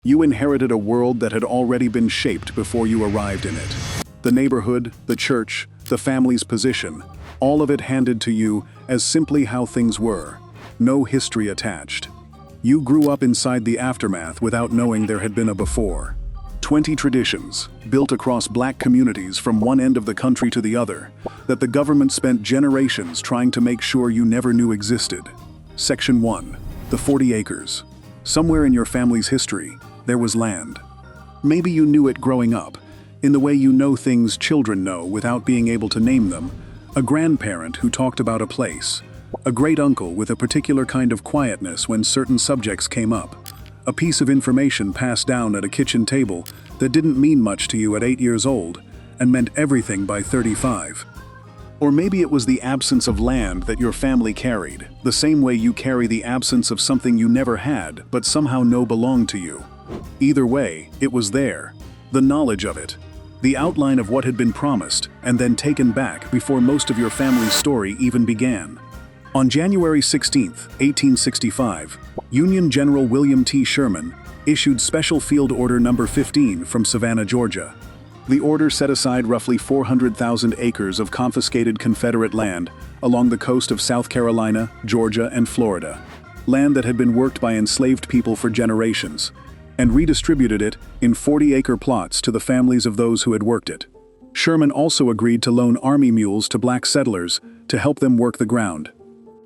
You inherited a world that had already been shaped before you arrived in it. The neighborhood, the church, the family's position, all of it handed to you as simply how things were. No history attached. You grew up inside the aftermath without knowing there had been a before. 20 traditions, built across black communities from one end of the country to the other, that the government spent generations trying to make sure you never knew existed. Section 1. The 40 acres. Somewhere in your family's history, there was land. Maybe you knew it growing up, in the way you know things children know without being able to name them. A grandparent who talked about a place. A great uncle with a particular kind of quietness when certain subjects came up. A piece of information passed down at a kitchen table that didn't mean much to you at 8 years old and meant everything by 35. Or maybe it was the absence of land that your family carried, the same way you carry the absence of something you never had but somehow know belonged to you. Either way, it was there. The knowledge of it. The outline of what had been promised and then taken back before most of your family's story even began. On January 16, 1865, Union General William T. Sherman issued Special Field Order No. 15 from Savannah, Georgia. The order set aside roughly 400,000 acres of confiscated Confederate land along the coast of South Carolina, Georgia, and Florida, land that had been worked by enslaved people for generations, and redistributed it in 40-acre plots to the families of those who had worked it. Sherman also agreed to loan army mules to black settlers to help them work the ground.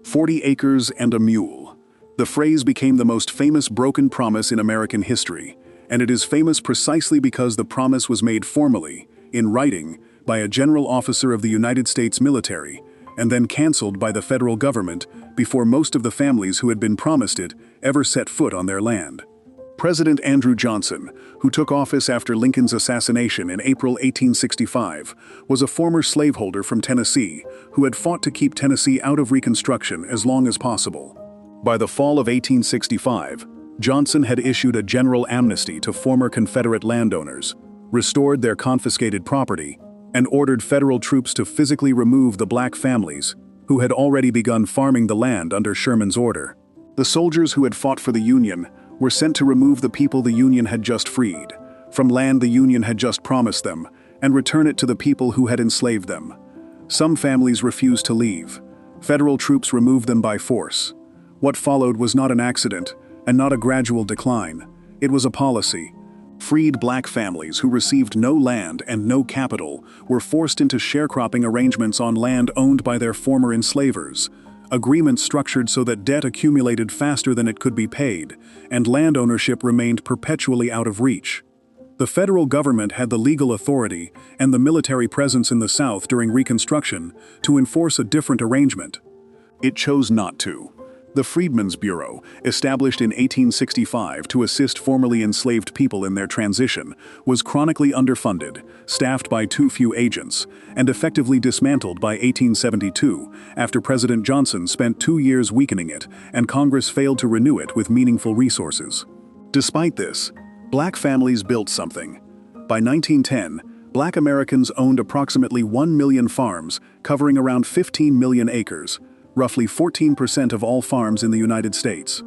40 acres and a mule. The phrase became the most famous broken promise in American history, and it is famous precisely because the promise was made formally, in writing, by a general officer of the United States military, and then canceled by the federal government before most of the families who had been promised it ever set foot on their land. President Andrew Johnson, who took office after Lincoln's assassination in April 1865, was a former slaveholder from Tennessee who had fought to keep Tennessee out of Reconstruction as long as possible. By the fall of 1865, Johnson had issued a general amnesty to former Confederate landowners, restored their confiscated property, and ordered federal troops to physically remove the black families who had already begun farming the land under Sherman's order. The soldiers who had fought for the Union were sent to remove the people the Union had just freed, from land the Union had just promised them, and return it to the people who had enslaved them. Some families refused to leave. Federal troops removed them by force. What followed was not an accident, and not a gradual decline. It was a policy. Freed black families who received no land and no capital were forced into sharecropping arrangements on land owned by their former enslavers. Agreements structured so that debt accumulated faster than it could be paid, and land ownership remained perpetually out of reach. The federal government had the legal authority and the military presence in the South during Reconstruction to enforce a different arrangement. It chose not to. The Freedmen's Bureau, established in 1865 to assist formerly enslaved people in their transition, was chronically underfunded, staffed by too few agents, and effectively dismantled by 1872 after President Johnson spent 2 years weakening it and Congress failed to renew it with meaningful resources. Despite this, black families built something. By 1910, black Americans owned approximately 1 million farms covering around 15 million acres, roughly 14% of all farms in the United States.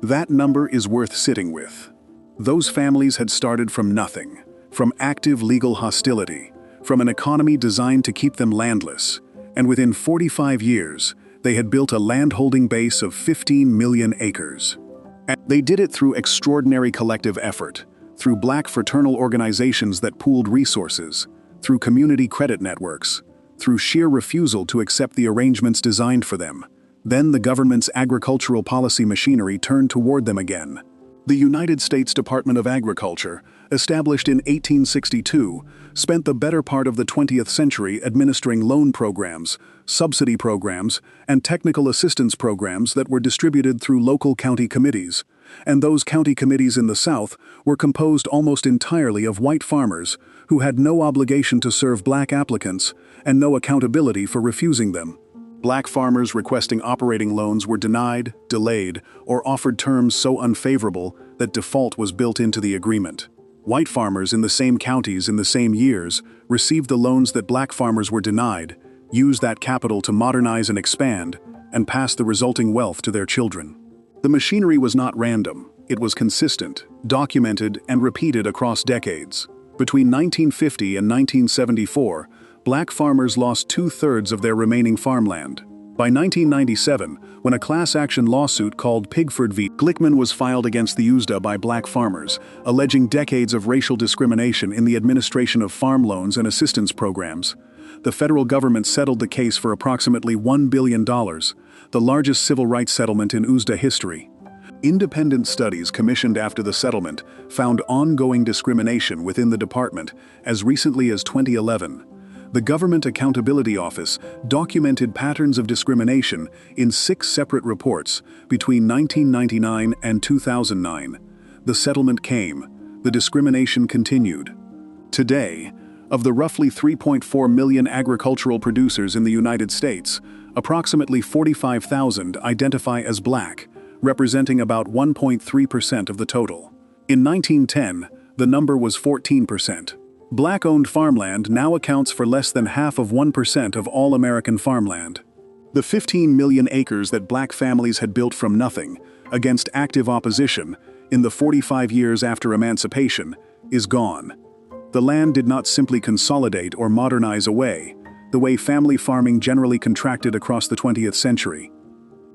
That number is worth sitting with. Those families had started from nothing, from active legal hostility, from an economy designed to keep them landless, and within 45 years, they had built a landholding base of 15 million acres. And they did it through extraordinary collective effort, through black fraternal organizations that pooled resources, through community credit networks, through sheer refusal to accept the arrangements designed for them. Then the government's agricultural policy machinery turned toward them again. The United States Department of Agriculture, established in 1862, spent the better part of the 20th century administering loan programs, subsidy programs, and technical assistance programs that were distributed through local county committees. And those county committees in the South were composed almost entirely of white farmers who had no obligation to serve black applicants and no accountability for refusing them. Black farmers requesting operating loans were denied, delayed, or offered terms so unfavorable that default was built into the agreement. White farmers in the same counties in the same years received the loans that black farmers were denied, used that capital to modernize and expand, and pass the resulting wealth to their children. The machinery was not random. It was consistent, documented, and repeated across decades. Between 1950 and 1974, black farmers lost 2/3 of their remaining farmland. By 1997, when a class-action lawsuit called Pigford v. Glickman was filed against the USDA by black farmers, alleging decades of racial discrimination in the administration of farm loans and assistance programs, the federal government settled the case for approximately $1 billion, the largest civil rights settlement in USDA history. Independent studies commissioned after the settlement found ongoing discrimination within the department as recently as 2011. The Government Accountability Office documented patterns of discrimination in 6 separate reports between 1999 and 2009. The settlement came. The discrimination continued. Today, of the roughly 3.4 million agricultural producers in the United States, approximately 45,000 identify as black, representing about 1.3% of the total. In 1910, the number was 14%. Black-owned farmland now accounts for less than half of 1% of all American farmland. The 15 million acres that black families had built from nothing, against active opposition, in the 45 years after emancipation, is gone. The land did not simply consolidate or modernize away, the way family farming generally contracted across the 20th century.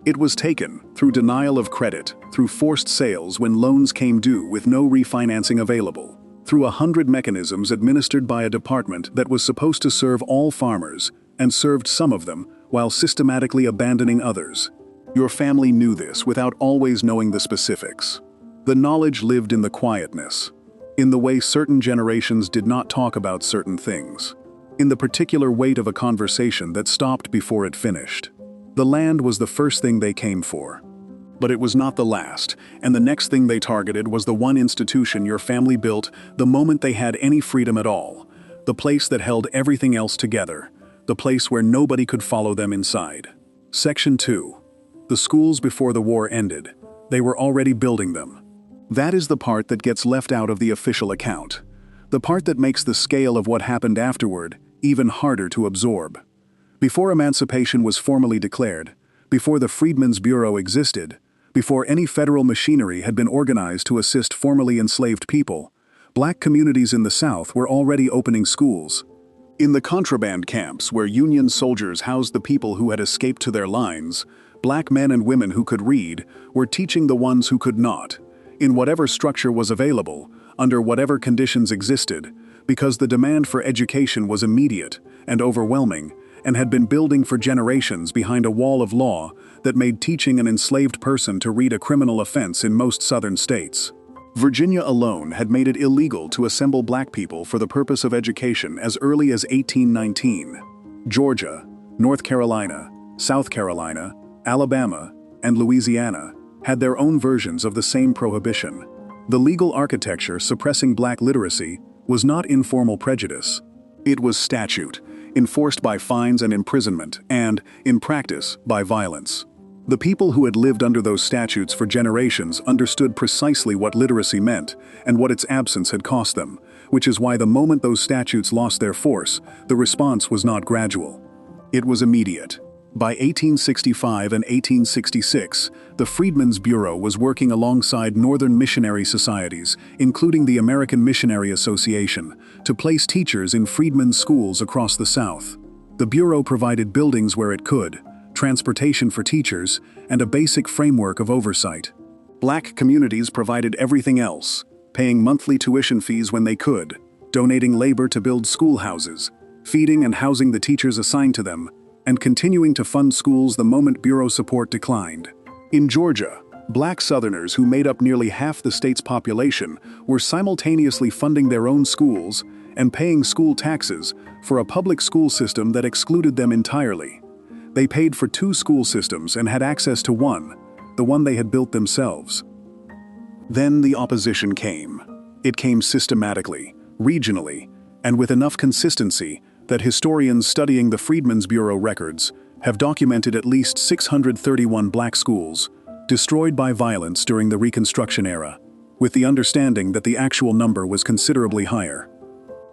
It was taken through denial of credit, through forced sales when loans came due with no refinancing available, through 100 mechanisms administered by a department that was supposed to serve all farmers and served some of them while systematically abandoning others. Your family knew this without always knowing the specifics. The knowledge lived in the quietness, in the way certain generations did not talk about certain things, in the particular weight of a conversation that stopped before it finished. The land was the first thing they came for. But it was not the last, and the next thing they targeted was the one institution your family built the moment they had any freedom at all, the place that held everything else together, the place where nobody could follow them inside. Section 2. The schools before the war ended. They were already building them. That is the part that gets left out of the official account, the part that makes the scale of what happened afterward even harder to absorb. Before emancipation was formally declared, before the Freedmen's Bureau existed, before any federal machinery had been organized to assist formerly enslaved people, black communities in the South were already opening schools. In the contraband camps where Union soldiers housed the people who had escaped to their lines, black men and women who could read were teaching the ones who could not, in whatever structure was available, under whatever conditions existed, because the demand for education was immediate and overwhelming, and had been building for generations behind a wall of law that made teaching an enslaved person to read a criminal offense in most southern states. Virginia alone had made it illegal to assemble black people for the purpose of education as early as 1819. Georgia, North Carolina, South Carolina, Alabama, and Louisiana had their own versions of the same prohibition. The legal architecture suppressing black literacy was not informal prejudice. It was statute, enforced by fines and imprisonment, and, in practice, by violence. The people who had lived under those statutes for generations understood precisely what literacy meant and what its absence had cost them, which is why the moment those statutes lost their force, the response was not gradual. It was immediate. By 1865 and 1866, the Freedmen's Bureau was working alongside Northern missionary societies, including the American Missionary Association, to place teachers in freedmen's schools across the South. The Bureau provided buildings where it could, transportation for teachers, and a basic framework of oversight. Black communities provided everything else, paying monthly tuition fees when they could, donating labor to build schoolhouses, feeding and housing the teachers assigned to them, and continuing to fund schools the moment Bureau support declined. In Georgia, black Southerners who made up nearly half the state's population were simultaneously funding their own schools and paying school taxes for a public school system that excluded them entirely. They paid for 2 school systems and had access to one, the one they had built themselves. Then the opposition came. It came systematically, regionally, and with enough consistency that historians studying the Freedmen's Bureau records have documented at least 631 black schools destroyed by violence during the Reconstruction era, with the understanding that the actual number was considerably higher.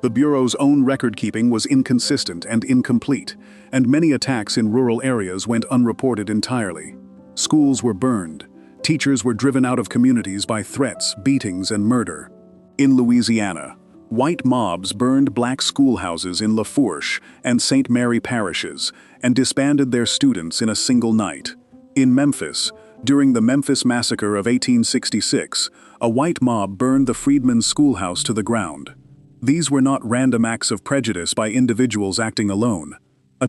The Bureau's own record-keeping was inconsistent and incomplete, and many attacks in rural areas went unreported entirely. Schools were burned, Teachers were driven out of communities by threats, beatings, and murder. In Louisiana, white mobs burned black schoolhouses in Lafourche and St. Mary parishes and disbanded their students in a single night. In Memphis, during the Memphis Massacre of 1866, a white mob burned the Freedmen's Schoolhouse to the ground. These were not random acts of prejudice by individuals acting alone.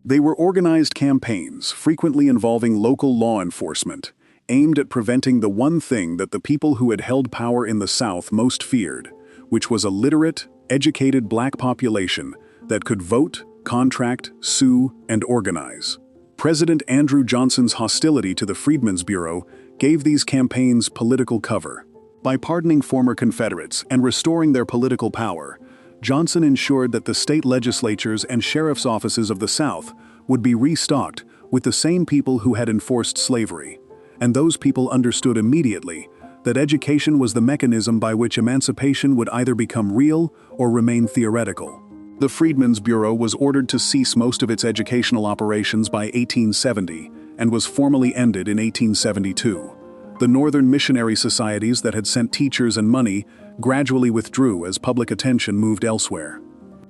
They were organized campaigns, frequently involving local law enforcement, aimed at preventing the one thing that the people who had held power in the South most feared, which was a literate, educated black population that could vote, contract, sue, and organize. President Andrew Johnson's hostility to the Freedmen's Bureau gave these campaigns political cover. By pardoning former Confederates and restoring their political power, Johnson ensured that the state legislatures and sheriff's offices of the South would be restocked with the same people who had enforced slavery, and those people understood immediately that education was the mechanism by which emancipation would either become real or remain theoretical. The Freedmen's Bureau was ordered to cease most of its educational operations by 1870 and was formally ended in 1872. The Northern missionary societies that had sent teachers and money gradually withdrew as public attention moved elsewhere.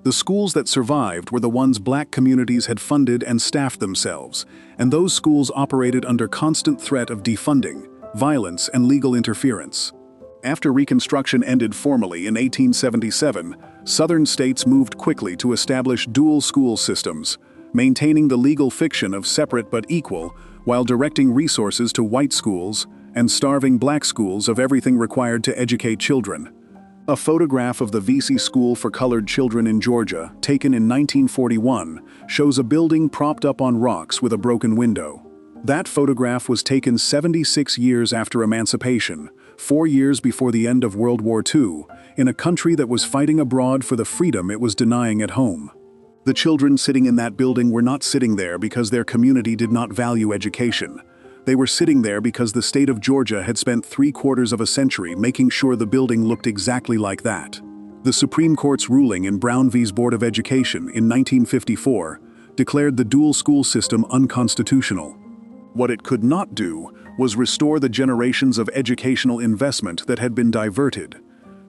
The schools that survived were the ones black communities had funded and staffed themselves, and those schools operated under constant threat of defunding, violence, and legal interference. After Reconstruction ended formally in 1877, Southern states moved quickly to establish dual school systems, maintaining the legal fiction of separate but equal, while directing resources to white schools and starving black schools of everything required to educate children. A photograph of the Vesey School for Colored Children in Georgia, taken in 1941, shows a building propped up on rocks with a broken window. That photograph was taken 76 years after emancipation, 4 years before the end of World War II, in a country that was fighting abroad for the freedom it was denying at home. The children sitting in that building were not sitting there because their community did not value education. They were sitting there because the state of Georgia had spent 3/4 of a century making sure the building looked exactly like that. The Supreme Court's ruling in Brown v's Board of Education in 1954 declared the dual school system unconstitutional. What it could not do was restore the generations of educational investment that had been diverted,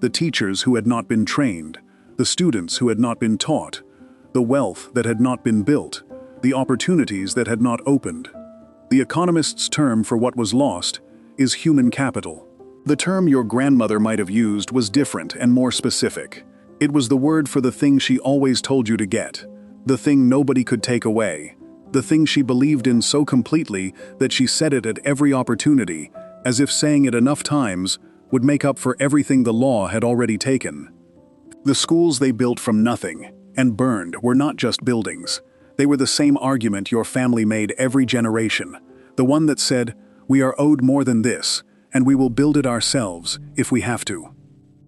the teachers who had not been trained, the students who had not been taught, the wealth that had not been built, the opportunities that had not opened. The economist's term for what was lost is human capital. The term your grandmother might have used was different and more specific. It was the word for the thing she always told you to get, the thing nobody could take away, the thing she believed in so completely that she said it at every opportunity, as if saying it enough times would make up for everything the law had already taken. The schools they built from nothing and burned were not just buildings. They were the same argument your family made every generation, the one that said, "We are owed more than this, and we will build it ourselves if we have to."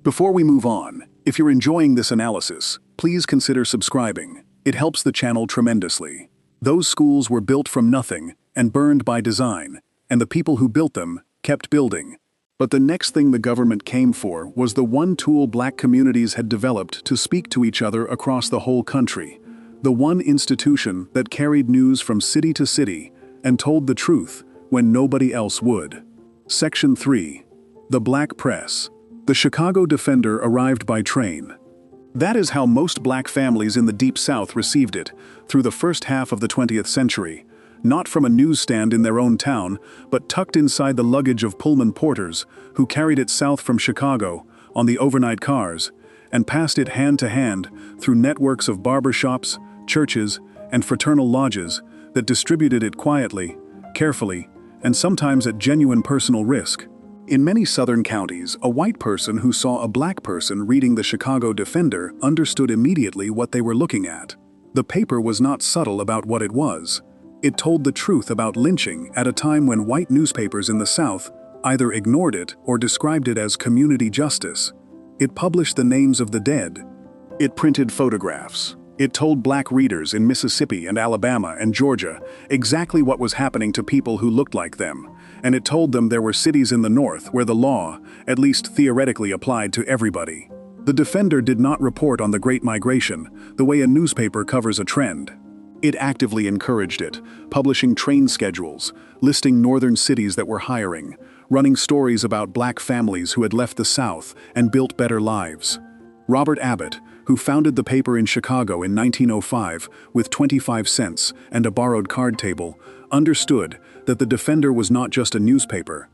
Before we move on, if you're enjoying this analysis, please consider subscribing. It helps the channel tremendously. Those schools were built from nothing and burned by design, and the people who built them kept building. But the next thing the government came for was the one tool black communities had developed to speak to each other across the whole country. The one institution that carried news from city to city and told the truth when nobody else would. Section 3. The Black Press. The Chicago Defender arrived by train. That is how most black families in the Deep South received it, through the first half of the 20th century, not from a newsstand in their own town, but tucked inside the luggage of Pullman porters who carried it south from Chicago on the overnight cars and passed it hand to hand through networks of barbershops, churches, and fraternal lodges that distributed it quietly, carefully, and sometimes at genuine personal risk. In many southern counties, a white person who saw a black person reading the Chicago Defender understood immediately what they were looking at. The paper was not subtle about what it was. It told the truth about lynching at a time when white newspapers in the South either ignored it or described it as community justice. It published the names of the dead. It printed photographs. It told black readers in Mississippi and Alabama and Georgia exactly what was happening to people who looked like them, and it told them there were cities in the North where the law, at least theoretically, applied to everybody. The Defender did not report on the Great Migration the way a newspaper covers a trend. It actively encouraged it, publishing train schedules, listing northern cities that were hiring, running stories about black families who had left the South and built better lives. Robert Abbott, who founded the paper in Chicago in 1905 with 25 cents and a borrowed card table, understood that the Defender was not just a newspaper.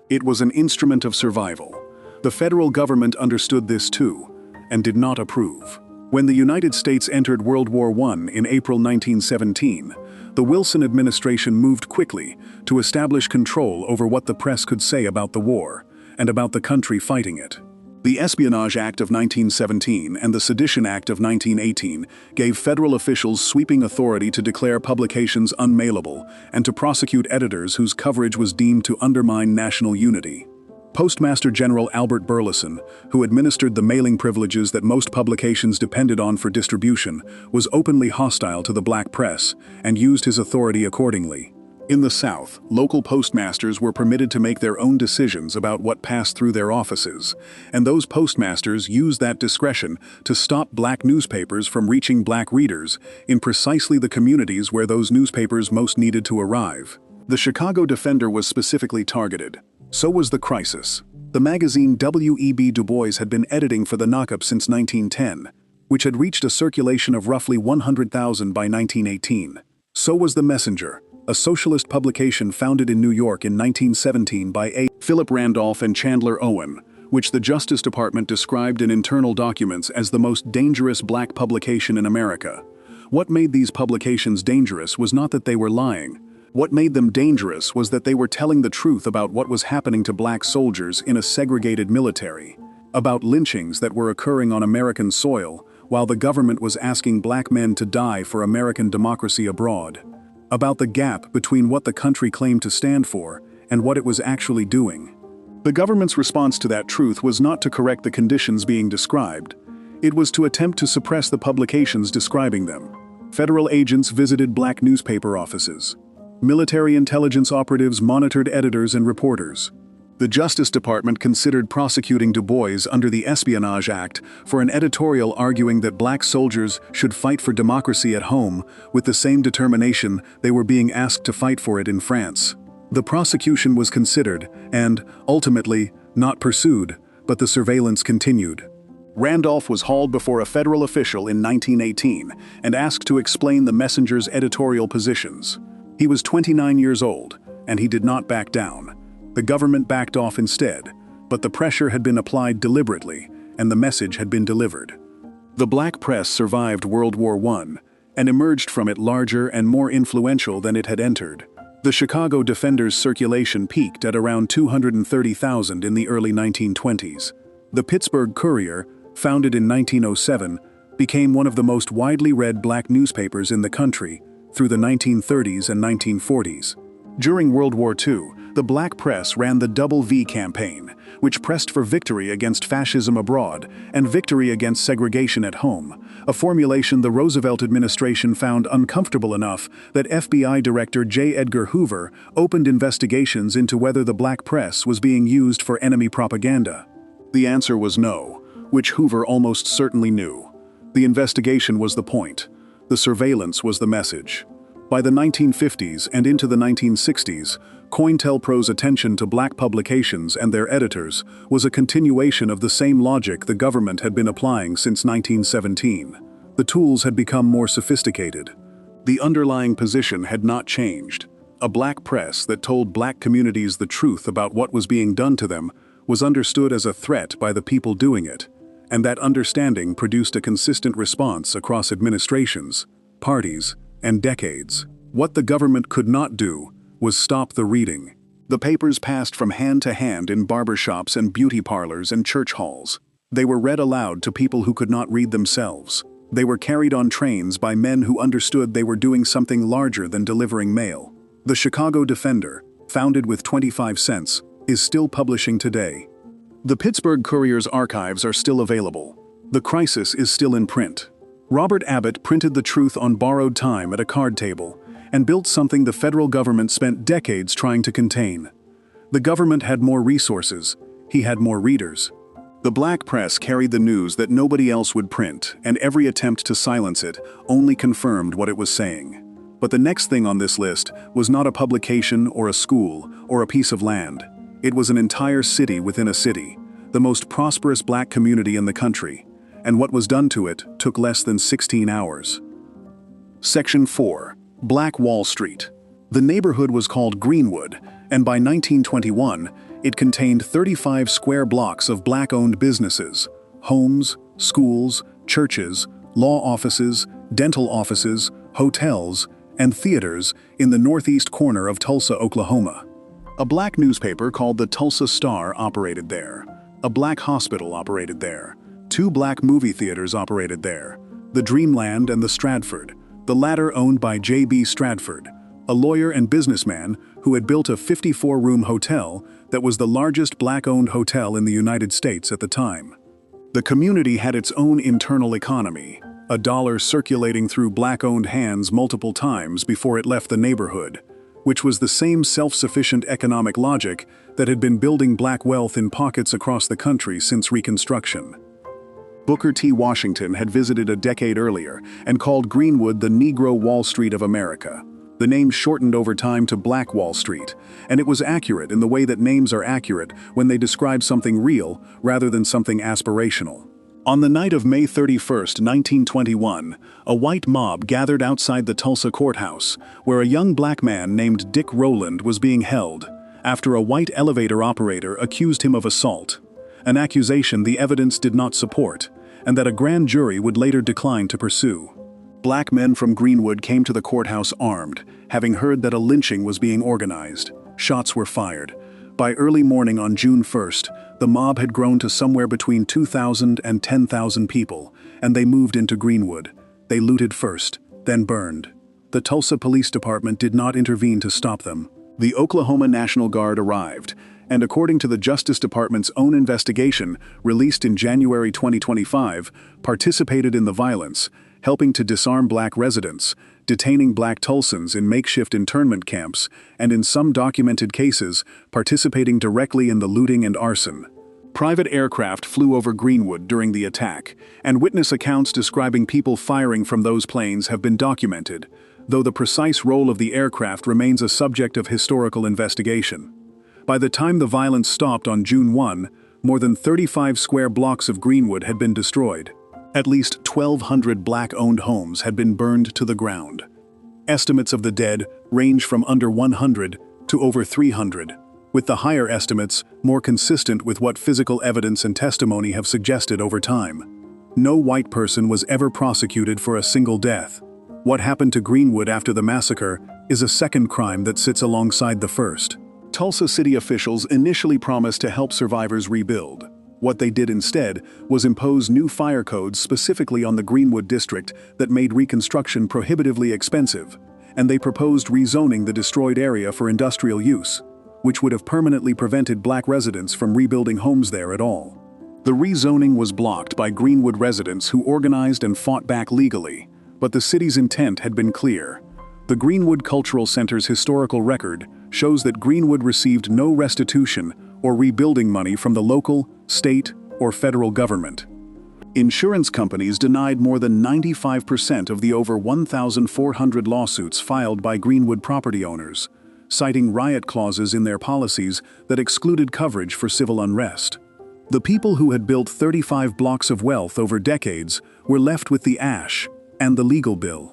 It was an instrument of survival. The federal government understood this too, and did not approve. When the United States entered World War I in April 1917, the Wilson administration moved quickly to establish control over what the press could say about the war and about the country fighting it. The Espionage Act of 1917 and the Sedition Act of 1918 gave federal officials sweeping authority to declare publications unmailable and to prosecute editors whose coverage was deemed to undermine national unity. Postmaster General Albert Burleson, who administered the mailing privileges that most publications depended on for distribution, was openly hostile to the black press and used his authority accordingly. In the South, local postmasters were permitted to make their own decisions about what passed through their offices, and those postmasters used that discretion to stop black newspapers from reaching black readers in precisely the communities where those newspapers most needed to arrive. The Chicago Defender was specifically targeted. So was the Crisis. The magazine W.E.B. Du Bois had been editing for the Knockup since 1910, which had reached a circulation of roughly 100,000 by 1918. So was the Messenger, a socialist publication founded in New York in 1917 by A. Philip Randolph and Chandler Owen, which the Justice Department described in internal documents as the most dangerous black publication in America. What made these publications dangerous was not that they were lying. What made them dangerous was that they were telling the truth about what was happening to black soldiers in a segregated military, about lynchings that were occurring on American soil while the government was asking black men to die for American democracy abroad, about the gap between what the country claimed to stand for and what it was actually doing. The government's response to that truth was not to correct the conditions being described. It was to attempt to suppress the publications describing them. Federal agents visited black newspaper offices. Military intelligence operatives monitored editors and reporters. The Justice Department considered prosecuting Du Bois under the Espionage Act for an editorial arguing that black soldiers should fight for democracy at home with the same determination they were being asked to fight for it in France. The prosecution was considered and, ultimately, not pursued, but the surveillance continued. Randolph was hauled before a federal official in 1918 and asked to explain the Messenger's editorial positions. He was 29 years old, and he did not back down. The government backed off instead, but the pressure had been applied deliberately, and the message had been delivered. The black press survived World War I, and emerged from it larger and more influential than it had entered. The Chicago Defender's circulation peaked at around 230,000 in the early 1920s. The Pittsburgh Courier, founded in 1907, became one of the most widely read black newspapers in the country through the 1930s and 1940s. During World War II, the black press ran the Double V campaign, which pressed for victory against fascism abroad and victory against segregation at home, a formulation the Roosevelt administration found uncomfortable enough that FBI Director J. Edgar Hoover opened investigations into whether the black press was being used for enemy propaganda. The answer was no, which Hoover almost certainly knew. The investigation was the point. The surveillance was the message. By the 1950s and into the 1960s, COINTELPRO's attention to black publications and their editors was a continuation of the same logic the government had been applying since 1917. The tools had become more sophisticated. The underlying position had not changed. A black press that told black communities the truth about what was being done to them was understood as a threat by the people doing it, and that understanding produced a consistent response across administrations, parties, and decades. What the government could not do was stop the reading. The papers passed from hand to hand in barbershops and beauty parlors and church halls. They were read aloud to people who could not read themselves. They were carried on trains by men who understood they were doing something larger than delivering mail. The Chicago Defender, founded with 25 cents, is still publishing today. The Pittsburgh Courier's archives are still available. The Crisis is still in print. Robert Abbott printed the truth on borrowed time at a card table and built something the federal government spent decades trying to contain. The government had more resources. He had more readers. The black press carried the news that nobody else would print, and every attempt to silence it only confirmed what it was saying. But the next thing on this list was not a publication or a school or a piece of land. It was an entire city within a city, the most prosperous black community in the country, and what was done to it took less than 16 hours. Section 4. Black Wall Street. The neighborhood was called Greenwood, and by 1921, it contained 35 square blocks of black-owned businesses, homes, schools, churches, law offices, dental offices, hotels, and theaters in the northeast corner of Tulsa, Oklahoma. A black newspaper called the Tulsa Star operated there. A black hospital operated there. 2 black movie theaters operated there, the Dreamland and the Stratford, the latter owned by J.B. Stratford, a lawyer and businessman who had built a 54-room hotel that was the largest black-owned hotel in the United States at the time. The community had its own internal economy, a dollar circulating through black-owned hands multiple times before it left the neighborhood, which was the same self-sufficient economic logic that had been building black wealth in pockets across the country since Reconstruction. Booker T. Washington had visited a decade earlier and called Greenwood the Negro Wall Street of America. The name shortened over time to Black Wall Street, and it was accurate in the way that names are accurate when they describe something real rather than something aspirational. On the night of May 31, 1921, a white mob gathered outside the Tulsa courthouse, where a young black man named Dick Rowland was being held, after a white elevator operator accused him of assault, an accusation the evidence did not support, and that a grand jury would later decline to pursue. Black men from Greenwood came to the courthouse armed, having heard that a lynching was being organized. Shots were fired. By early morning on June 1st, the mob had grown to somewhere between 2,000 and 10,000 people, and they moved into Greenwood. They looted first, then burned. The Tulsa Police Department did not intervene to stop them. The Oklahoma National Guard arrived, and according to the Justice Department's own investigation, released in January 2025, participated in the violence, helping to disarm black residents, detaining black Tulsans in makeshift internment camps, and in some documented cases, participating directly in the looting and arson. Private aircraft flew over Greenwood during the attack, and witness accounts describing people firing from those planes have been documented, though the precise role of the aircraft remains a subject of historical investigation. By the time the violence stopped on June 1, more than 35 square blocks of Greenwood had been destroyed. At least 1,200 black-owned homes had been burned to the ground. Estimates of the dead range from under 100 to over 300, with the higher estimates more consistent with what physical evidence and testimony have suggested over time. No white person was ever prosecuted for a single death. What happened to Greenwood after the massacre is a second crime that sits alongside the first. Tulsa city officials initially promised to help survivors rebuild. What they did instead was impose new fire codes specifically on the Greenwood district that made reconstruction prohibitively expensive, and they proposed rezoning the destroyed area for industrial use, which would have permanently prevented black residents from rebuilding homes there at all. The rezoning was blocked by Greenwood residents who organized and fought back legally, but the city's intent had been clear. The Greenwood Cultural Center's historical record shows that Greenwood received no restitution or rebuilding money from the local, state, or federal government. Insurance companies denied more than 95% of the over 1,400 lawsuits filed by Greenwood property owners, citing riot clauses in their policies that excluded coverage for civil unrest. The people who had built 35 blocks of wealth over decades were left with the ash and the legal bill.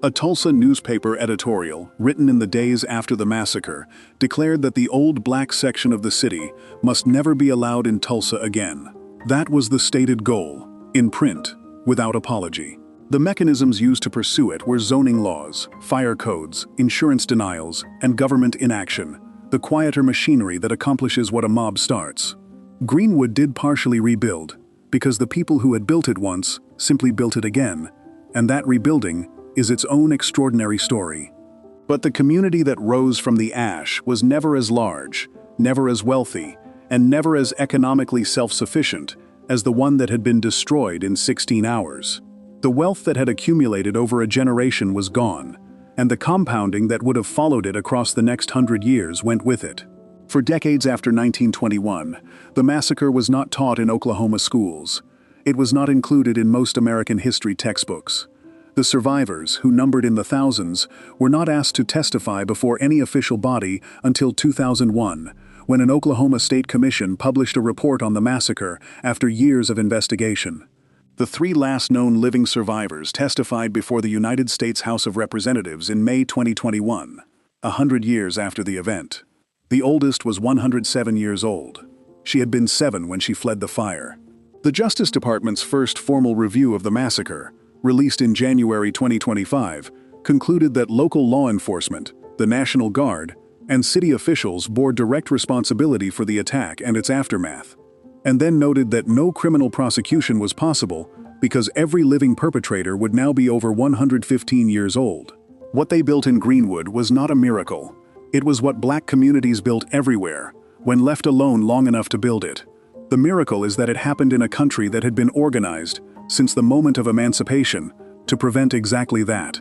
A Tulsa newspaper editorial, written in the days after the massacre, declared that the old black section of the city must never be allowed in Tulsa again. That was the stated goal, in print, without apology. The mechanisms used to pursue it were zoning laws, fire codes, insurance denials, and government inaction, the quieter machinery that accomplishes what a mob starts. Greenwood did partially rebuild, because the people who had built it once simply built it again, and that rebuilding is its own extraordinary story. But the community that rose from the ash was never as large, never as wealthy, and never as economically self-sufficient as the one that had been destroyed in 16 hours. The wealth that had accumulated over a generation was gone, and the compounding that would have followed it across the next 100 years went with it. For decades after 1921, the massacre was not taught in Oklahoma schools. It was not included in most American history textbooks. The survivors, who numbered in the thousands, were not asked to testify before any official body until 2001, when an Oklahoma State Commission published a report on the massacre after years of investigation. The 3 last known living survivors testified before the United States House of Representatives in May 2021, 100 years after the event. The oldest was 107 years old. She had been 7 when she fled the fire. The Justice Department's first formal review of the massacre, released in January 2025, concluded that local law enforcement, the National Guard, and city officials bore direct responsibility for the attack and its aftermath, and then noted that no criminal prosecution was possible because every living perpetrator would now be over 115 years old. What they built in Greenwood was not a miracle. It was what Black communities built everywhere, when left alone long enough to build it. The miracle is that it happened in a country that had been organized, since the moment of emancipation, to prevent exactly that.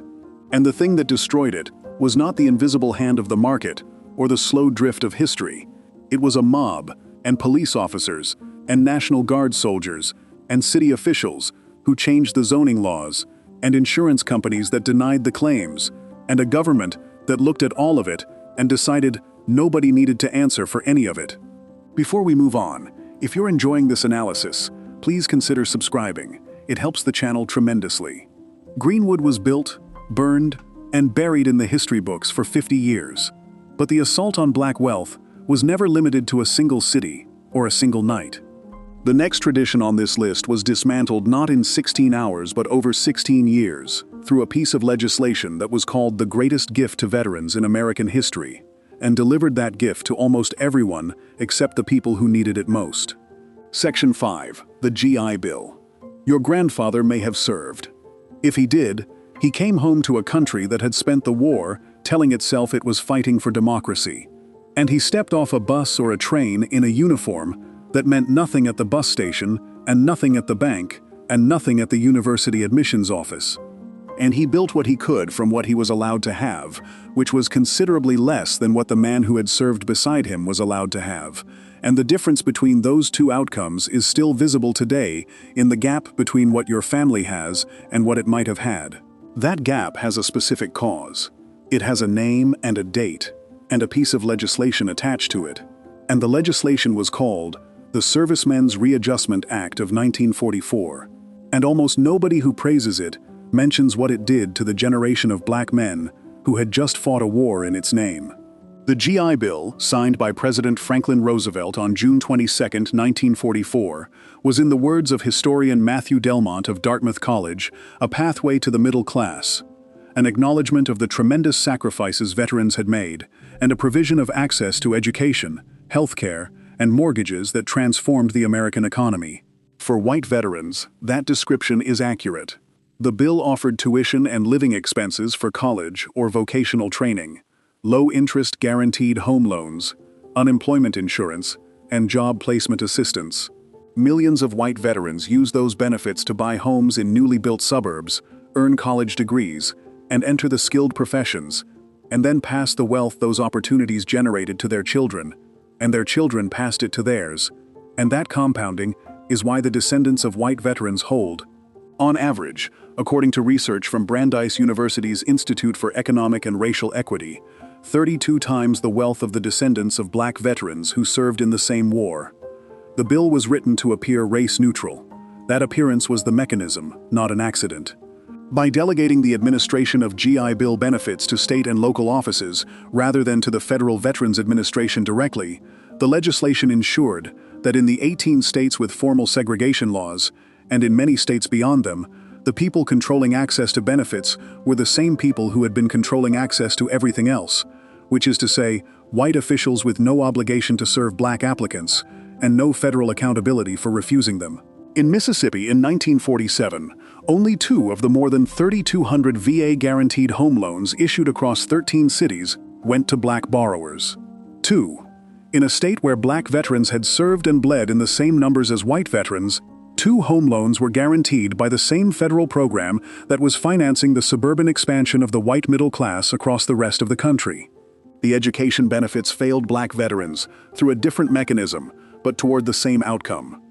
And the thing that destroyed it was not the invisible hand of the market or the slow drift of history. It was a mob, and police officers, and National Guard soldiers, and city officials who changed the zoning laws, and insurance companies that denied the claims, and a government that looked at all of it and decided nobody needed to answer for any of it. Before we move on, if you're enjoying this analysis, please consider subscribing. It helps the channel tremendously. Greenwood was built, burned, and buried in the history books for 50 years. But the assault on Black wealth was never limited to a single city or a single night. The next tradition on this list was dismantled not in 16 hours but over 16 years, through a piece of legislation that was called the greatest gift to veterans in American history, and delivered that gift to almost everyone except the people who needed it most. Section 5, the GI Bill. Your grandfather may have served. If he did, he came home to a country that had spent the war telling itself it was fighting for democracy. And he stepped off a bus or a train in a uniform that meant nothing at the bus station, and nothing at the bank, and nothing at the university admissions office. And he built what he could from what he was allowed to have, which was considerably less than what the man who had served beside him was allowed to have. And the difference between those two outcomes is still visible today in the gap between what your family has and what it might have had. That gap has a specific cause. It has a name and a date, and a piece of legislation attached to it. And the legislation was called the Servicemen's Readjustment Act of 1944. And almost nobody who praises it mentions what it did to the generation of Black men who had just fought a war in its name. The GI Bill, signed by President Franklin Roosevelt on June 22, 1944, was, in the words of historian Matthew Delmont of Dartmouth College, a pathway to the middle class, an acknowledgement of the tremendous sacrifices veterans had made, and a provision of access to education, health care, and mortgages that transformed the American economy. For white veterans, that description is accurate. The bill offered tuition and living expenses for college or vocational training, low-interest guaranteed home loans, unemployment insurance, and job placement assistance. Millions of white veterans used those benefits to buy homes in newly built suburbs, earn college degrees, and enter the skilled professions, and then pass the wealth those opportunities generated to their children, and their children passed it to theirs. And that compounding is why the descendants of white veterans hold, on average, according to research from Brandeis University's Institute for Economic and Racial Equity, 32 times the wealth of the descendants of Black veterans who served in the same war. The bill was written to appear race-neutral. That appearance was the mechanism, not an accident. By delegating the administration of GI Bill benefits to state and local offices, rather than to the Federal Veterans Administration directly, the legislation ensured that in the 18 states with formal segregation laws, and in many states beyond them, the people controlling access to benefits were the same people who had been controlling access to everything else, which is to say, white officials with no obligation to serve Black applicants, and no federal accountability for refusing them. In Mississippi in 1947, only 2 of the more than 3,200 VA guaranteed home loans issued across 13 cities went to Black borrowers. 2. In a state where Black veterans had served and bled in the same numbers as white veterans, 2 home loans were guaranteed by the same federal program that was financing the suburban expansion of the white middle class across the rest of the country. The education benefits failed Black veterans through a different mechanism, but toward the same outcome.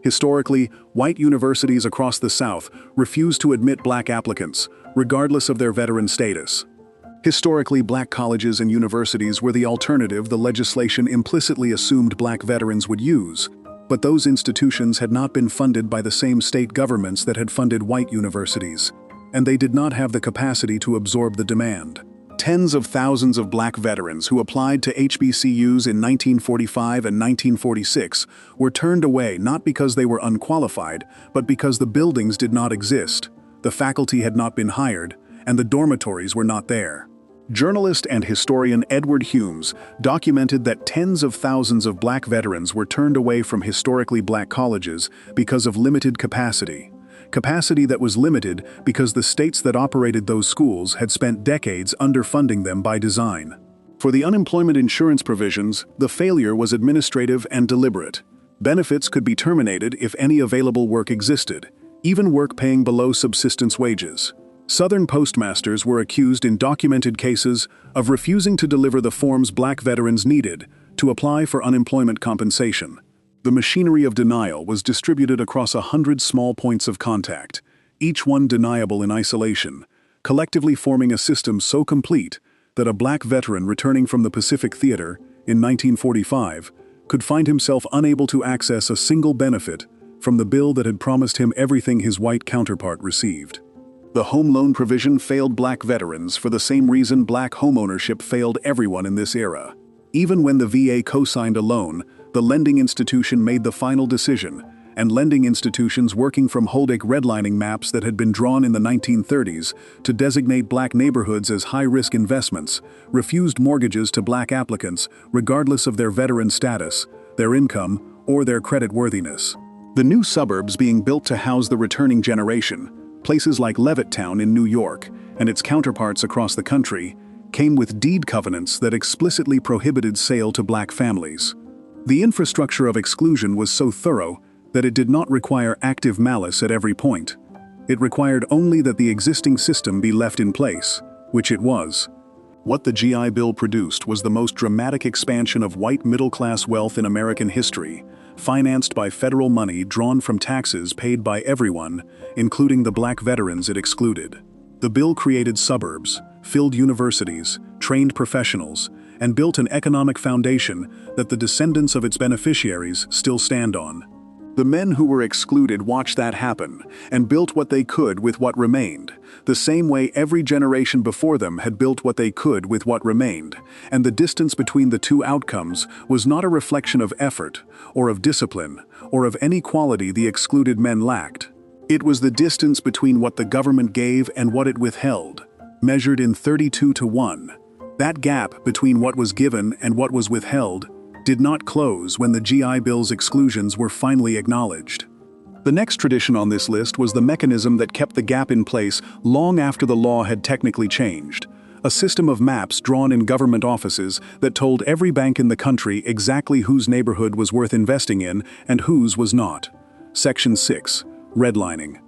Historically, white universities across the South refused to admit Black applicants, regardless of their veteran status. Historically, black colleges and universities were the alternative the legislation implicitly assumed black veterans would use, but those institutions had not been funded by the same state governments that had funded white universities, and they did not have the capacity to absorb the demand. Tens of thousands of black veterans who applied to HBCUs in 1945 and 1946 were turned away not because they were unqualified, but because the buildings did not exist, the faculty had not been hired, and the dormitories were not there. Journalist and historian Edward Humes documented that tens of thousands of black veterans were turned away from historically black colleges because of limited capacity. Capacity that was limited because the states that operated those schools had spent decades underfunding them by design. For the unemployment insurance provisions, the failure was administrative and deliberate. Benefits could be terminated if any available work existed, even work paying below subsistence wages. Southern postmasters were accused in documented cases of refusing to deliver the forms black veterans needed to apply for unemployment compensation. The machinery of denial was distributed across 100 small points of contact, each one deniable in isolation, collectively forming a system so complete that a black veteran returning from the Pacific Theater in 1945 could find himself unable to access a single benefit from the bill that had promised him everything his white counterpart received. The home loan provision failed black veterans for the same reason black homeownership failed everyone in this era. Even when the VA co-signed a loan, the lending institution made the final decision, and lending institutions working from Holdick redlining maps that had been drawn in the 1930s to designate black neighborhoods as high-risk investments refused mortgages to black applicants regardless of their veteran status, their income, or their creditworthiness. The new suburbs being built to house the returning generation, places like Levittown in New York and its counterparts across the country, came with deed covenants that explicitly prohibited sale to black families. The infrastructure of exclusion was so thorough that it did not require active malice at every point. It required only that the existing system be left in place, which it was. What the GI Bill produced was the most dramatic expansion of white middle-class wealth in American history, financed by federal money drawn from taxes paid by everyone, including the black veterans it excluded. The bill created suburbs, filled universities, trained professionals, and built an economic foundation that the descendants of its beneficiaries still stand on. The men who were excluded watched that happen and built what they could with what remained, the same way every generation before them had built what they could with what remained, and the distance between the two outcomes was not a reflection of effort, or of discipline, or of any quality the excluded men lacked. It was the distance between what the government gave and what it withheld, measured in 32 to 1. That gap between what was given and what was withheld did not close when the GI Bill's exclusions were finally acknowledged. The next tradition on this list was the mechanism that kept the gap in place long after the law had technically changed, a system of maps drawn in government offices that told every bank in the country exactly whose neighborhood was worth investing in and whose was not. Section 6. Redlining.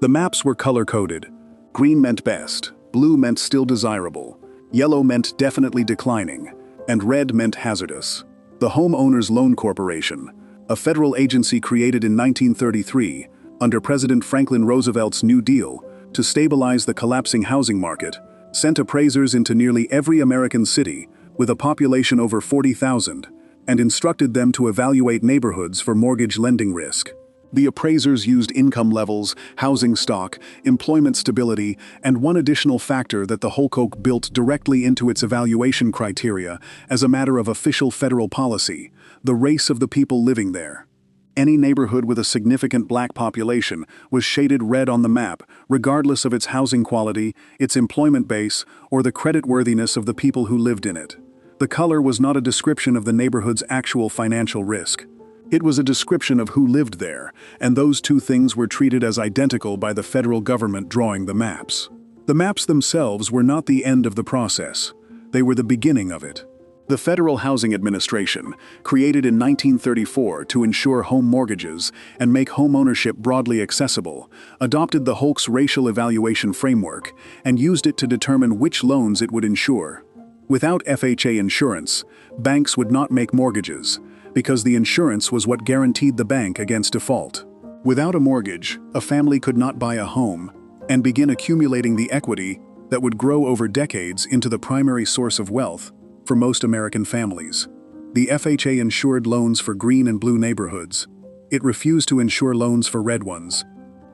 The maps were color-coded. Green meant best, blue meant still desirable, yellow meant definitely declining, and red meant hazardous. The Homeowners Loan Corporation, a federal agency created in 1933 under President Franklin Roosevelt's New Deal to stabilize the collapsing housing market, sent appraisers into nearly every American city with a population over 40,000 and instructed them to evaluate neighborhoods for mortgage lending risk. The appraisers used income levels, housing stock, employment stability, and one additional factor that the Holcoke built directly into its evaluation criteria as a matter of official federal policy: the race of the people living there. Any neighborhood with a significant black population was shaded red on the map, regardless of its housing quality, its employment base, or the creditworthiness of the people who lived in it. The color was not a description of the neighborhood's actual financial risk. It was a description of who lived there, and those two things were treated as identical by the federal government drawing the maps. The maps themselves were not the end of the process. They were the beginning of it. The Federal Housing Administration, created in 1934 to ensure home mortgages and make home ownership broadly accessible, adopted the Holk's racial evaluation framework and used it to determine which loans it would insure. Without FHA insurance, banks would not make mortgages, because the insurance was what guaranteed the bank against default. Without a mortgage, a family could not buy a home and begin accumulating the equity that would grow over decades into the primary source of wealth for most American families. The FHA insured loans for green and blue neighborhoods. It refused to insure loans for red ones.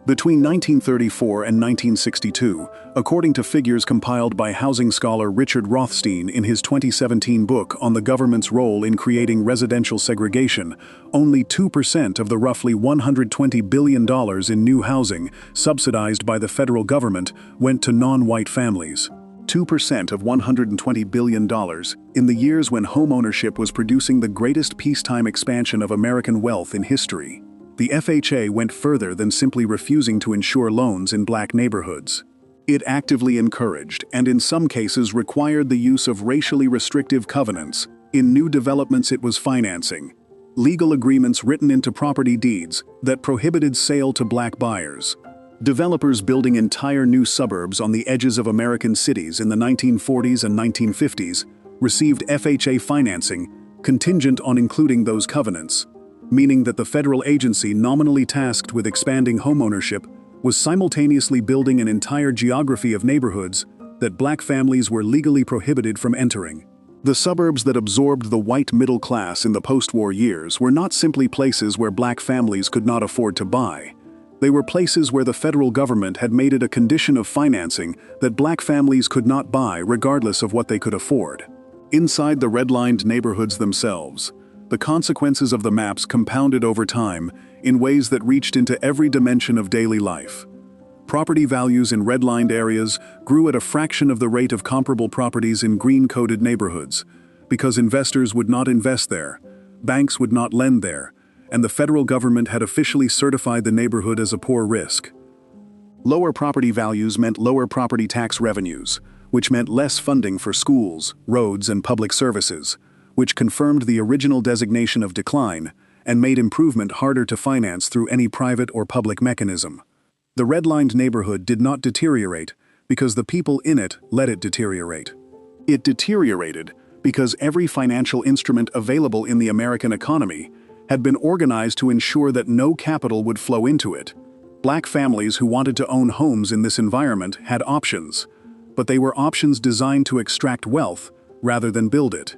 Between 1934 and 1962, according to figures compiled by housing scholar Richard Rothstein in his 2017 book on the government's role in creating residential segregation, only 2% of the roughly $120 billion in new housing subsidized by the federal government went to non-white families. 2% of $120 billion in the years when homeownership was producing the greatest peacetime expansion of American wealth in history. The FHA went further than simply refusing to insure loans in black neighborhoods. It actively encouraged, and in some cases required the use of racially restrictive covenants. In new developments it was financing legal agreements written into property deeds that prohibited sale to black buyers. Developers building entire new suburbs on the edges of American cities in the 1940s and 1950s received FHA financing contingent on including those covenants, meaning that the federal agency nominally tasked with expanding homeownership was simultaneously building an entire geography of neighborhoods that black families were legally prohibited from entering. The suburbs that absorbed the white middle class in the post-war years were not simply places where black families could not afford to buy. They were places where the federal government had made it a condition of financing that black families could not buy regardless of what they could afford. Inside the redlined neighborhoods themselves, the consequences of the maps compounded over time in ways that reached into every dimension of daily life. Property values in redlined areas grew at a fraction of the rate of comparable properties in green-coded neighborhoods, because investors would not invest there, banks would not lend there, and the federal government had officially certified the neighborhood as a poor risk. Lower property values meant lower property tax revenues, which meant less funding for schools, roads, and public services, which confirmed the original designation of decline and made improvement harder to finance through any private or public mechanism. The redlined neighborhood did not deteriorate because the people in it let it deteriorate. It deteriorated because every financial instrument available in the American economy had been organized to ensure that no capital would flow into it. Black families who wanted to own homes in this environment had options, but they were options designed to extract wealth rather than build it.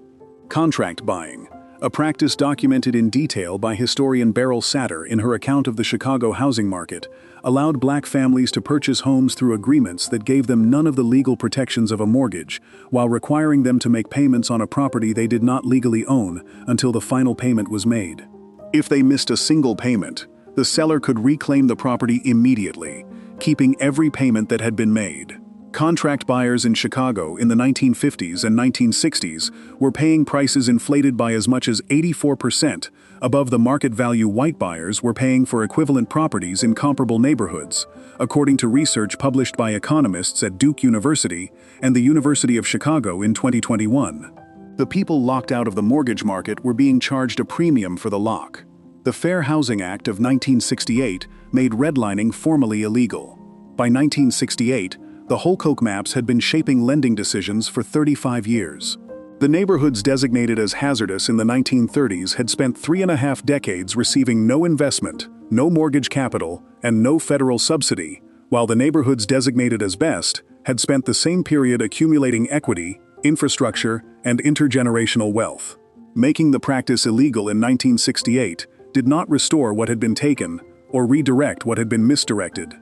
Contract buying, a practice documented in detail by historian Beryl Satter in her account of the Chicago housing market, allowed black families to purchase homes through agreements that gave them none of the legal protections of a mortgage, while requiring them to make payments on a property they did not legally own until the final payment was made. If they missed a single payment, the seller could reclaim the property immediately, keeping every payment that had been made. Contract buyers in Chicago in the 1950s and 1960s were paying prices inflated by as much as 84% above the market value white buyers were paying for equivalent properties in comparable neighborhoods, according to research published by economists at Duke University and the University of Chicago in 2021. The people locked out of the mortgage market were being charged a premium for the lock. The Fair Housing Act of 1968 made redlining formally illegal. By 1968, the Holyoke maps had been shaping lending decisions for 35 years. The neighborhoods designated as hazardous in the 1930s had spent 3.5 decades receiving no investment, no mortgage capital, and no federal subsidy, while the neighborhoods designated as best had spent the same period accumulating equity, infrastructure, and intergenerational wealth. Making the practice illegal in 1968 did not restore what had been taken or redirect what had been misdirected.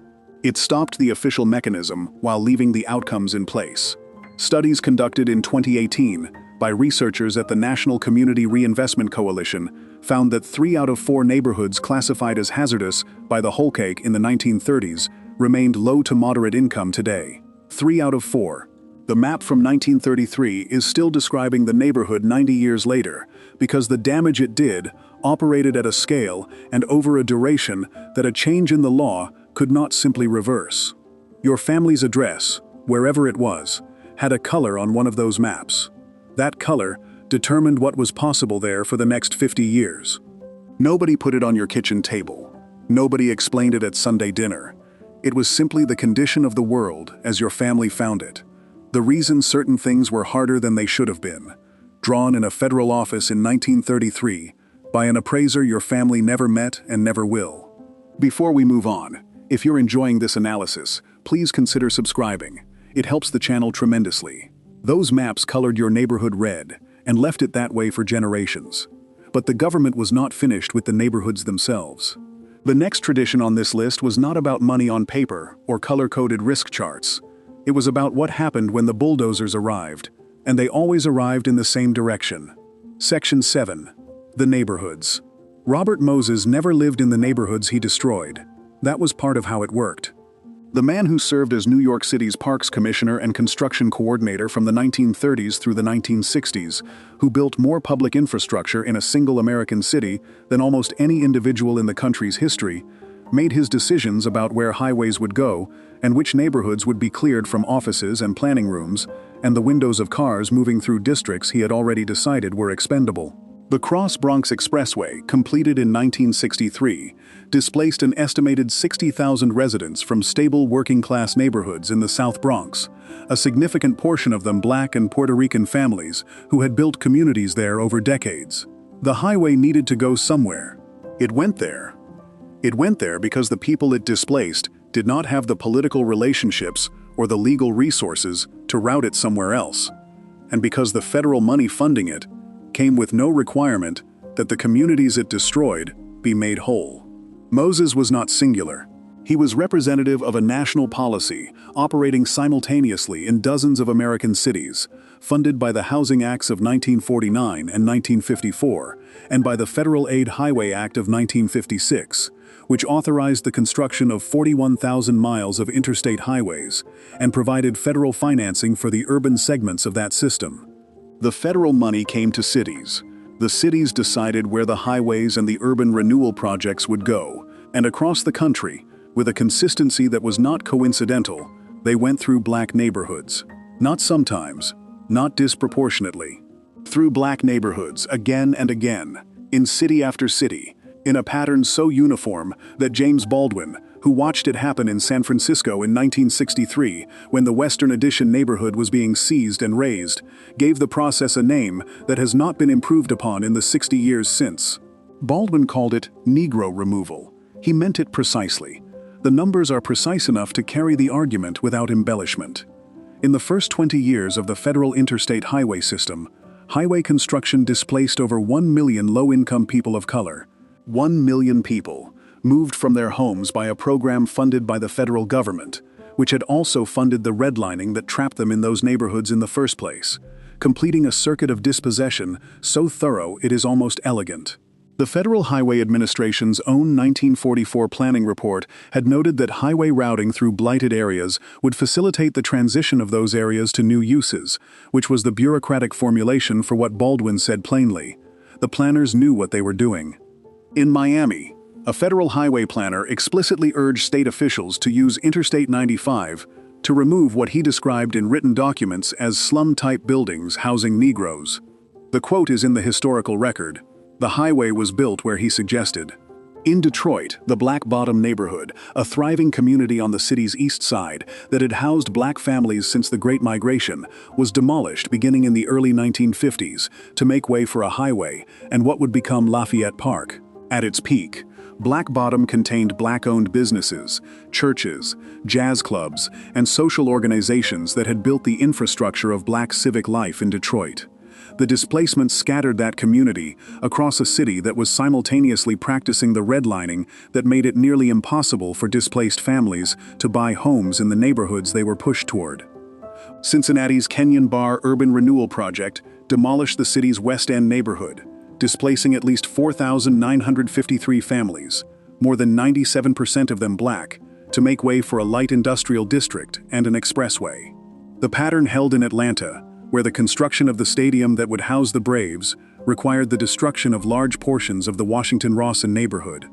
It stopped the official mechanism while leaving the outcomes in place. Studies conducted in 2018 by researchers at the National Community Reinvestment Coalition found that 3 out of 4 neighborhoods classified as hazardous by the Holyoke in the 1930s remained low to moderate income today. 3 out of 4. The map from 1933 is still describing the neighborhood 90 years later because the damage it did operated at a scale and over a duration that a change in the law could not simply reverse. Your family's address, wherever it was, had a color on one of those maps. That color determined what was possible there for the next 50 years. Nobody put it on your kitchen table. Nobody explained it at Sunday dinner. It was simply the condition of the world as your family found it. The reason certain things were harder than they should have been. Drawn in a federal office in 1933 by an appraiser your family never met and never will. Before we move on, if you're enjoying this analysis, please consider subscribing. it helps the channel tremendously. Those maps colored your neighborhood red and left it that way for generations. But the government was not finished with the neighborhoods themselves. The next tradition on this list was not about money on paper or color-coded risk charts. It was about what happened when the bulldozers arrived, and they always arrived in the same direction. Section 7. The neighborhoods. Robert Moses never lived in the neighborhoods he destroyed. That was part of how it worked. The man who served as New York City's Parks Commissioner and Construction Coordinator from the 1930s through the 1960s, who built more public infrastructure in a single American city than almost any individual in the country's history, made his decisions about where highways would go and which neighborhoods would be cleared from offices and planning rooms, and the windows of cars moving through districts he had already decided were expendable. The Cross Bronx Expressway, completed in 1963, displaced an estimated 60,000 residents from stable working-class neighborhoods in the South Bronx, a significant portion of them Black and Puerto Rican families who had built communities there over decades. The highway needed to go somewhere. It went there. It went there because the people it displaced did not have the political relationships or the legal resources to route it somewhere else, and because the federal money funding it came with no requirement that the communities it destroyed be made whole. Moses was not singular. He was representative of a national policy operating simultaneously in dozens of American cities, funded by the Housing Acts of 1949 and 1954, and by the Federal Aid Highway Act of 1956, which authorized the construction of 41,000 miles of interstate highways and provided federal financing for the urban segments of that system. The federal money came to cities. The cities decided where the highways and the urban renewal projects would go, and across the country, with a consistency that was not coincidental, they went through Black neighborhoods. Not sometimes, not disproportionately. Through Black neighborhoods again and again, in city after city, in a pattern so uniform that James Baldwin, who watched it happen in San Francisco in 1963 when the Western Addition neighborhood was being seized and razed, gave the process a name that has not been improved upon in the 60 years since. Baldwin called it Negro removal. He meant it precisely. The numbers are precise enough to carry the argument without embellishment. In the first 20 years of the federal interstate highway system, highway construction displaced over 1 million low-income people of color. 1 million people moved from their homes by a program funded by the federal government, which had also funded the redlining that trapped them in those neighborhoods in the first place, completing a circuit of dispossession so thorough it is almost elegant. The Federal Highway Administration's own 1944 planning report had noted that highway routing through blighted areas would facilitate the transition of those areas to new uses, which was the bureaucratic formulation for what Baldwin said plainly. The planners knew what they were doing. In Miami, a federal highway planner explicitly urged state officials to use Interstate 95 to remove what he described in written documents as slum-type buildings housing Negroes. The quote is in the historical record. The highway was built where he suggested. In Detroit, the Black Bottom neighborhood, a thriving community on the city's east side that had housed Black families since the Great Migration, was demolished beginning in the early 1950s to make way for a highway and what would become Lafayette Park. At its peak, Black Bottom contained Black-owned businesses, churches, jazz clubs, and social organizations that had built the infrastructure of Black civic life in Detroit. The displacement scattered that community across a city that was simultaneously practicing the redlining that made it nearly impossible for displaced families to buy homes in the neighborhoods they were pushed toward. Cincinnati's Kenyon Bar Urban Renewal Project demolished the city's West End neighborhood, displacing at least 4,953 families, more than 97% of them Black, to make way for a light industrial district and an expressway. The pattern held in Atlanta, where the construction of the stadium that would house the Braves required the destruction of large portions of the Washington-Rawson neighborhood.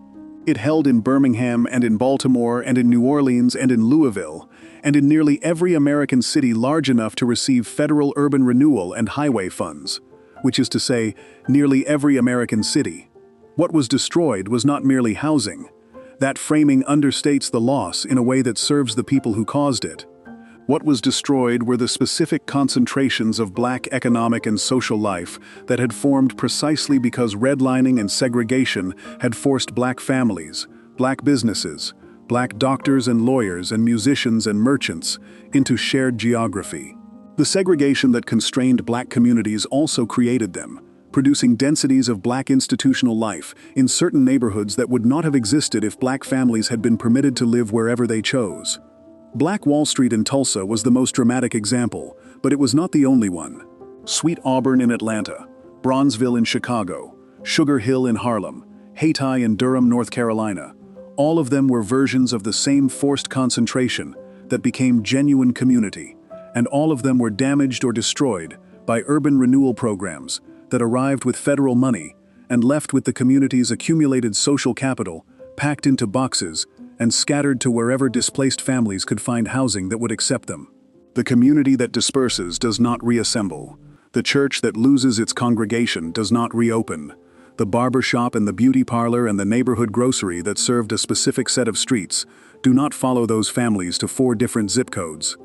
It held in Birmingham and in Baltimore and in New Orleans and in Louisville, and in nearly every American city large enough to receive federal urban renewal and highway funds, which is to say, nearly every American city. What was destroyed was not merely housing. That framing understates the loss in a way that serves the people who caused it. What was destroyed were the specific concentrations of Black economic and social life that had formed precisely because redlining and segregation had forced Black families, Black businesses, black doctors and lawyers and musicians and merchants into shared geography. The segregation that constrained black communities also created them, producing densities of black institutional life in certain neighborhoods that would not have existed if black families had been permitted to live wherever they chose. Black Wall Street in Tulsa was the most dramatic example, but it was not the only one. Sweet Auburn in Atlanta, Bronzeville in Chicago, Sugar Hill in Harlem, Hayti in Durham, North Carolina, all of them were versions of the same forced concentration that became genuine community, and all of them were damaged or destroyed by urban renewal programs that arrived with federal money and left with the community's accumulated social capital packed into boxes and scattered to wherever displaced families could find housing that would accept them. The community that disperses does not reassemble. The church that loses its congregation does not reopen. The barber shop and the beauty parlor and the neighborhood grocery that served a specific set of streets do not follow those families to 4 different zip codes.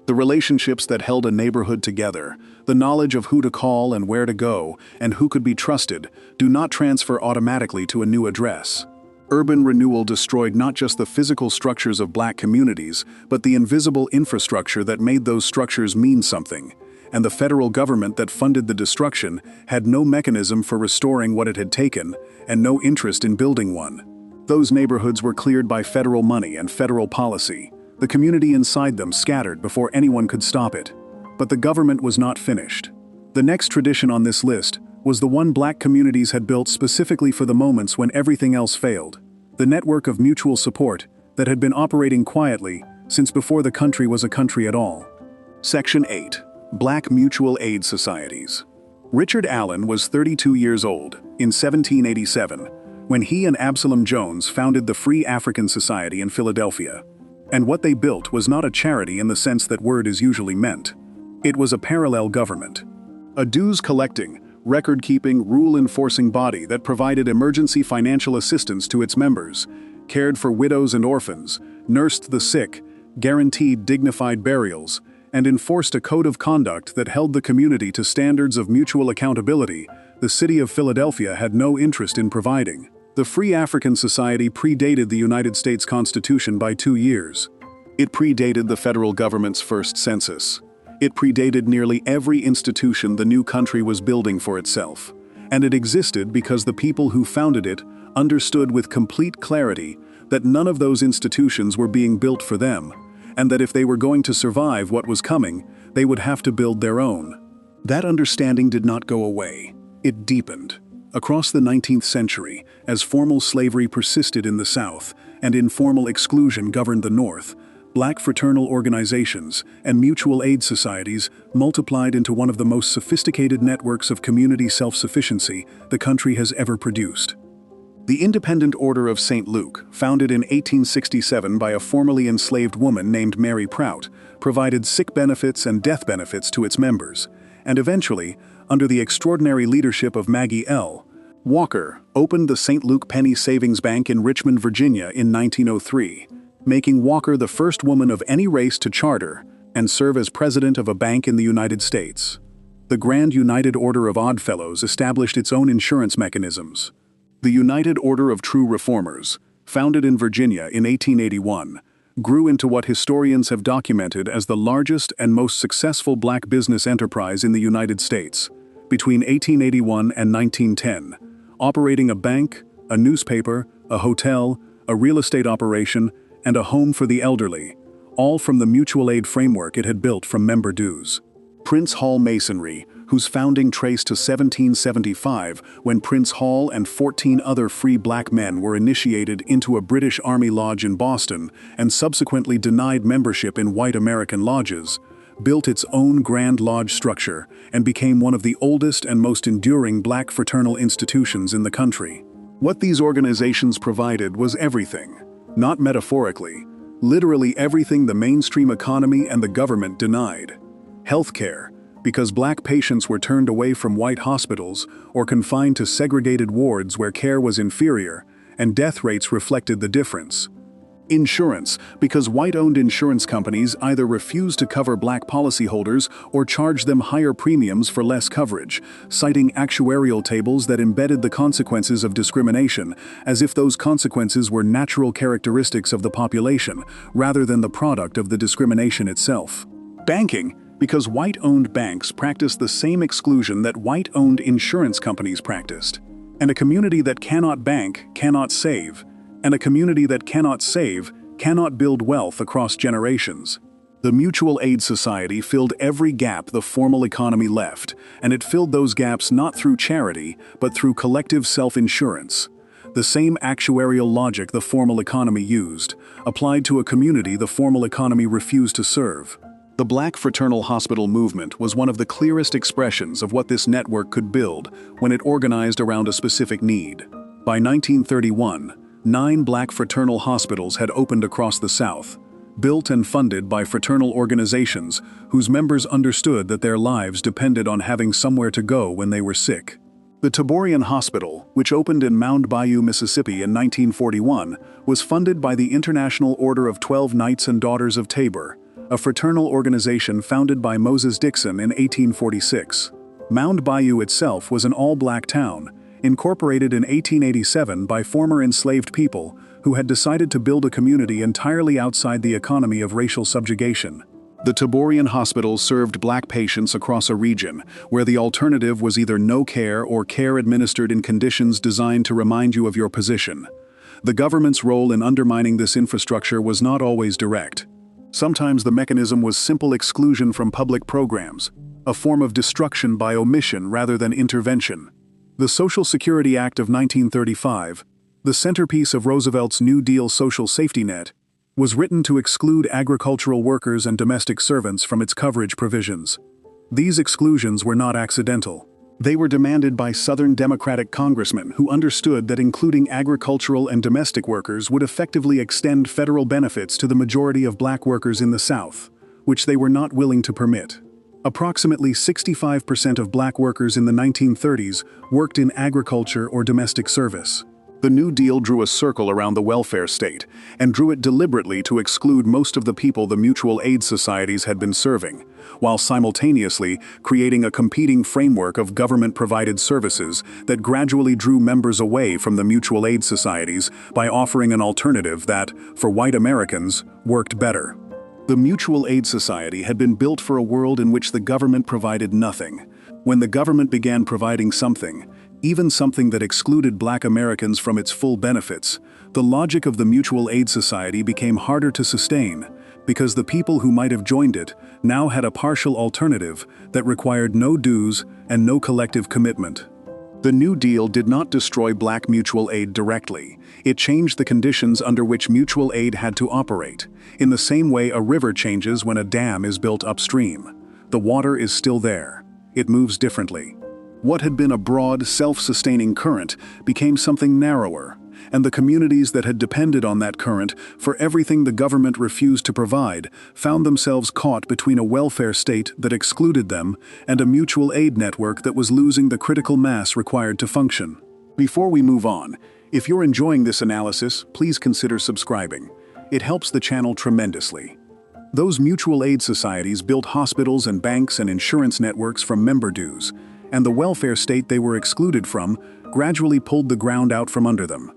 The relationships that held a neighborhood together, the knowledge of who to call and where to go, and who could be trusted, do not transfer automatically to a new address. Urban renewal destroyed not just the physical structures of black communities, but the invisible infrastructure that made those structures mean something. And the federal government that funded the destruction had no mechanism for restoring what it had taken, and no interest in building one. Those neighborhoods were cleared by federal money and federal policy. The community inside them scattered before anyone could stop it. But the government was not finished. The next tradition on this list was the one black communities had built specifically for the moments when everything else failed. The network of mutual support that had been operating quietly since before the country was a country at all. Section 8. Black Mutual Aid Societies. Richard Allen was 32 years old in 1787 when he and Absalom Jones founded the Free African Society in Philadelphia. And what they built was not a charity in the sense that word is usually meant. It was a parallel government. A dues-collecting, record-keeping, rule-enforcing body that provided emergency financial assistance to its members, cared for widows and orphans, nursed the sick, guaranteed dignified burials, and enforced a code of conduct that held the community to standards of mutual accountability the city of Philadelphia had no interest in providing. The Free African Society predated the United States Constitution by 2 years. It predated the federal government's first census. It predated nearly every institution the new country was building for itself. And it existed because the people who founded it understood with complete clarity that none of those institutions were being built for them, and that if they were going to survive what was coming, they would have to build their own. That understanding did not go away. It deepened. Across the 19th century, as formal slavery persisted in the South and informal exclusion governed the North, black fraternal organizations and mutual aid societies multiplied into one of the most sophisticated networks of community self-sufficiency the country has ever produced. The Independent Order of St. Luke, founded in 1867 by a formerly enslaved woman named Mary Prout, provided sick benefits and death benefits to its members, and eventually, under the extraordinary leadership of Maggie L. Walker, opened the St. Luke Penny Savings Bank in Richmond, Virginia in 1903, making Walker the first woman of any race to charter and serve as president of a bank in the United States. The Grand United Order of Oddfellows established its own insurance mechanisms. The United Order of True Reformers, founded in Virginia in 1881, grew into what historians have documented as the largest and most successful black business enterprise in the United States, between 1881 and 1910, operating a bank, a newspaper, a hotel, a real estate operation, and a home for the elderly, all from the mutual aid framework it had built from member dues. Prince Hall Masonry, whose founding traced to 1775 when Prince Hall and 14 other free black men were initiated into a British Army lodge in Boston and subsequently denied membership in white American lodges, built its own Grand Lodge structure and became one of the oldest and most enduring black fraternal institutions in the country. What these organizations provided was everything, not metaphorically, literally everything the mainstream economy and the government denied. Healthcare, because black patients were turned away from white hospitals or confined to segregated wards where care was inferior, and death rates reflected the difference. Insurance, because white-owned insurance companies either refuse to cover black policyholders or charge them higher premiums for less coverage, citing actuarial tables that embedded the consequences of discrimination, as if those consequences were natural characteristics of the population, rather than the product of the discrimination itself. Banking, because white-owned banks practiced the same exclusion that white-owned insurance companies practiced. And a community that cannot bank cannot save. And a community that cannot save cannot build wealth across generations. The Mutual Aid Society filled every gap the formal economy left, and it filled those gaps not through charity, but through collective self-insurance. The same actuarial logic the formal economy used, applied to a community the formal economy refused to serve. The Black Fraternal Hospital movement was one of the clearest expressions of what this network could build when it organized around a specific need. By 1931, 9 black fraternal hospitals had opened across the South, built and funded by fraternal organizations whose members understood that their lives depended on having somewhere to go when they were sick. The Taborian Hospital, which opened in Mound Bayou, Mississippi in 1941, was funded by the International Order of 12 Knights and Daughters of Tabor, a fraternal organization founded by Moses Dixon in 1846. Mound Bayou itself was an all-black town, incorporated in 1887 by former enslaved people who had decided to build a community entirely outside the economy of racial subjugation. The Taborian Hospital served black patients across a region where the alternative was either no care or care administered in conditions designed to remind you of your position. The government's role in undermining this infrastructure was not always direct. Sometimes the mechanism was simple exclusion from public programs, a form of destruction by omission rather than intervention. The Social Security Act of 1935, the centerpiece of Roosevelt's New Deal social safety net, was written to exclude agricultural workers and domestic servants from its coverage provisions. These exclusions were not accidental. They were demanded by Southern Democratic congressmen who understood that including agricultural and domestic workers would effectively extend federal benefits to the majority of black workers in the South, which they were not willing to permit. Approximately 65% of black workers in the 1930s worked in agriculture or domestic service. The New Deal drew a circle around the welfare state, and drew it deliberately to exclude most of the people the mutual aid societies had been serving, while simultaneously creating a competing framework of government-provided services that gradually drew members away from the mutual aid societies by offering an alternative that, for white Americans, worked better. The Mutual Aid Society had been built for a world in which the government provided nothing. When the government began providing something, even something that excluded black Americans from its full benefits, the logic of the Mutual Aid Society became harder to sustain, because the people who might have joined it now had a partial alternative that required no dues and no collective commitment. The New Deal did not destroy black mutual aid directly. It changed the conditions under which mutual aid had to operate. In the same way a river changes when a dam is built upstream. The water is still there. It moves differently. What had been a broad, self-sustaining current became something narrower, and the communities that had depended on that current for everything the government refused to provide found themselves caught between a welfare state that excluded them and a mutual aid network that was losing the critical mass required to function. Before we move on, if you're enjoying this analysis, please consider subscribing. It helps the channel tremendously. Those mutual aid societies built hospitals and banks and insurance networks from member dues, and the welfare state they were excluded from gradually pulled the ground out from under them.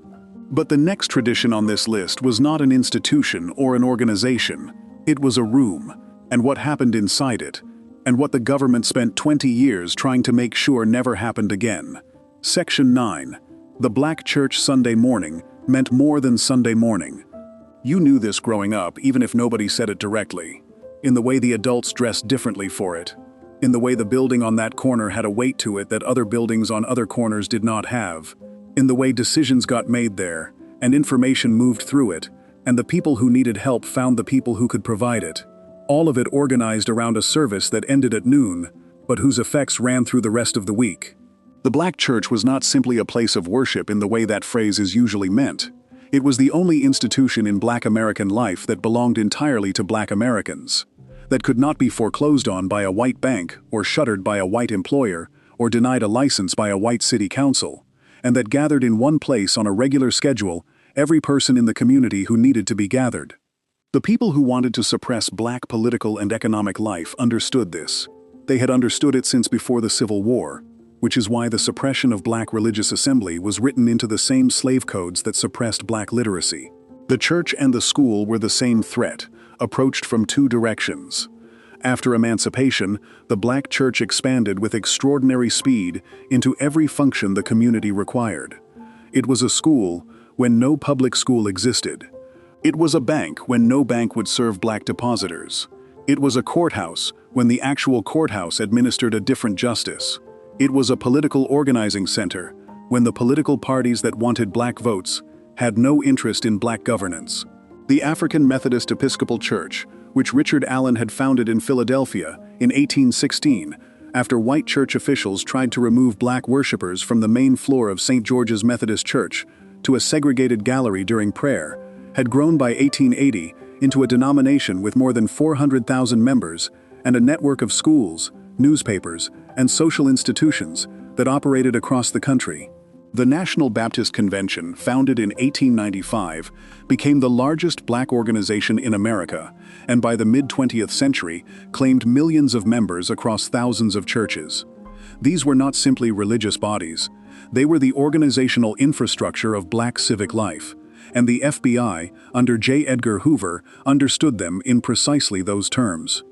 But the next tradition on this list was not an institution or an organization. It was a room, and what happened inside it, and what the government spent 20 years trying to make sure never happened again. Section 9. The Black Church Sunday morning meant more than Sunday morning. You knew this growing up, even if nobody said it directly. In the way the adults dressed differently for it. In the way the building on that corner had a weight to it that other buildings on other corners did not have. In the way decisions got made there, and information moved through it, and the people who needed help found the people who could provide it. All of it organized around a service that ended at noon, but whose effects ran through the rest of the week. The Black Church was not simply a place of worship in the way that phrase is usually meant. It was the only institution in Black American life that belonged entirely to Black Americans, that could not be foreclosed on by a white bank or shuttered by a white employer or denied a license by a white city council, and that gathered in one place on a regular schedule every person in the community who needed to be gathered. The people who wanted to suppress black political and economic life understood this. They had understood it since before the Civil War, which is why the suppression of black religious assembly was written into the same slave codes that suppressed black literacy. The church and the school were the same threat, approached from two directions. After emancipation, the black church expanded with extraordinary speed into every function the community required. It was a school when no public school existed. It was a bank when no bank would serve black depositors. It was a courthouse when the actual courthouse administered a different justice. It was a political organizing center when the political parties that wanted black votes had no interest in black governance. The African Methodist Episcopal Church, which Richard Allen had founded in Philadelphia in 1816, after white church officials tried to remove black worshippers from the main floor of St. George's Methodist Church to a segregated gallery during prayer, had grown by 1880 into a denomination with more than 400,000 members and a network of schools, newspapers, and social institutions that operated across the country. The National Baptist Convention, founded in 1895, became the largest black organization in America, and by the mid-20th century claimed millions of members across thousands of churches. These were not simply religious bodies. They were the organizational infrastructure of black civic life, and the FBI, under J. Edgar Hoover, understood them in precisely those terms.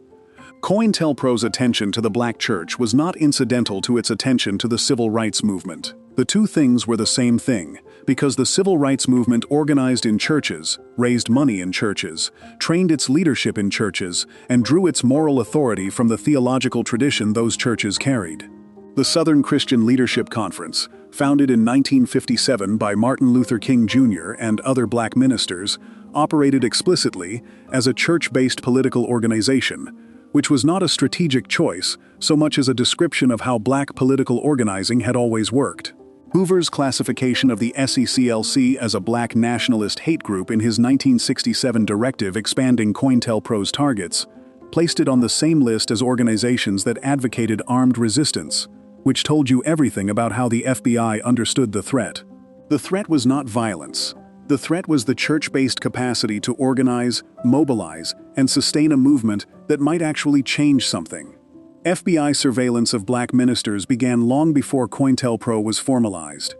COINTELPRO's attention to the black church was not incidental to its attention to the civil rights movement. The two things were the same thing, because the civil rights movement organized in churches, raised money in churches, trained its leadership in churches, and drew its moral authority from the theological tradition those churches carried. The Southern Christian Leadership Conference, founded in 1957 by Martin Luther King Jr. and other black ministers, operated explicitly as a church-based political organization, which was not a strategic choice so much as a description of how black political organizing had always worked. Hoover's classification of the SECLC as a black nationalist hate group in his 1967 directive expanding COINTELPRO's targets placed it on the same list as organizations that advocated armed resistance, which told you everything about how the FBI understood the threat. The threat was not violence. The threat was the church-based capacity to organize, mobilize, and sustain a movement that might actually change something. FBI surveillance of black ministers began long before COINTELPRO was formalized.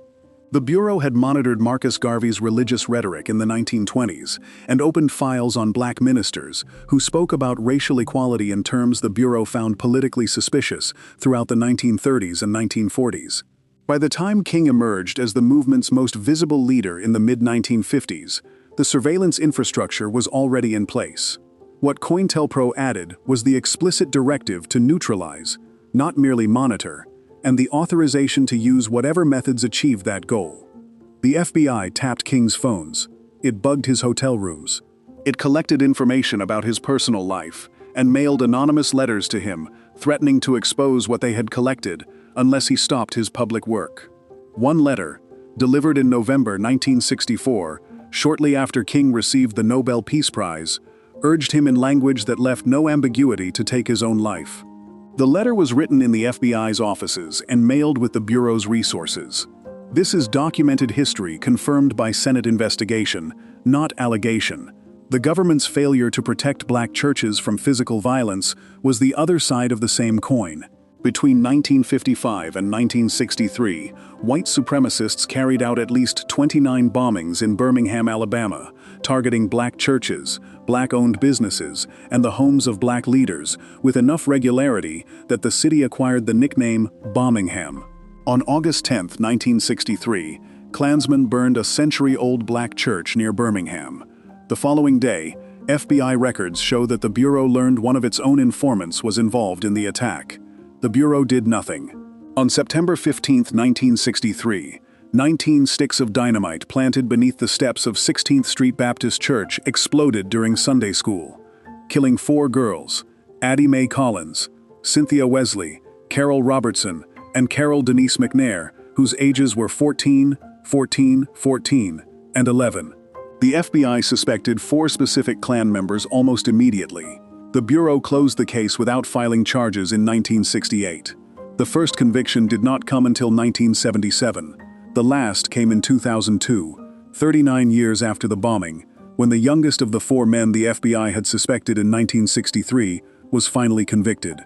The Bureau had monitored Marcus Garvey's religious rhetoric in the 1920s and opened files on black ministers who spoke about racial equality in terms the Bureau found politically suspicious throughout the 1930s and 1940s. By the time King emerged as the movement's most visible leader in the mid-1950s, the surveillance infrastructure was already in place. What COINTELPRO added was the explicit directive to neutralize, not merely monitor, and the authorization to use whatever methods achieved that goal. The FBI tapped King's phones. It bugged his hotel rooms. It collected information about his personal life and mailed anonymous letters to him, threatening to expose what they had collected unless he stopped his public work. One letter, delivered in November 1964, shortly after King received the Nobel Peace Prize, urged him in language that left no ambiguity to take his own life. The letter was written in the FBI's offices and mailed with the Bureau's resources. This is documented history confirmed by Senate investigation, not allegation. The government's failure to protect black churches from physical violence was the other side of the same coin. Between 1955 and 1963, white supremacists carried out at least 29 bombings in Birmingham, Alabama, targeting black churches, black-owned businesses, and the homes of black leaders with enough regularity that the city acquired the nickname Bombingham. On August 10, 1963, Klansmen burned a century-old black church near Birmingham. The following day, FBI records show that the Bureau learned one of its own informants was involved in the attack. The Bureau did nothing. On September 15, 1963, 19 sticks of dynamite planted beneath the steps of 16th Street Baptist Church exploded during Sunday school, killing 4 girls, Addie Mae Collins, Cynthia Wesley, Carol Robertson, and Carol Denise McNair, whose ages were 14, 14, 14, and 11. The FBI suspected 4 specific Klan members almost immediately. The Bureau closed the case without filing charges in 1968. The first conviction did not come until 1977. The last came in 2002. 39 years after the bombing, when the youngest of the four men the FBI had suspected in 1963 was finally convicted.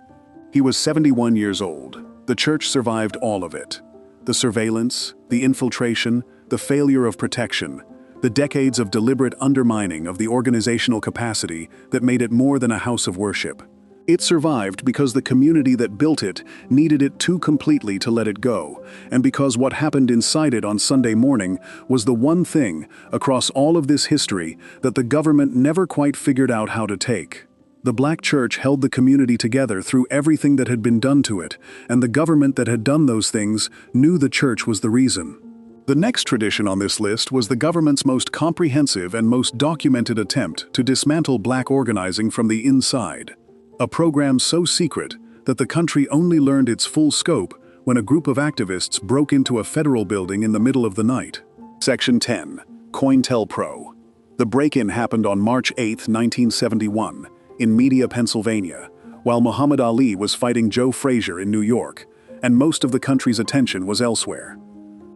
He was 71 years old. The church survived all of it. The surveillance, the infiltration, the failure of protection, the decades of deliberate undermining of the organizational capacity that made it more than a house of worship. It survived because the community that built it needed it too completely to let it go, and because what happened inside it on Sunday morning was the one thing, across all of this history, that the government never quite figured out how to take. The Black church held the community together through everything that had been done to it, and the government that had done those things knew the church was the reason. The next tradition on this list was the government's most comprehensive and most documented attempt to dismantle Black organizing from the inside. A program so secret that the country only learned its full scope when a group of activists broke into a federal building in the middle of the night. Section 10. COINTELPRO. The break-in happened on March 8, 1971, in Media, Pennsylvania, while Muhammad Ali was fighting Joe Frazier in New York, and most of the country's attention was elsewhere.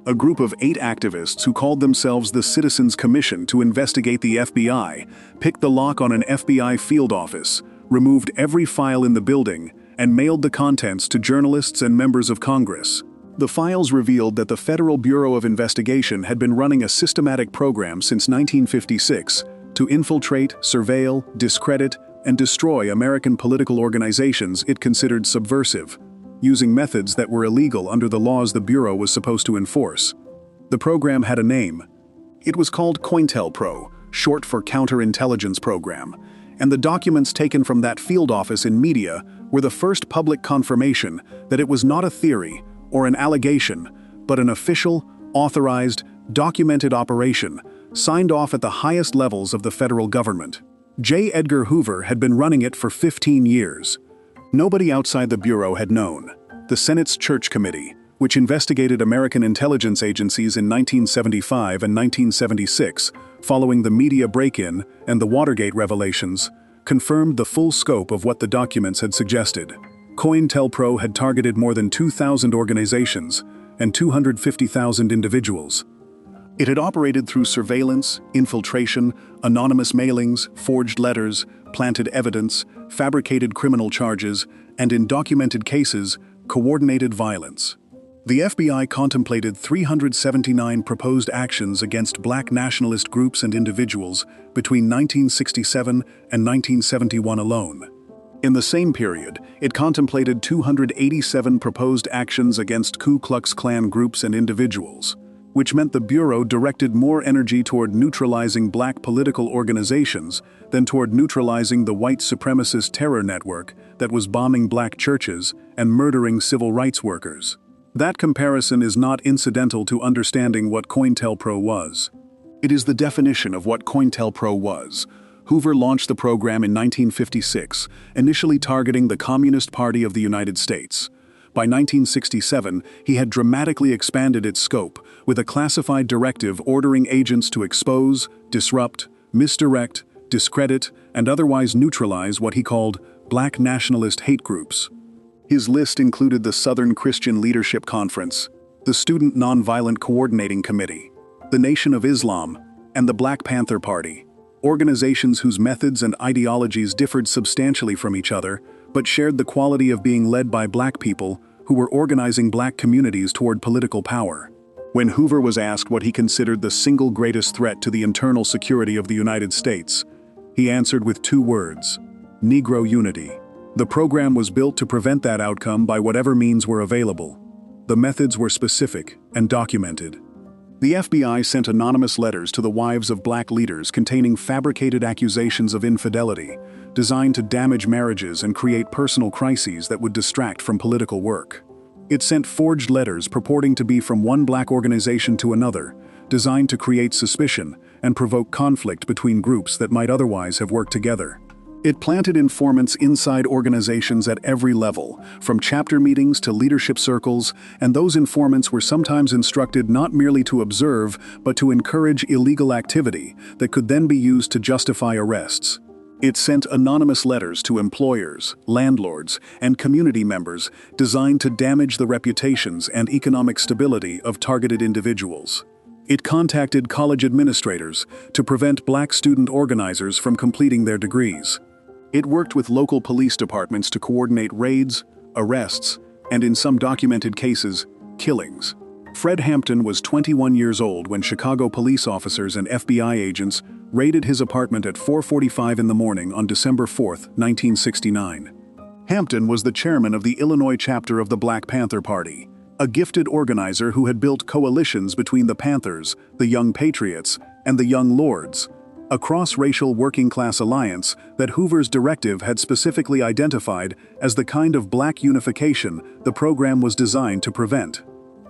A group of 8 activists who called themselves the Citizens Commission to investigate the FBI picked the lock on an FBI field office, removed every file in the building, and mailed the contents to journalists and members of Congress. The files revealed that the Federal Bureau of Investigation had been running a systematic program since 1956 to infiltrate, surveil, discredit, and destroy American political organizations it considered subversive, using methods that were illegal under the laws the Bureau was supposed to enforce. The program had a name. It was called COINTELPRO, short for Counterintelligence Program, and the documents taken from that field office in Media were the first public confirmation that it was not a theory or an allegation, but an official, authorized, documented operation, signed off at the highest levels of the federal government. J. Edgar Hoover had been running it for 15 years. Nobody outside the Bureau had known. The Senate's Church Committee, which investigated American intelligence agencies in 1975 and 1976, following the Media break-in and the Watergate revelations, confirmed the full scope of what the documents had suggested. COINTELPRO had targeted more than 2,000 organizations and 250,000 individuals. It had operated through surveillance, infiltration, anonymous mailings, forged letters, planted evidence, fabricated criminal charges, and in documented cases, coordinated violence. The FBI contemplated 379 proposed actions against Black nationalist groups and individuals between 1967 and 1971 alone. In the same period, it contemplated 287 proposed actions against Ku Klux Klan groups and individuals, which meant the Bureau directed more energy toward neutralizing Black political organizations than toward neutralizing the white supremacist terror network that was bombing Black churches and murdering civil rights workers. That comparison is not incidental to understanding what COINTELPRO was. It is the definition of what COINTELPRO was. Hoover launched the program in 1956, initially targeting the Communist Party of the United States. By 1967, he had dramatically expanded its scope, with a classified directive ordering agents to expose, disrupt, misdirect, discredit, and otherwise neutralize what he called Black nationalist hate groups. His list included the Southern Christian Leadership Conference, the Student Nonviolent Coordinating Committee, the Nation of Islam, and the Black Panther Party, organizations whose methods and ideologies differed substantially from each other, but shared the quality of being led by Black people who were organizing Black communities toward political power. When Hoover was asked what he considered the single greatest threat to the internal security of the United States, he answered with 2 words: Negro unity. The program was built to prevent that outcome by whatever means were available. The methods were specific and documented. The FBI sent anonymous letters to the wives of Black leaders containing fabricated accusations of infidelity, designed to damage marriages and create personal crises that would distract from political work. It sent forged letters purporting to be from one Black organization to another, designed to create suspicion and provoke conflict between groups that might otherwise have worked together. It planted informants inside organizations at every level, from chapter meetings to leadership circles, and those informants were sometimes instructed not merely to observe, but to encourage illegal activity that could then be used to justify arrests. It sent anonymous letters to employers, landlords, and community members designed to damage the reputations and economic stability of targeted individuals. It contacted college administrators to prevent black student organizers from completing their degrees. It worked with local police departments to coordinate raids, arrests, and in some documented cases, killings. Fred Hampton was 21 years old when Chicago police officers and FBI agents raided his apartment at 4:45 in the morning on December 4, 1969. Hampton was the chairman of the Illinois chapter of the Black Panther Party, a gifted organizer who had built coalitions between the Panthers, the Young Patriots, and the Young Lords, a cross-racial working-class alliance that Hoover's directive had specifically identified as the kind of black unification the program was designed to prevent.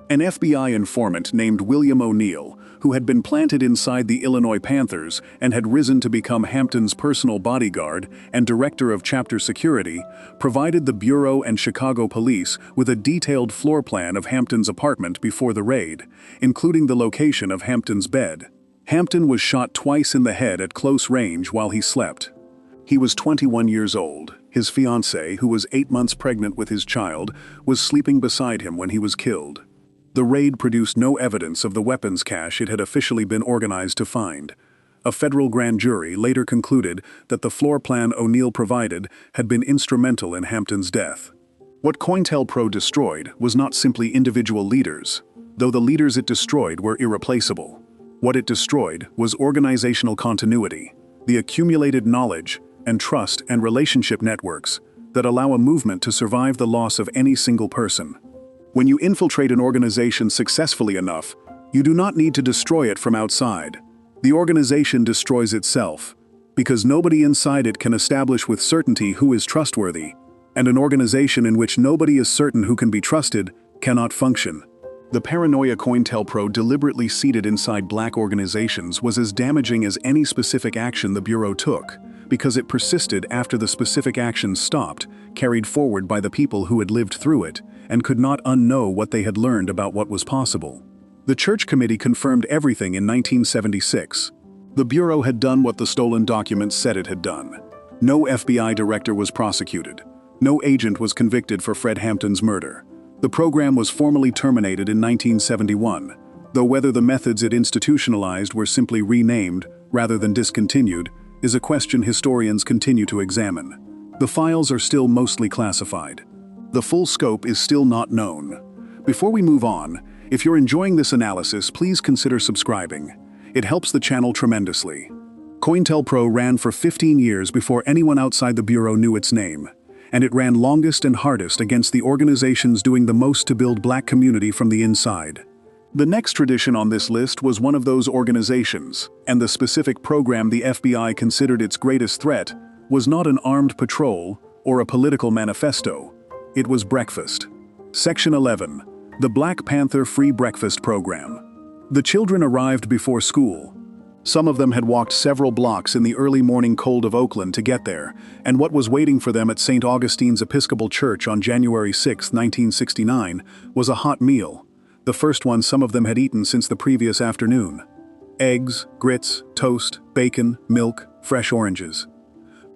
An FBI informant named William O'Neill, who had been planted inside the Illinois Panthers and had risen to become Hampton's personal bodyguard and director of chapter security, provided the Bureau and Chicago police with a detailed floor plan of Hampton's apartment before the raid, including the location of Hampton's bed. Hampton was shot twice in the head at close range while he slept. He was 21 years old. His fiancée, who was 8 months pregnant with his child, was sleeping beside him when he was killed. The raid produced no evidence of the weapons cache it had officially been organized to find. A federal grand jury later concluded that the floor plan O'Neill provided had been instrumental in Hampton's death. What COINTELPRO destroyed was not simply individual leaders, though the leaders it destroyed were irreplaceable. What it destroyed was organizational continuity, the accumulated knowledge and trust and relationship networks that allow a movement to survive the loss of any single person. When you infiltrate an organization successfully enough, you do not need to destroy it from outside. The organization destroys itself, because nobody inside it can establish with certainty who is trustworthy, and an organization in which nobody is certain who can be trusted cannot function. The paranoia COINTELPRO deliberately seeded inside black organizations was as damaging as any specific action the Bureau took, because it persisted after the specific action stopped, carried forward by the people who had lived through it, and could not unknow what they had learned about what was possible. The Church Committee confirmed everything in 1976. The Bureau had done what the stolen documents said it had done. No FBI director was prosecuted. No agent was convicted for Fred Hampton's murder. The program was formally terminated in 1971, though whether the methods it institutionalized were simply renamed rather than discontinued is a question historians continue to examine. The files are still mostly classified. The full scope is still not known. Before we move on, if you're enjoying this analysis, please consider subscribing. It helps the channel tremendously. COINTELPRO ran for 15 years before anyone outside the Bureau knew its name, and it ran longest and hardest against the organizations doing the most to build black community from the inside. The next tradition on this list was one of those organizations, and the specific program the FBI considered its greatest threat was not an armed patrol or a political manifesto. It was breakfast. Section 11, the Black Panther Free Breakfast Program. The children arrived before school. Some of them had walked several blocks in the early morning cold of Oakland to get there, and what was waiting for them at St. Augustine's Episcopal Church on January 6, 1969, was a hot meal, the first one some of them had eaten since the previous afternoon. Eggs, grits, toast, bacon, milk, fresh oranges.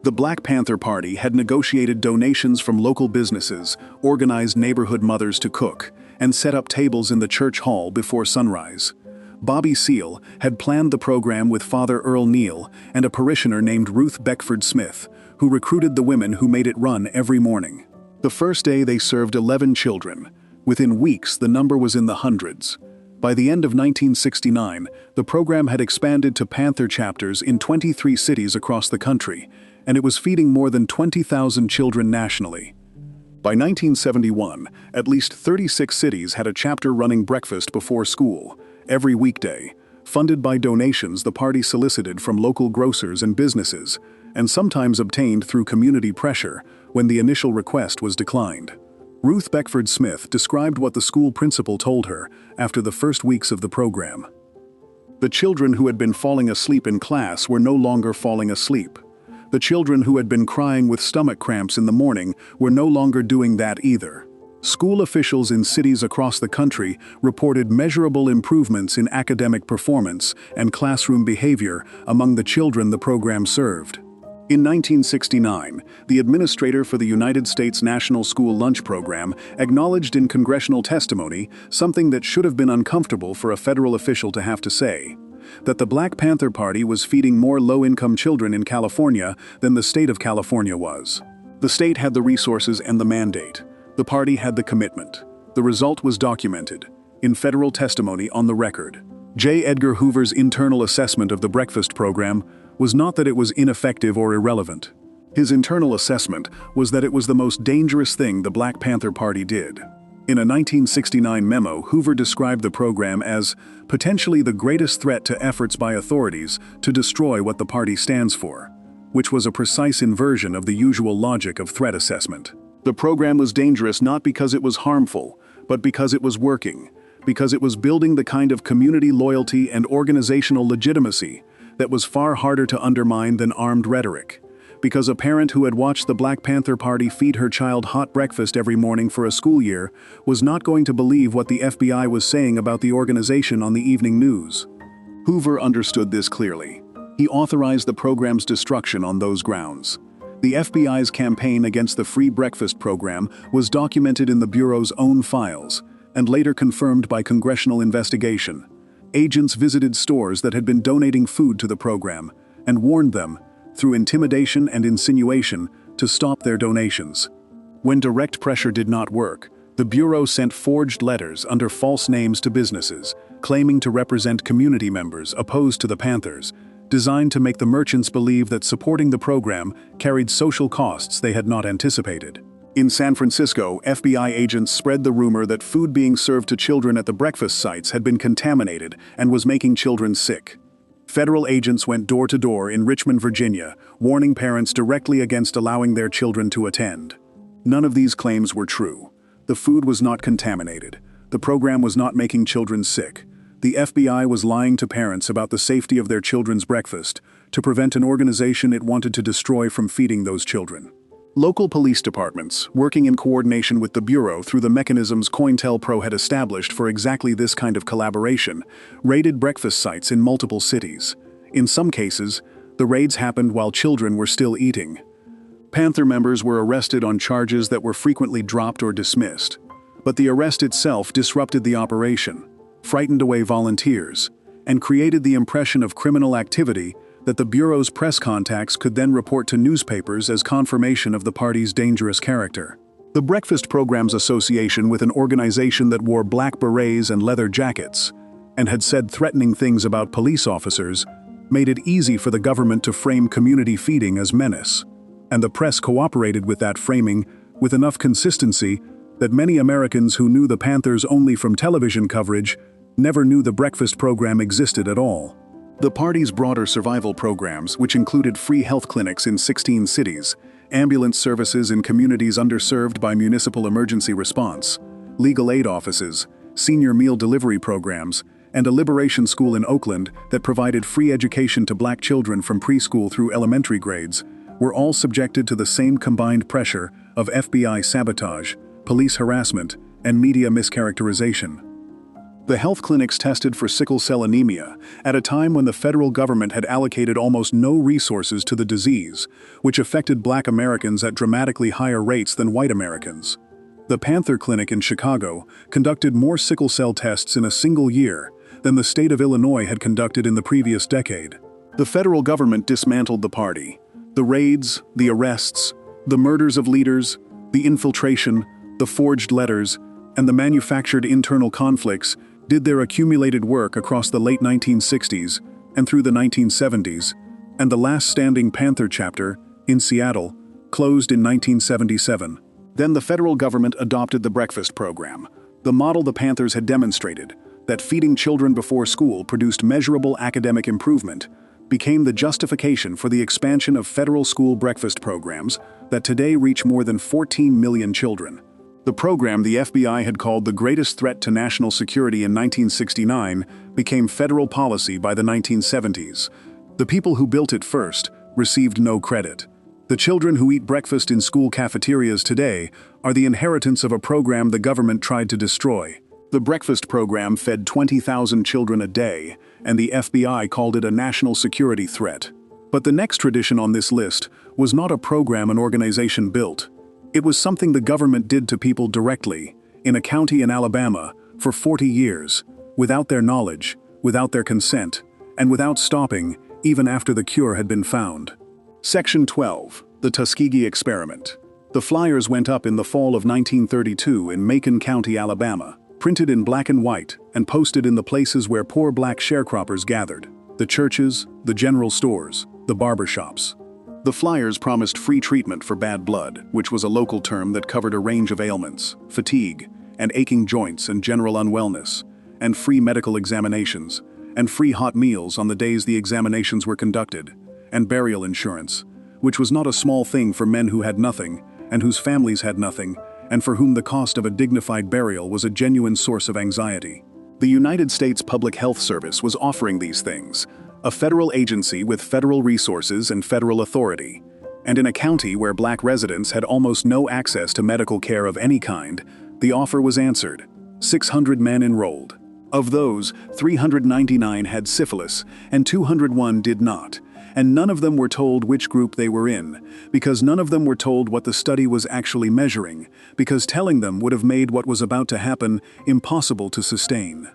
The Black Panther Party had negotiated donations from local businesses, organized neighborhood mothers to cook, and set up tables in the church hall before sunrise. Bobby Seale had planned the program with Father Earl Neal and a parishioner named Ruth Beckford Smith, who recruited the women who made it run every morning. The first day they served 11 children. Within weeks, the number was in the hundreds. By the end of 1969, the program had expanded to Panther chapters in 23 cities across the country, and it was feeding more than 20,000 children nationally. By 1971, at least 36 cities had a chapter running breakfast before school, every weekday, funded by donations the party solicited from local grocers and businesses, and sometimes obtained through community pressure when the initial request was declined. Ruth Beckford Smith described what the school principal told her after the first weeks of the program. The children who had been falling asleep in class were no longer falling asleep. The children who had been crying with stomach cramps in the morning were no longer doing that either. School officials in cities across the country reported measurable improvements in academic performance and classroom behavior among the children the program served. In 1969, the administrator for the United States National School Lunch Program acknowledged in congressional testimony something that should have been uncomfortable for a federal official to have to say: that the Black Panther Party was feeding more low-income children in California than the state of California was. The state had the resources and the mandate. The party had the commitment. The result was documented in federal testimony on the record. J. Edgar Hoover's internal assessment of the breakfast program was not that it was ineffective or irrelevant. His internal assessment was that it was the most dangerous thing the Black Panther Party did. In a 1969 memo, Hoover described the program as potentially the greatest threat to efforts by authorities to destroy what the party stands for, which was a precise inversion of the usual logic of threat assessment. The program was dangerous not because it was harmful, but because it was working, because it was building the kind of community loyalty and organizational legitimacy that was far harder to undermine than armed rhetoric. Because a parent who had watched the Black Panther Party feed her child hot breakfast every morning for a school year was not going to believe what the FBI was saying about the organization on the evening news. Hoover understood this clearly. He authorized the program's destruction on those grounds. The FBI's campaign against the free breakfast program was documented in the Bureau's own files, and later confirmed by congressional investigation. Agents visited stores that had been donating food to the program and warned them, through intimidation and insinuation, to stop their donations. When direct pressure did not work, the Bureau sent forged letters under false names to businesses, claiming to represent community members opposed to the Panthers, designed to make the merchants believe that supporting the program carried social costs they had not anticipated. In San Francisco, FBI agents spread the rumor that food being served to children at the breakfast sites had been contaminated and was making children sick. Federal agents went door to door in Richmond, Virginia, warning parents directly against allowing their children to attend. None of these claims were true. The food was not contaminated. The program was not making children sick. The FBI was lying to parents about the safety of their children's breakfast to prevent an organization it wanted to destroy from feeding those children. Local police departments, working in coordination with the Bureau through the mechanisms COINTELPRO had established for exactly this kind of collaboration, raided breakfast sites in multiple cities. In some cases, the raids happened while children were still eating. Panther members were arrested on charges that were frequently dropped or dismissed. But the arrest itself disrupted the operation, frightened away volunteers, and created the impression of criminal activity that the Bureau's press contacts could then report to newspapers as confirmation of the party's dangerous character. The Breakfast Program's association with an organization that wore black berets and leather jackets, and had said threatening things about police officers, made it easy for the government to frame community feeding as menace. And the press cooperated with that framing with enough consistency that many Americans who knew the Panthers only from television coverage never knew the breakfast program existed at all. The party's broader survival programs, which included free health clinics in 16 cities, ambulance services in communities underserved by municipal emergency response, legal aid offices, senior meal delivery programs, and a liberation school in Oakland that provided free education to black children from preschool through elementary grades, were all subjected to the same combined pressure of FBI sabotage, police harassment, and media mischaracterization. The health clinics tested for sickle cell anemia at a time when the federal government had allocated almost no resources to the disease, which affected black Americans at dramatically higher rates than white Americans. The Panther Clinic in Chicago conducted more sickle cell tests in a single year than the state of Illinois had conducted in the previous decade. The federal government dismantled the party. The raids, the arrests, the murders of leaders, the infiltration, the forged letters, and the manufactured internal conflicts did their accumulated work across the late 1960s and through the 1970s, and the last standing Panther chapter, in Seattle, closed in 1977. Then the federal government adopted the breakfast program, the model the Panthers had demonstrated, that feeding children before school produced measurable academic improvement, became the justification for the expansion of federal school breakfast programs that today reach more than 14 million children. The program the FBI had called the greatest threat to national security in 1969 became federal policy by the 1970s. The people who built it first received no credit. The children who eat breakfast in school cafeterias today are the inheritance of a program the government tried to destroy. The breakfast program fed 20,000 children a day, and the FBI called it a national security threat. But the next tradition on this list was not a program an organization built. It was something the government did to people directly, in a county in Alabama, for 40 years, without their knowledge, without their consent, and without stopping, even after the cure had been found. Section 12. The Tuskegee Experiment. The flyers went up in the fall of 1932 in Macon County, Alabama, printed in black and white and posted in the places where poor black sharecroppers gathered: the churches, the general stores, the barber shops. The flyers promised free treatment for bad blood, which was a local term that covered a range of ailments, fatigue, and aching joints and general unwellness, and free medical examinations, and free hot meals on the days the examinations were conducted, and burial insurance, which was not a small thing for men who had nothing, and whose families had nothing, and for whom the cost of a dignified burial was a genuine source of anxiety. The United States Public Health Service was offering these things, a federal agency with federal resources and federal authority, and in a county where black residents had almost no access to medical care of any kind, the offer was answered. 600 men enrolled. Of those, 399 had syphilis, and 201 did not, and none of them were told which group they were in, because none of them were told what the study was actually measuring, because telling them would have made what was about to happen impossible to sustain.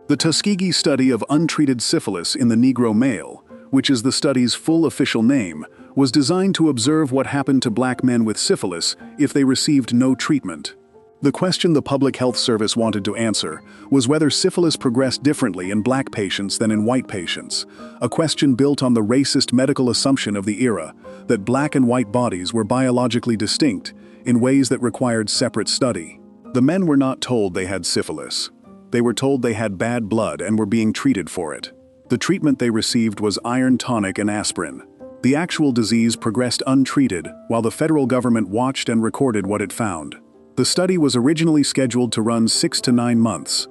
The Tuskegee study of untreated syphilis in the Negro male, which is the study's full official name, was designed to observe what happened to black men with syphilis if they received no treatment. The question the Public Health Service wanted to answer was whether syphilis progressed differently in black patients than in white patients, a question built on the racist medical assumption of the era that black and white bodies were biologically distinct in ways that required separate study. The men were not told they had syphilis. They were told they had bad blood and were being treated for it. The treatment they received was iron tonic and aspirin. The actual disease progressed untreated while the federal government watched and recorded what it found. The study was originally scheduled to run 6 to 9 months.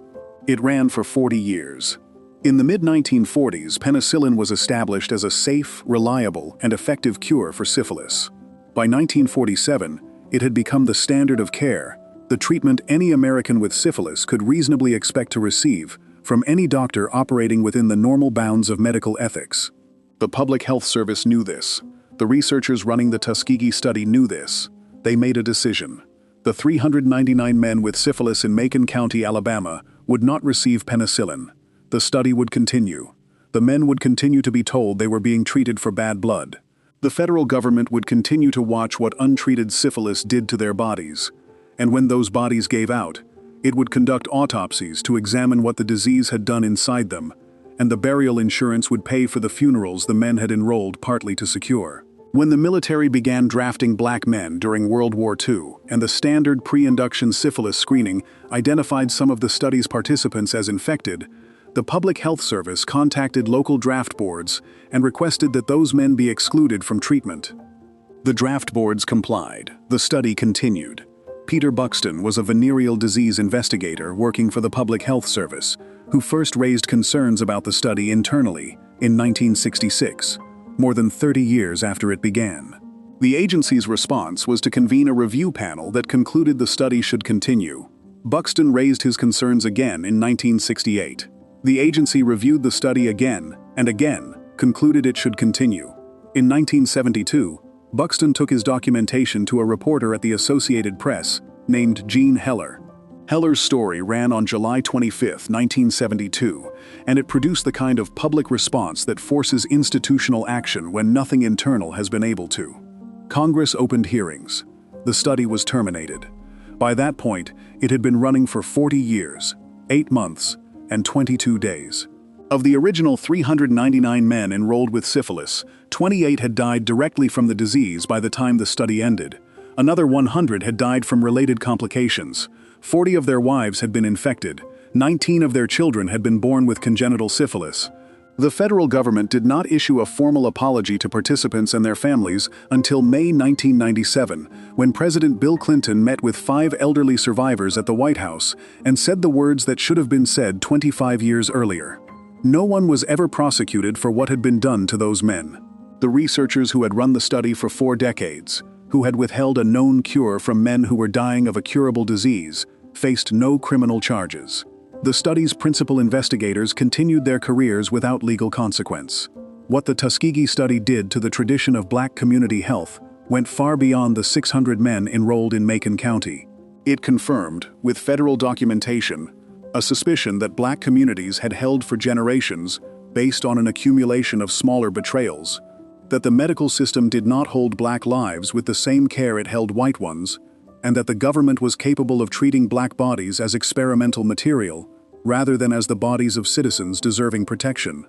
It ran for 40 years. In the mid-1940s, penicillin was established as a safe, reliable, and effective cure for syphilis. By 1947, it had become the standard of care, the treatment any American with syphilis could reasonably expect to receive from any doctor operating within the normal bounds of medical ethics. The Public Health Service knew this. The researchers running the Tuskegee study knew this. They made a decision. The 399 men with syphilis in Macon County, Alabama, would not receive penicillin. The study would continue. The men would continue to be told they were being treated for bad blood. The federal government would continue to watch what untreated syphilis did to their bodies. And when those bodies gave out, it would conduct autopsies to examine what the disease had done inside them, and the burial insurance would pay for the funerals the men had enrolled partly to secure. When the military began drafting black men during World War II, and the standard pre-induction syphilis screening identified some of the study's participants as infected, the Public Health Service contacted local draft boards and requested that those men be excluded from treatment. The draft boards complied. The study continued. Peter Buxton was a venereal disease investigator working for the Public Health Service, who first raised concerns about the study internally in 1966. More than 30 years after it began. The agency's response was to convene a review panel that concluded the study should continue. Buxton raised his concerns again in 1968. The agency reviewed the study again and again, concluded it should continue. In 1972, Buxton took his documentation to a reporter at the Associated Press named Gene Heller. Heller's story ran on July 25, 1972, and it produced the kind of public response that forces institutional action when nothing internal has been able to. Congress opened hearings. The study was terminated. By that point, it had been running for 40 years, 8 months, and 22 days. Of the original 399 men enrolled with syphilis, 28 had died directly from the disease by the time the study ended. Another 100 had died from related complications. 40 of their wives had been infected. 19 of their children had been born with congenital syphilis. The federal government did not issue a formal apology to participants and their families until May 1997, when President Bill Clinton met with 5 elderly survivors at the White House and said the words that should have been said 25 years earlier. No one was ever prosecuted for what had been done to those men. The researchers who had run the study for 4 decades, who had withheld a known cure from men who were dying of a curable disease, faced no criminal charges. The study's principal investigators continued their careers without legal consequence. What the Tuskegee study did to the tradition of black community health went far beyond the 600 men enrolled in Macon County. It confirmed, with federal documentation, a suspicion that black communities had held for generations based on an accumulation of smaller betrayals, that the medical system did not hold black lives with the same care it held white ones, and that the government was capable of treating black bodies as experimental material rather than as the bodies of citizens deserving protection.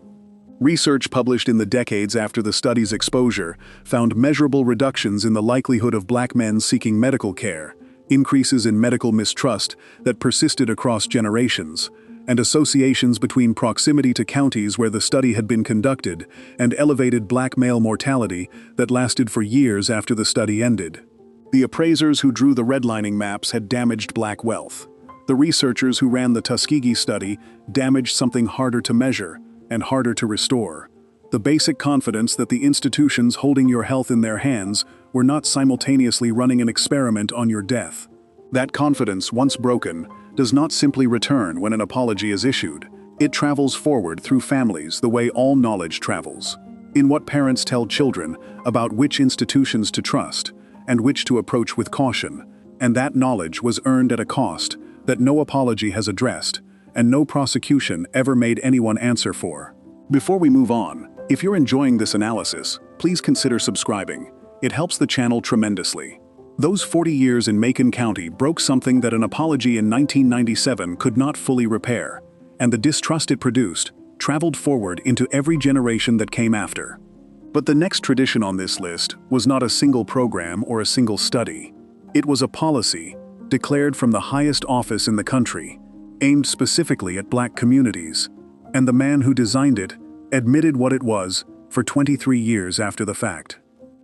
Research published in the decades after the study's exposure found measurable reductions in the likelihood of black men seeking medical care, increases in medical mistrust that persisted across generations, and associations between proximity to counties where the study had been conducted and elevated black male mortality that lasted for years after the study ended. The appraisers who drew the redlining maps had damaged black wealth. The researchers who ran the Tuskegee study damaged something harder to measure and harder to restore: the basic confidence that the institutions holding your health in their hands were not simultaneously running an experiment on your death. That confidence, once broken, does not simply return when an apology is issued. It travels forward through families the way all knowledge travels, in what parents tell children about which institutions to trust and which to approach with caution, and that knowledge was earned at a cost that no apology has addressed, and no prosecution ever made anyone answer for. Before we move on, if you're enjoying this analysis, please consider subscribing. It helps the channel tremendously. Those 40 years in Macon County broke something that an apology in 1997 could not fully repair, and the distrust it produced traveled forward into every generation that came after. But the next tradition on this list was not a single program or a single study. It was a policy, declared from the highest office in the country, aimed specifically at black communities, and the man who designed it admitted what it was for 23 years after the fact.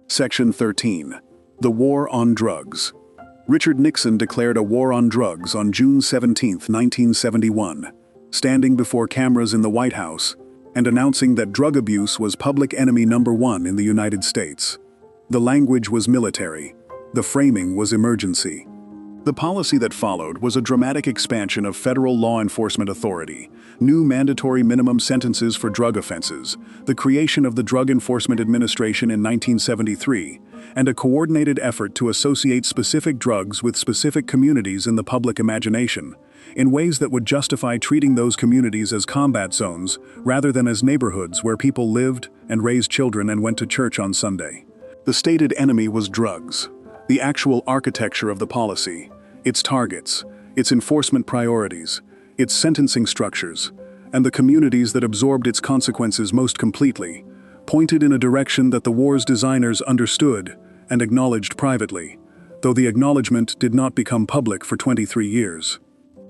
Section 13. The War on Drugs. Richard Nixon declared a war on drugs on June 17, 1971, standing before cameras in the White House and announcing that drug abuse was public enemy number one in the United States. The language was military. The framing was emergency. The policy that followed was a dramatic expansion of federal law enforcement authority, new mandatory minimum sentences for drug offenses, the creation of the Drug Enforcement Administration in 1973, and a coordinated effort to associate specific drugs with specific communities in the public imagination, in ways that would justify treating those communities as combat zones rather than as neighborhoods where people lived and raised children and went to church on Sunday. The stated enemy was drugs. The actual architecture of the policy, its targets, its enforcement priorities, its sentencing structures, and the communities that absorbed its consequences most completely, pointed in a direction that the war's designers understood and acknowledged privately, though the acknowledgement did not become public for 23 years.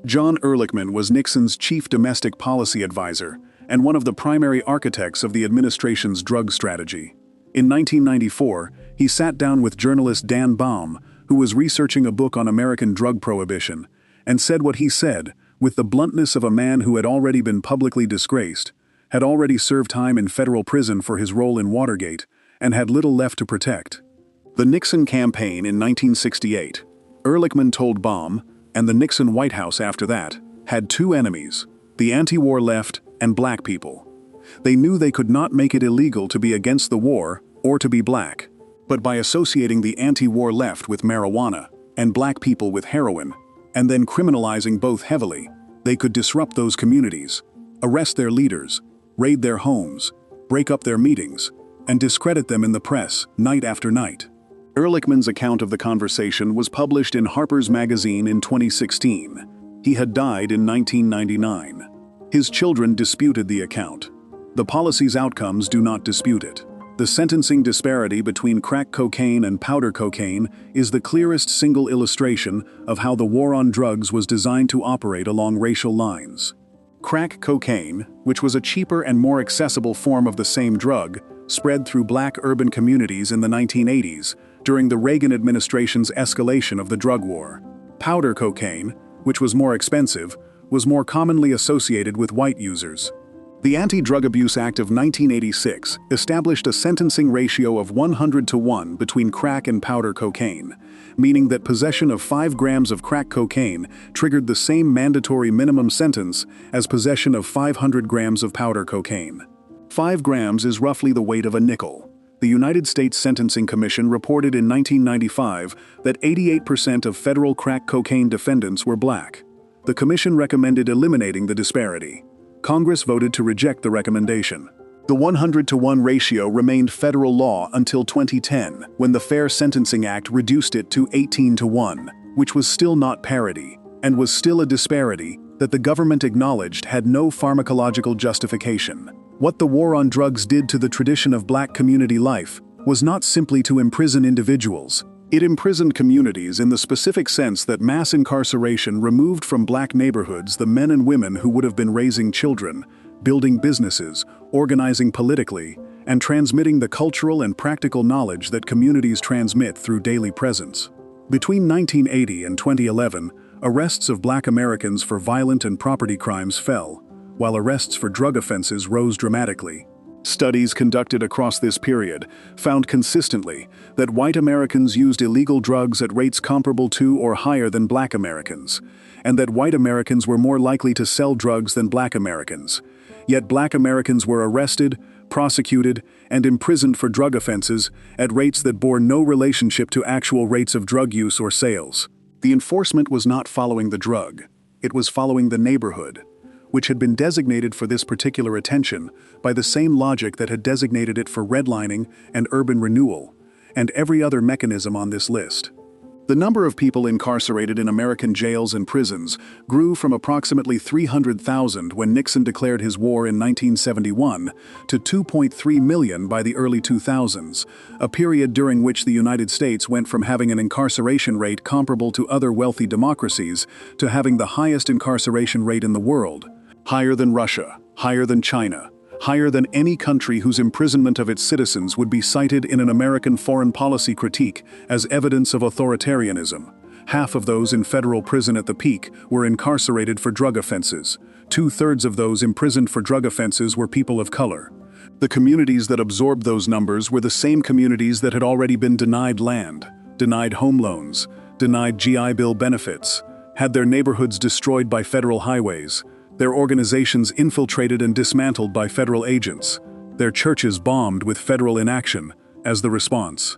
John Ehrlichman was Nixon's chief domestic policy advisor and one of the primary architects of the administration's drug strategy. In 1994, he sat down with journalist Dan Baum, who was researching a book on American drug prohibition, and said what he said with the bluntness of a man who had already been publicly disgraced, had already served time in federal prison for his role in Watergate, and had little left to protect. The Nixon campaign in 1968, Ehrlichman told Baum, and the Nixon White House after that, had two enemies: the anti-war left and black people. They knew they could not make it illegal to be against the war or to be black. But by associating the anti-war left with marijuana and black people with heroin, and then criminalizing both heavily, they could disrupt those communities, arrest their leaders, raid their homes, break up their meetings, and discredit them in the press night after night. Ehrlichman's account of the conversation was published in Harper's Magazine in 2016. He had died in 1999. His children disputed the account. The policy's outcomes do not dispute it. The sentencing disparity between crack cocaine and powder cocaine is the clearest single illustration of how the war on drugs was designed to operate along racial lines. Crack cocaine, which was a cheaper and more accessible form of the same drug, spread through black urban communities in the 1980s during the Reagan administration's escalation of the drug war. Powder cocaine, which was more expensive, was more commonly associated with white users. The Anti-Drug Abuse Act of 1986 established a sentencing ratio of 100-to-1 between crack and powder cocaine, meaning that possession of 5 grams of crack cocaine triggered the same mandatory minimum sentence as possession of 500 grams of powder cocaine. 5 grams is roughly the weight of a nickel. The United States Sentencing Commission reported in 1995 that 88% of federal crack cocaine defendants were black. The commission recommended eliminating the disparity. Congress voted to reject the recommendation. The 100-to-1 ratio remained federal law until 2010, when the Fair Sentencing Act reduced it to 18-to-1, which was still not parity, and was still a disparity that the government acknowledged had no pharmacological justification. What the war on drugs did to the tradition of black community life was not simply to imprison individuals. It imprisoned communities in the specific sense that mass incarceration removed from black neighborhoods the men and women who would have been raising children, building businesses, organizing politically, and transmitting the cultural and practical knowledge that communities transmit through daily presence. Between 1980 and 2011, arrests of black Americans for violent and property crimes fell, while arrests for drug offenses rose dramatically. Studies conducted across this period found consistently that white Americans used illegal drugs at rates comparable to or higher than black Americans, and that white Americans were more likely to sell drugs than black Americans. Yet black Americans were arrested, prosecuted, and imprisoned for drug offenses at rates that bore no relationship to actual rates of drug use or sales. The enforcement was not following the drug, it was following the neighborhood, which had been designated for this particular attention by the same logic that had designated it for redlining and urban renewal, and every other mechanism on this list. The number of people incarcerated in American jails and prisons grew from approximately 300,000 when Nixon declared his war in 1971 to 2.3 million by the early 2000s, a period during which the United States went from having an incarceration rate comparable to other wealthy democracies to having the highest incarceration rate in the world. Higher than Russia, higher than China, higher than any country whose imprisonment of its citizens would be cited in an American foreign policy critique as evidence of authoritarianism. Half of those in federal prison at the peak were incarcerated for drug offenses. 2/3 of those imprisoned for drug offenses were people of color. The communities that absorbed those numbers were the same communities that had already been denied land, denied home loans, denied GI Bill benefits, had their neighborhoods destroyed by federal highways, their organizations infiltrated and dismantled by federal agents, their churches bombed with federal inaction as the response.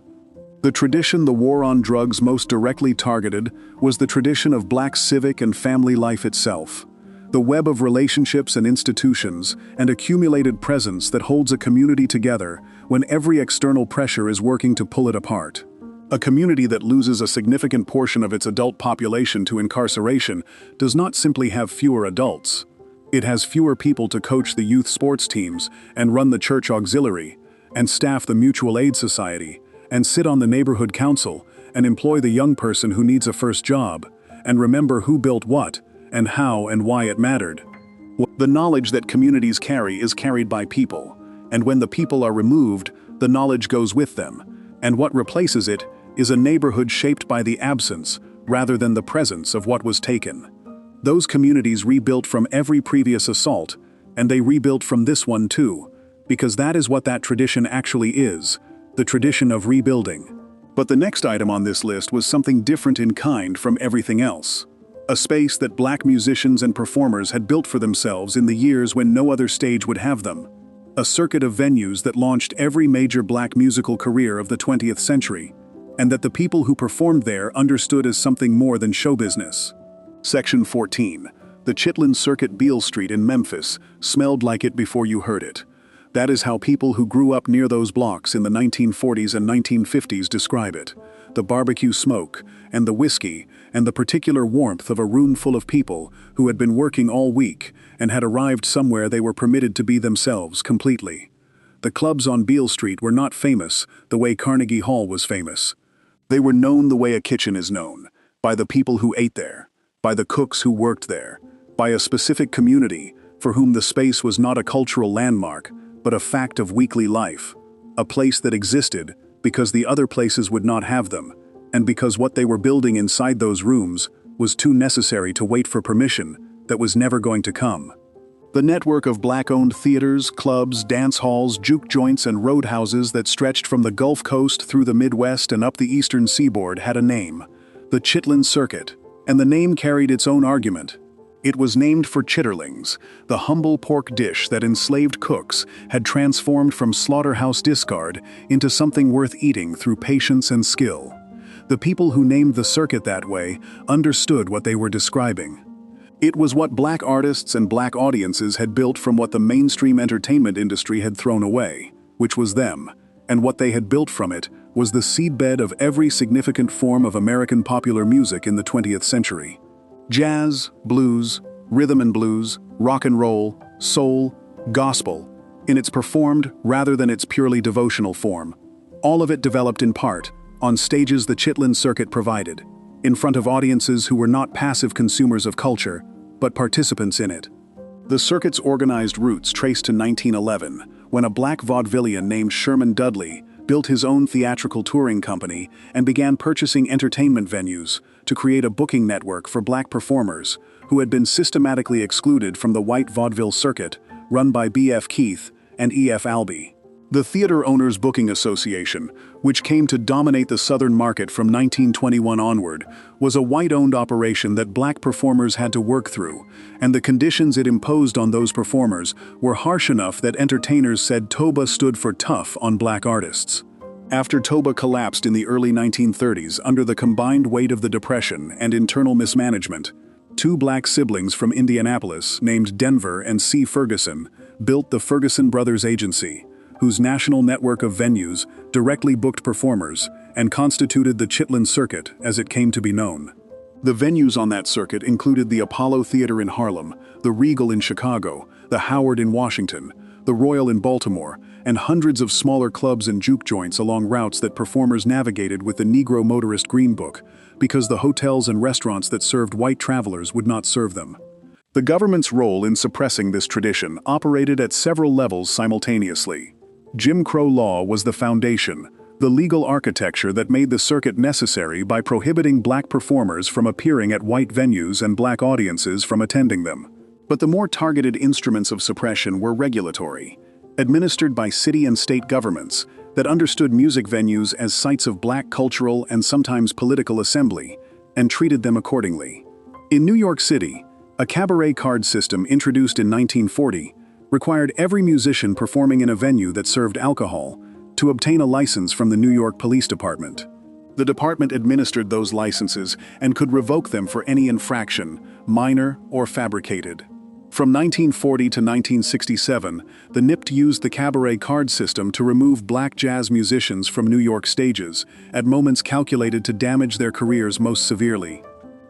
The tradition the war on drugs most directly targeted was the tradition of black civic and family life itself, the web of relationships and institutions and accumulated presence that holds a community together when every external pressure is working to pull it apart. A community that loses a significant portion of its adult population to incarceration does not simply have fewer adults. It has fewer people to coach the youth sports teams and run the church auxiliary, and staff the mutual aid society, and sit on the neighborhood council, and employ the young person who needs a first job, and remember who built what, and how and why it mattered. The knowledge that communities carry is carried by people, and when the people are removed, the knowledge goes with them, and what replaces it is a neighborhood shaped by the absence rather than the presence of what was taken. Those communities rebuilt from every previous assault, and they rebuilt from this one too, because that is what that tradition actually is, the tradition of rebuilding. But the next item on this list was something different in kind from everything else. A space that black musicians and performers had built for themselves in the years when no other stage would have them. A circuit of venues that launched every major black musical career of the 20th century, and that the people who performed there understood as something more than show business. Section 14. The Chitlin Circuit, Beale Street in Memphis, smelled like it before you heard it. That is how people who grew up near those blocks in the 1940s and 1950s describe it. The barbecue smoke, and the whiskey, and the particular warmth of a room full of people who had been working all week and had arrived somewhere they were permitted to be themselves completely. The clubs on Beale Street were not famous the way Carnegie Hall was famous. They were known the way a kitchen is known, by the people who ate there, by the cooks who worked there, by a specific community for whom the space was not a cultural landmark, but a fact of weekly life, a place that existed because the other places would not have them, and because what they were building inside those rooms was too necessary to wait for permission that was never going to come. The network of black-owned theaters, clubs, dance halls, juke joints, and roadhouses that stretched from the Gulf Coast through the Midwest and up the eastern seaboard had a name, the Chitlin Circuit, and the name carried its own argument. It was named for chitterlings, the humble pork dish that enslaved cooks had transformed from slaughterhouse discard into something worth eating through patience and skill. The people who named the circuit that way understood what they were describing. It was what black artists and black audiences had built from what the mainstream entertainment industry had thrown away, which was them, and what they had built from it was the seedbed of every significant form of American popular music in the 20th century. Jazz, blues, rhythm and blues, rock and roll, soul, gospel, in its performed rather than its purely devotional form. All of it developed in part on stages the Chitlin Circuit provided, in front of audiences who were not passive consumers of culture, but participants in it. The circuit's organized roots trace to 1911, when a black vaudevillian named Sherman Dudley built his own theatrical touring company and began purchasing entertainment venues to create a booking network for black performers who had been systematically excluded from the white vaudeville circuit run by B.F. Keith and E.F. Albee. The Theater Owners Booking Association, which came to dominate the Southern market from 1921 onward, was a white-owned operation that black performers had to work through, and the conditions it imposed on those performers were harsh enough that entertainers said TOBA stood for tough on black artists. After TOBA collapsed in the early 1930s under the combined weight of the Depression and internal mismanagement, two black siblings from Indianapolis named Denver and C. Ferguson built the Ferguson Brothers Agency, whose national network of venues directly booked performers and constituted the Chitlin Circuit as it came to be known. The venues on that circuit included the Apollo Theater in Harlem, the Regal in Chicago, the Howard in Washington, the Royal in Baltimore, and hundreds of smaller clubs and juke joints along routes that performers navigated with the Negro Motorist Green Book, because the hotels and restaurants that served white travelers would not serve them. The government's role in suppressing this tradition operated at several levels simultaneously. Jim Crow law was the foundation, the legal architecture that made the circuit necessary by prohibiting black performers from appearing at white venues and black audiences from attending them. But the more targeted instruments of suppression were regulatory, administered by city and state governments that understood music venues as sites of black cultural and sometimes political assembly, and treated them accordingly. In New York City, a cabaret card system introduced in 1940 required every musician performing in a venue that served alcohol to obtain a license from the New York Police Department. The department administered those licenses and could revoke them for any infraction, minor or fabricated. From 1940 to 1967, the NIPT used the cabaret card system to remove black jazz musicians from New York stages at moments calculated to damage their careers most severely.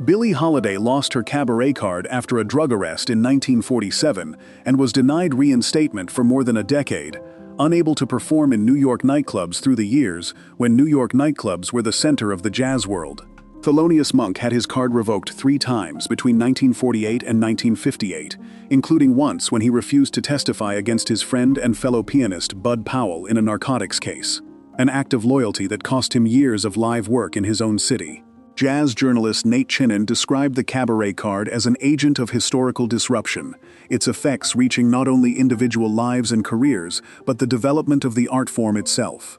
Billie Holiday lost her cabaret card after a drug arrest in 1947 and was denied reinstatement for more than a decade, unable to perform in New York nightclubs through the years when New York nightclubs were the center of the jazz world. Thelonious Monk had his card revoked 3 times between 1948 and 1958, including once when he refused to testify against his friend and fellow pianist Bud Powell in a narcotics case, an act of loyalty that cost him years of live work in his own city. Jazz journalist Nate Chinen described the cabaret card as an agent of historical disruption, its effects reaching not only individual lives and careers, but the development of the art form itself.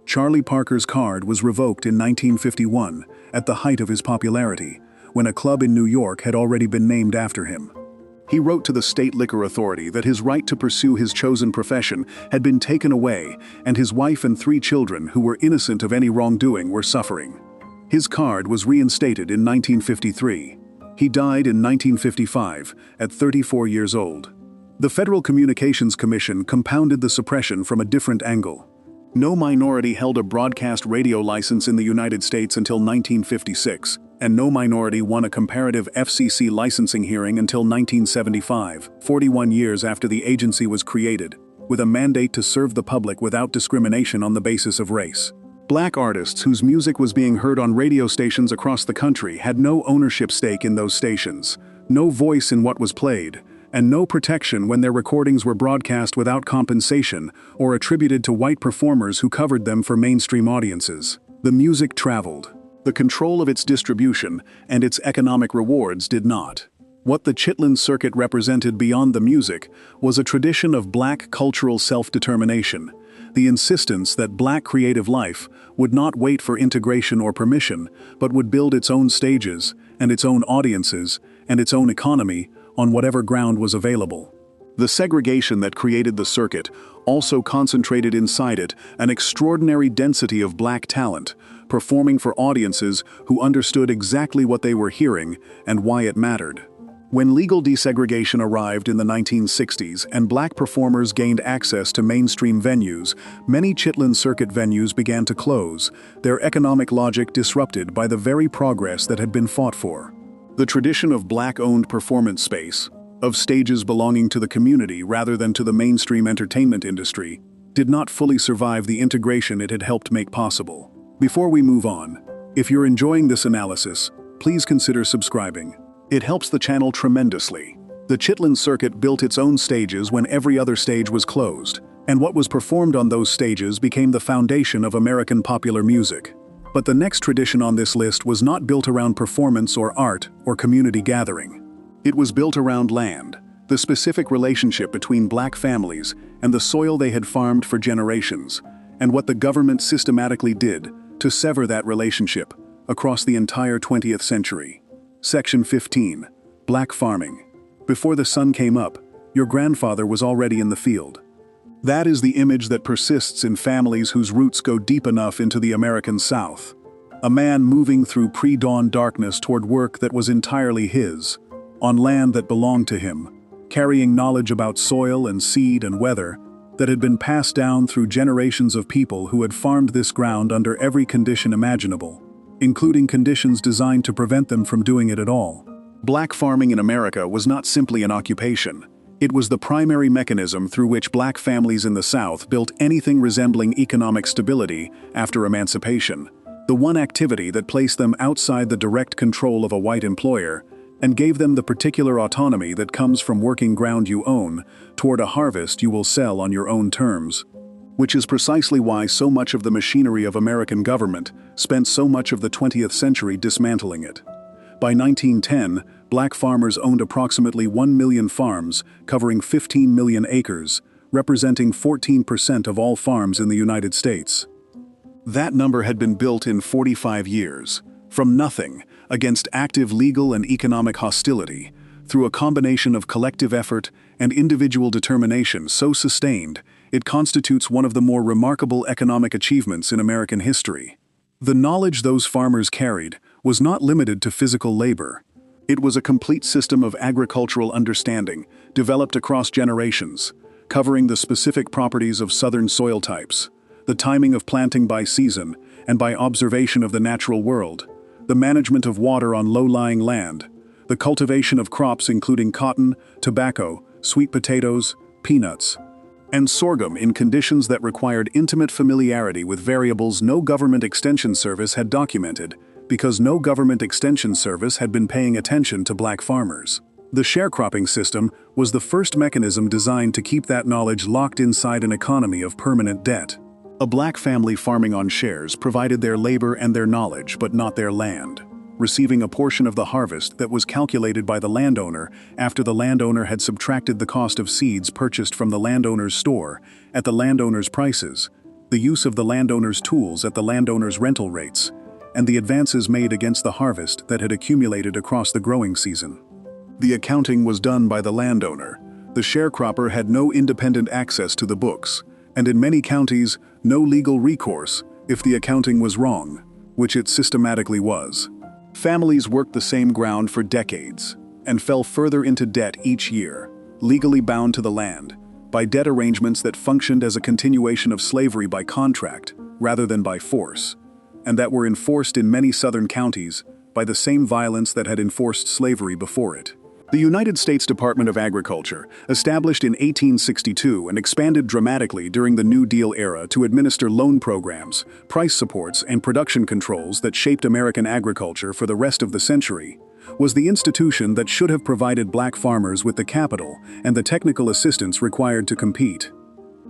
Charlie Parker's card was revoked in 1951, at the height of his popularity, when a club in New York had already been named after him. He wrote to the state liquor authority that his right to pursue his chosen profession had been taken away, and his wife and 3 children, who were innocent of any wrongdoing, were suffering. His card was reinstated in 1953. He died in 1955, at 34 years old. The Federal Communications Commission compounded the suppression from a different angle. No minority held a broadcast radio license in the United States until 1956, and no minority won a comparative FCC licensing hearing until 1975, 41 years after the agency was created, with a mandate to serve the public without discrimination on the basis of race. Black artists whose music was being heard on radio stations across the country had no ownership stake in those stations, no voice in what was played, and no protection when their recordings were broadcast without compensation or attributed to white performers who covered them for mainstream audiences. The music traveled. The control of its distribution and its economic rewards did not. What the Chitlin Circuit represented beyond the music was a tradition of black cultural self-determination, the insistence that black creative life would not wait for integration or permission, but would build its own stages, and its own audiences, and its own economy, on whatever ground was available. The segregation that created the circuit also concentrated inside it an extraordinary density of black talent, performing for audiences who understood exactly what they were hearing and why it mattered. When legal desegregation arrived in the 1960s and black performers gained access to mainstream venues, many Chitlin Circuit venues began to close, their economic logic disrupted by the very progress that had been fought for. The tradition of black-owned performance space, of stages belonging to the community rather than to the mainstream entertainment industry, did not fully survive the integration it had helped make possible. Before we move on, if you're enjoying this analysis, please consider subscribing. It helps the channel tremendously. The Chitlin Circuit built its own stages when every other stage was closed, and what was performed on those stages became the foundation of American popular music. But the next tradition on this list was not built around performance or art or community gathering. It was built around land, the specific relationship between black families and the soil they had farmed for generations, and what the government systematically did to sever that relationship across the entire 20th century. Section 15. Black farming. Before the sun came up, your grandfather was already in the field. That is the image that persists in families whose roots go deep enough into the American South. A man moving through pre-dawn darkness toward work that was entirely his, on land that belonged to him, carrying knowledge about soil and seed and weather that had been passed down through generations of people who had farmed this ground under every condition imaginable, including conditions designed to prevent them from doing it at all. Black farming in America was not simply an occupation. It was the primary mechanism through which black families in the South built anything resembling economic stability after emancipation, the one activity that placed them outside the direct control of a white employer and gave them the particular autonomy that comes from working ground you own toward a harvest you will sell on your own terms. Which is precisely why so much of the machinery of American government spent so much of the 20th century dismantling it. By 1910, black farmers owned approximately 1 million farms, covering 15 million acres, representing 14% of all farms in the United States. That number had been built in 45 years, from nothing, against active legal and economic hostility, through a combination of collective effort and individual determination so sustained, it constitutes one of the more remarkable economic achievements in American history. The knowledge those farmers carried was not limited to physical labor. It was a complete system of agricultural understanding, developed across generations, covering the specific properties of southern soil types, the timing of planting by season and by observation of the natural world, the management of water on low-lying land, the cultivation of crops including cotton, tobacco, sweet potatoes, peanuts, and sorghum in conditions that required intimate familiarity with variables no government extension service had documented, because no government extension service had been paying attention to black farmers. The sharecropping system was the first mechanism designed to keep that knowledge locked inside an economy of permanent debt. A black family farming on shares provided their labor and their knowledge, but not their land, receiving a portion of the harvest that was calculated by the landowner after the landowner had subtracted the cost of seeds purchased from the landowner's store at the landowner's prices, the use of the landowner's tools at the landowner's rental rates, and the advances made against the harvest that had accumulated across the growing season. The accounting was done by the landowner. The sharecropper had no independent access to the books, and in many counties, no legal recourse if the accounting was wrong, which it systematically was. Families worked the same ground for decades and fell further into debt each year, legally bound to the land, by debt arrangements that functioned as a continuation of slavery by contract rather than by force, and that were enforced in many southern counties by the same violence that had enforced slavery before it. The United States Department of Agriculture, established in 1862 and expanded dramatically during the New Deal era to administer loan programs, price supports, and production controls that shaped American agriculture for the rest of the century, was the institution that should have provided black farmers with the capital and the technical assistance required to compete.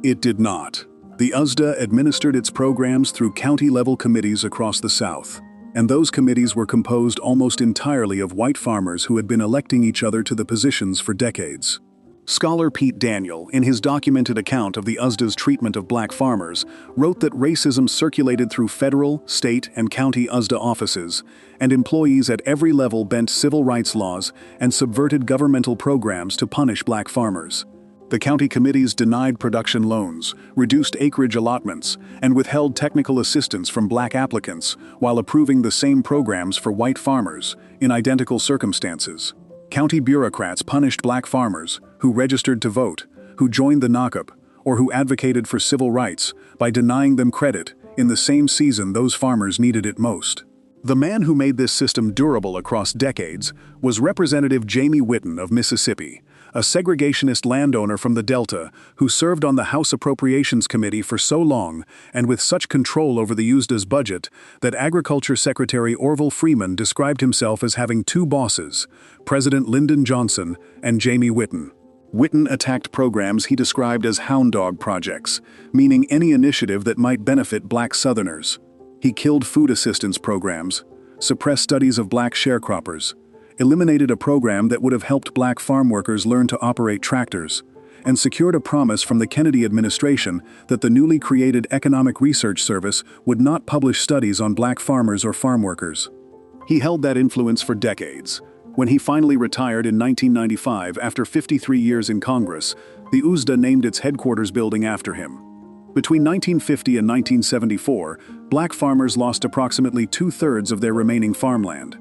It did not. The USDA administered its programs through county-level committees across the South, and those committees were composed almost entirely of white farmers who had been electing each other to the positions for decades. Scholar Pete Daniel, in his documented account of the USDA's treatment of black farmers, wrote that racism circulated through federal, state, and county USDA offices, and employees at every level bent civil rights laws and subverted governmental programs to punish black farmers. The county committees denied production loans, reduced acreage allotments, and withheld technical assistance from black applicants while approving the same programs for white farmers in identical circumstances. County bureaucrats punished black farmers who registered to vote, who joined the NACUP, or who advocated for civil rights by denying them credit in the same season those farmers needed it most. The man who made this system durable across decades was Representative Jamie Whitten of Mississippi, a segregationist landowner from the Delta who served on the House Appropriations Committee for so long and with such control over the USDA's budget that Agriculture Secretary Orville Freeman described himself as having two bosses, President Lyndon Johnson and Jamie Whitten. Whitten attacked programs he described as hound dog projects, meaning any initiative that might benefit black Southerners. He killed food assistance programs, suppressed studies of black sharecroppers, eliminated a program that would have helped black farm workers learn to operate tractors, and secured a promise from the Kennedy administration that the newly created Economic Research Service would not publish studies on black farmers or farm workers. He held that influence for decades. When he finally retired in 1995 after 53 years in Congress, the USDA named its headquarters building after him. Between 1950 and 1974, black farmers lost approximately 2/3 of their remaining farmland.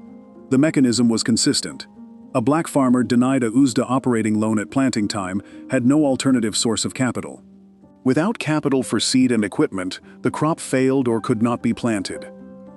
The mechanism was consistent. A black farmer denied a USDA operating loan at planting time had no alternative source of capital. Without capital for seed and equipment, the crop failed or could not be planted.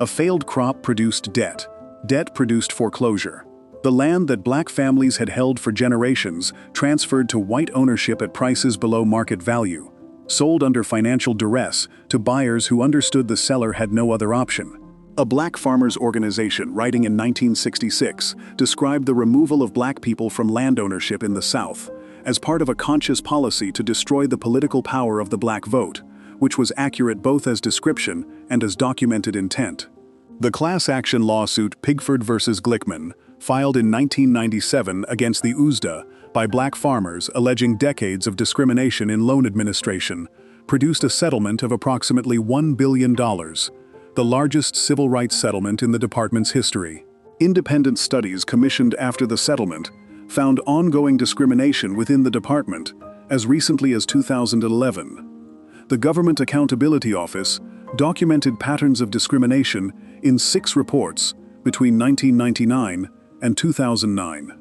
A failed crop produced debt. Debt produced foreclosure. The land that black families had held for generations transferred to white ownership at prices below market value, sold under financial duress to buyers who understood the seller had no other option. A black farmers' organization writing in 1966 described the removal of black people from land ownership in the South as part of a conscious policy to destroy the political power of the black vote, which was accurate both as description and as documented intent. The class action lawsuit Pigford v. Glickman, filed in 1997 against the USDA by black farmers alleging decades of discrimination in loan administration, produced a settlement of approximately $1 billion, the largest civil rights settlement in the department's history. Independent studies commissioned after the settlement found ongoing discrimination within the department as recently as 2011. The Government Accountability Office documented patterns of discrimination in 6 reports between 1999 and 2009.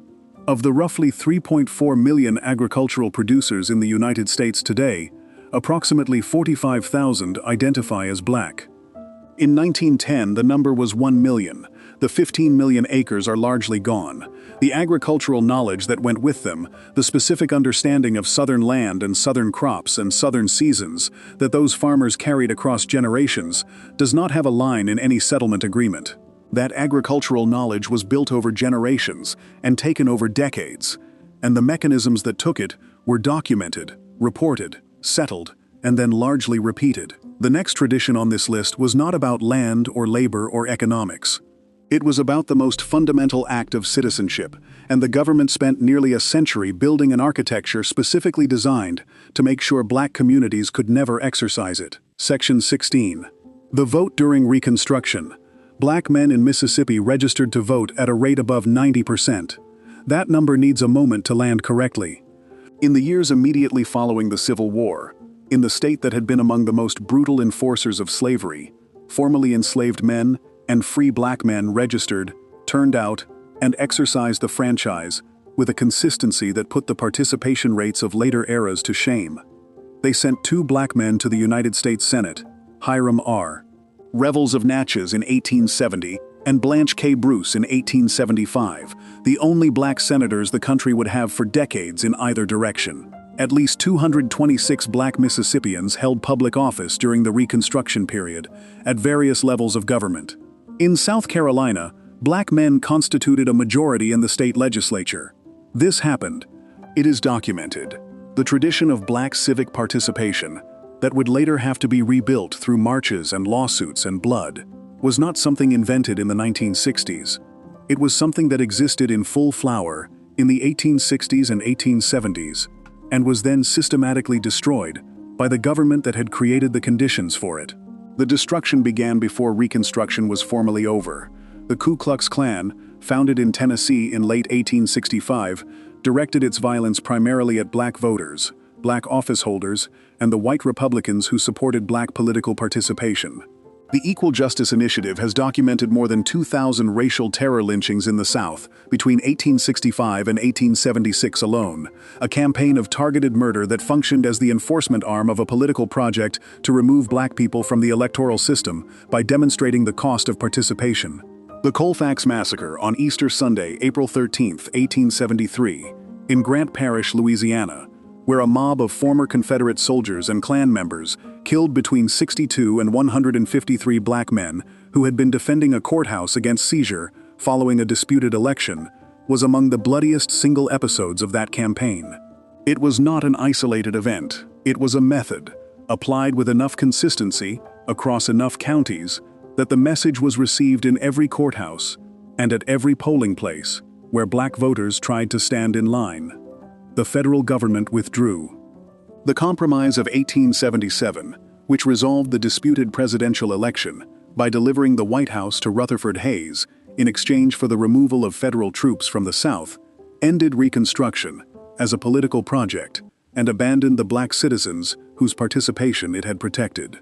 Of the roughly 3.4 million agricultural producers in the United States today, approximately 45,000 identify as black. In 1910, the number was 1 million. The 15 million acres are largely gone. The agricultural knowledge that went with them, the specific understanding of southern land and southern crops and southern seasons that those farmers carried across generations, does not have a line in any settlement agreement. That agricultural knowledge was built over generations and taken over decades, and the mechanisms that took it were documented, reported, settled, and then largely repeated. The next tradition on this list was not about land or labor or economics. It was about the most fundamental act of citizenship, and the government spent nearly a century building an architecture specifically designed to make sure black communities could never exercise it. Section 16. The vote during Reconstruction. Black men in Mississippi registered to vote at a rate above 90%. That number needs a moment to land correctly. In the years immediately following the Civil War, in the state that had been among the most brutal enforcers of slavery, formerly enslaved men and free black men registered, turned out, and exercised the franchise with a consistency that put the participation rates of later eras to shame. They sent 2 black men to the United States Senate, Hiram R. Revels of Natchez in 1870 and Blanche K. Bruce in 1875, the only black senators the country would have for decades in either direction. At least 226 black Mississippians held public office during the Reconstruction period, at various levels of government. In South Carolina, black men constituted a majority in the state legislature. This happened. It is documented. The tradition of black civic participation, that would later have to be rebuilt through marches and lawsuits and blood, was not something invented in the 1960s. It was something that existed in full flower in the 1860s and 1870s. and was then systematically destroyed by the government that had created the conditions for it. The destruction began before Reconstruction was formally over. The Ku Klux Klan, founded in Tennessee in late 1865, directed its violence primarily at black voters, black office holders, and the white Republicans who supported black political participation. The Equal Justice Initiative has documented more than 2,000 racial terror lynchings in the South between 1865 and 1876 alone, a campaign of targeted murder that functioned as the enforcement arm of a political project to remove black people from the electoral system by demonstrating the cost of participation. The Colfax Massacre on Easter Sunday, April 13, 1873, in Grant Parish, Louisiana, where a mob of former Confederate soldiers and Klan members killed between 62 and 153 black men who had been defending a courthouse against seizure following a disputed election, was among the bloodiest single episodes of that campaign. It was not an isolated event. It was a method, applied with enough consistency across enough counties that the message was received in every courthouse and at every polling place where black voters tried to stand in line. The federal government withdrew. The Compromise of 1877, which resolved the disputed presidential election by delivering the White House to Rutherford Hayes in exchange for the removal of federal troops from the South, ended Reconstruction as a political project and abandoned the black citizens whose participation it had protected.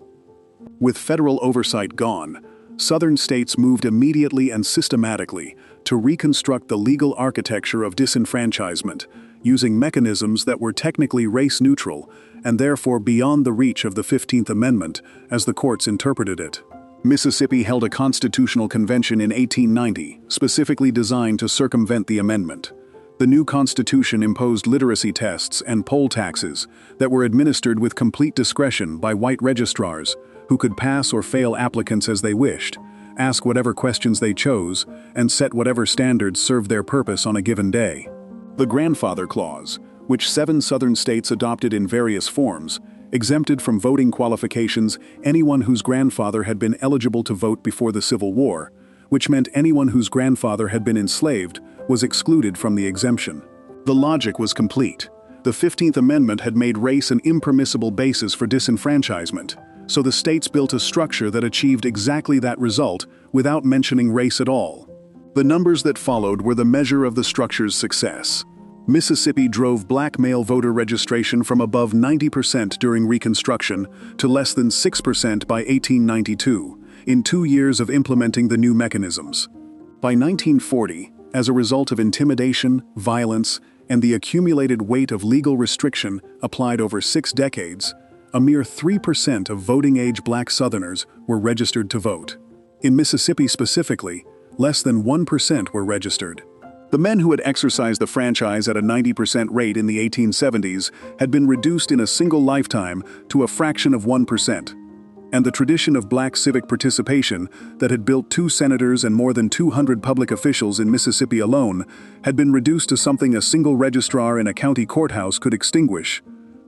With federal oversight gone, Southern states moved immediately and systematically to reconstruct the legal architecture of disenfranchisement, using mechanisms that were technically race-neutral and therefore beyond the reach of the 15th Amendment as the courts interpreted it. Mississippi held a constitutional convention in 1890, specifically designed to circumvent the amendment. The new constitution imposed literacy tests and poll taxes that were administered with complete discretion by white registrars who could pass or fail applicants as they wished, ask whatever questions they chose, and set whatever standards served their purpose on a given day. The Grandfather Clause, which 7 Southern states adopted in various forms, exempted from voting qualifications anyone whose grandfather had been eligible to vote before the Civil War, which meant anyone whose grandfather had been enslaved was excluded from the exemption. The logic was complete. The 15th Amendment had made race an impermissible basis for disenfranchisement, so the states built a structure that achieved exactly that result without mentioning race at all. The numbers that followed were the measure of the structure's success. Mississippi drove black male voter registration from above 90% during Reconstruction to less than 6% by 1892, in 2 years of implementing the new mechanisms. By 1940, as a result of intimidation, violence, and the accumulated weight of legal restriction applied over 6 decades, a mere 3% of voting-age black Southerners were registered to vote. In Mississippi specifically, less than 1% were registered. The men who had exercised the franchise at a 90% rate in the 1870s had been reduced in a single lifetime to a fraction of 1%. And the tradition of black civic participation that had built 2 senators and more than 200 public officials in Mississippi alone had been reduced to something a single registrar in a county courthouse could extinguish,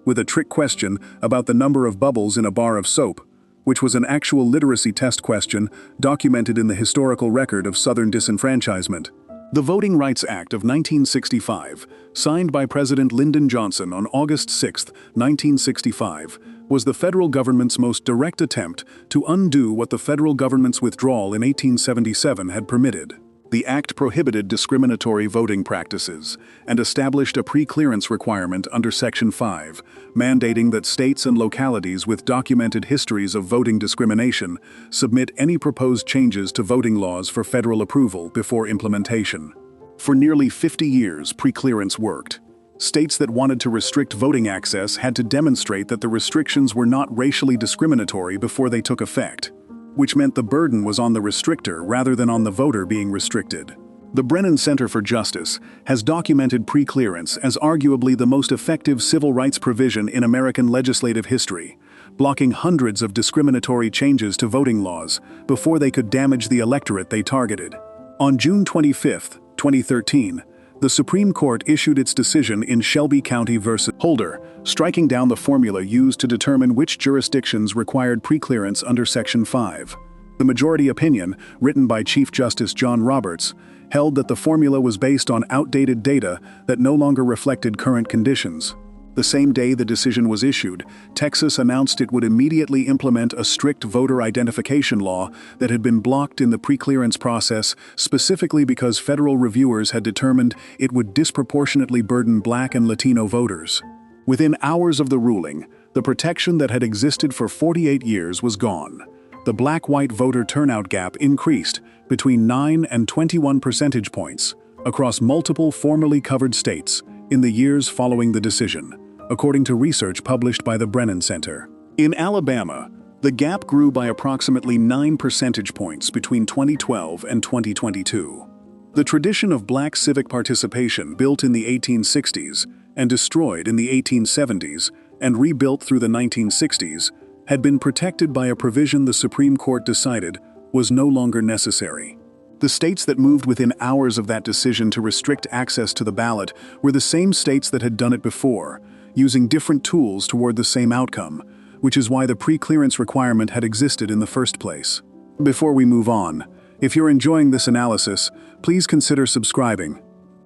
with a trick question about the number of bubbles in a bar of soap, which was an actual literacy test question documented in the historical record of Southern disenfranchisement. The Voting Rights Act of 1965, signed by President Lyndon Johnson on August 6, 1965, was the federal government's most direct attempt to undo what the federal government's withdrawal in 1877 had permitted. The act prohibited discriminatory voting practices and established a pre-clearance requirement under Section 5, mandating that states and localities with documented histories of voting discrimination submit any proposed changes to voting laws for federal approval before implementation. For nearly 50 years, pre-clearance worked. States that wanted to restrict voting access had to demonstrate that the restrictions were not racially discriminatory before they took effect, which meant the burden was on the restrictor rather than on the voter being restricted. The Brennan Center for Justice has documented pre-clearance as arguably the most effective civil rights provision in American legislative history, blocking hundreds of discriminatory changes to voting laws before they could damage the electorate they targeted. On June 25, 2013, the Supreme Court issued its decision in Shelby County v. Holder, striking down the formula used to determine which jurisdictions required pre-clearance under Section 5. The majority opinion, written by Chief Justice John Roberts, held that the formula was based on outdated data that no longer reflected current conditions. The The same day the decision was issued, Texas announced it would immediately implement a strict voter identification law that had been blocked in the preclearance process specifically because federal reviewers had determined it would disproportionately burden Black and Latino voters. Within hours of the ruling, the protection that had existed for 48 years was gone. The Black-white voter turnout gap increased between 9 and 21 percentage points across multiple formerly covered states in the years following the decision, according to research published by the Brennan Center. In Alabama, the gap grew by approximately 9 percentage points between 2012 and 2022. The tradition of Black civic participation, built in the 1860s and destroyed in the 1870s and rebuilt through the 1960s, had been protected by a provision the Supreme Court decided was no longer necessary. The states that moved within hours of that decision to restrict access to the ballot were the same states that had done it before, using different tools toward the same outcome, which is why the pre-clearance requirement had existed in the first place. Before we move on, if you're enjoying this analysis, please consider subscribing.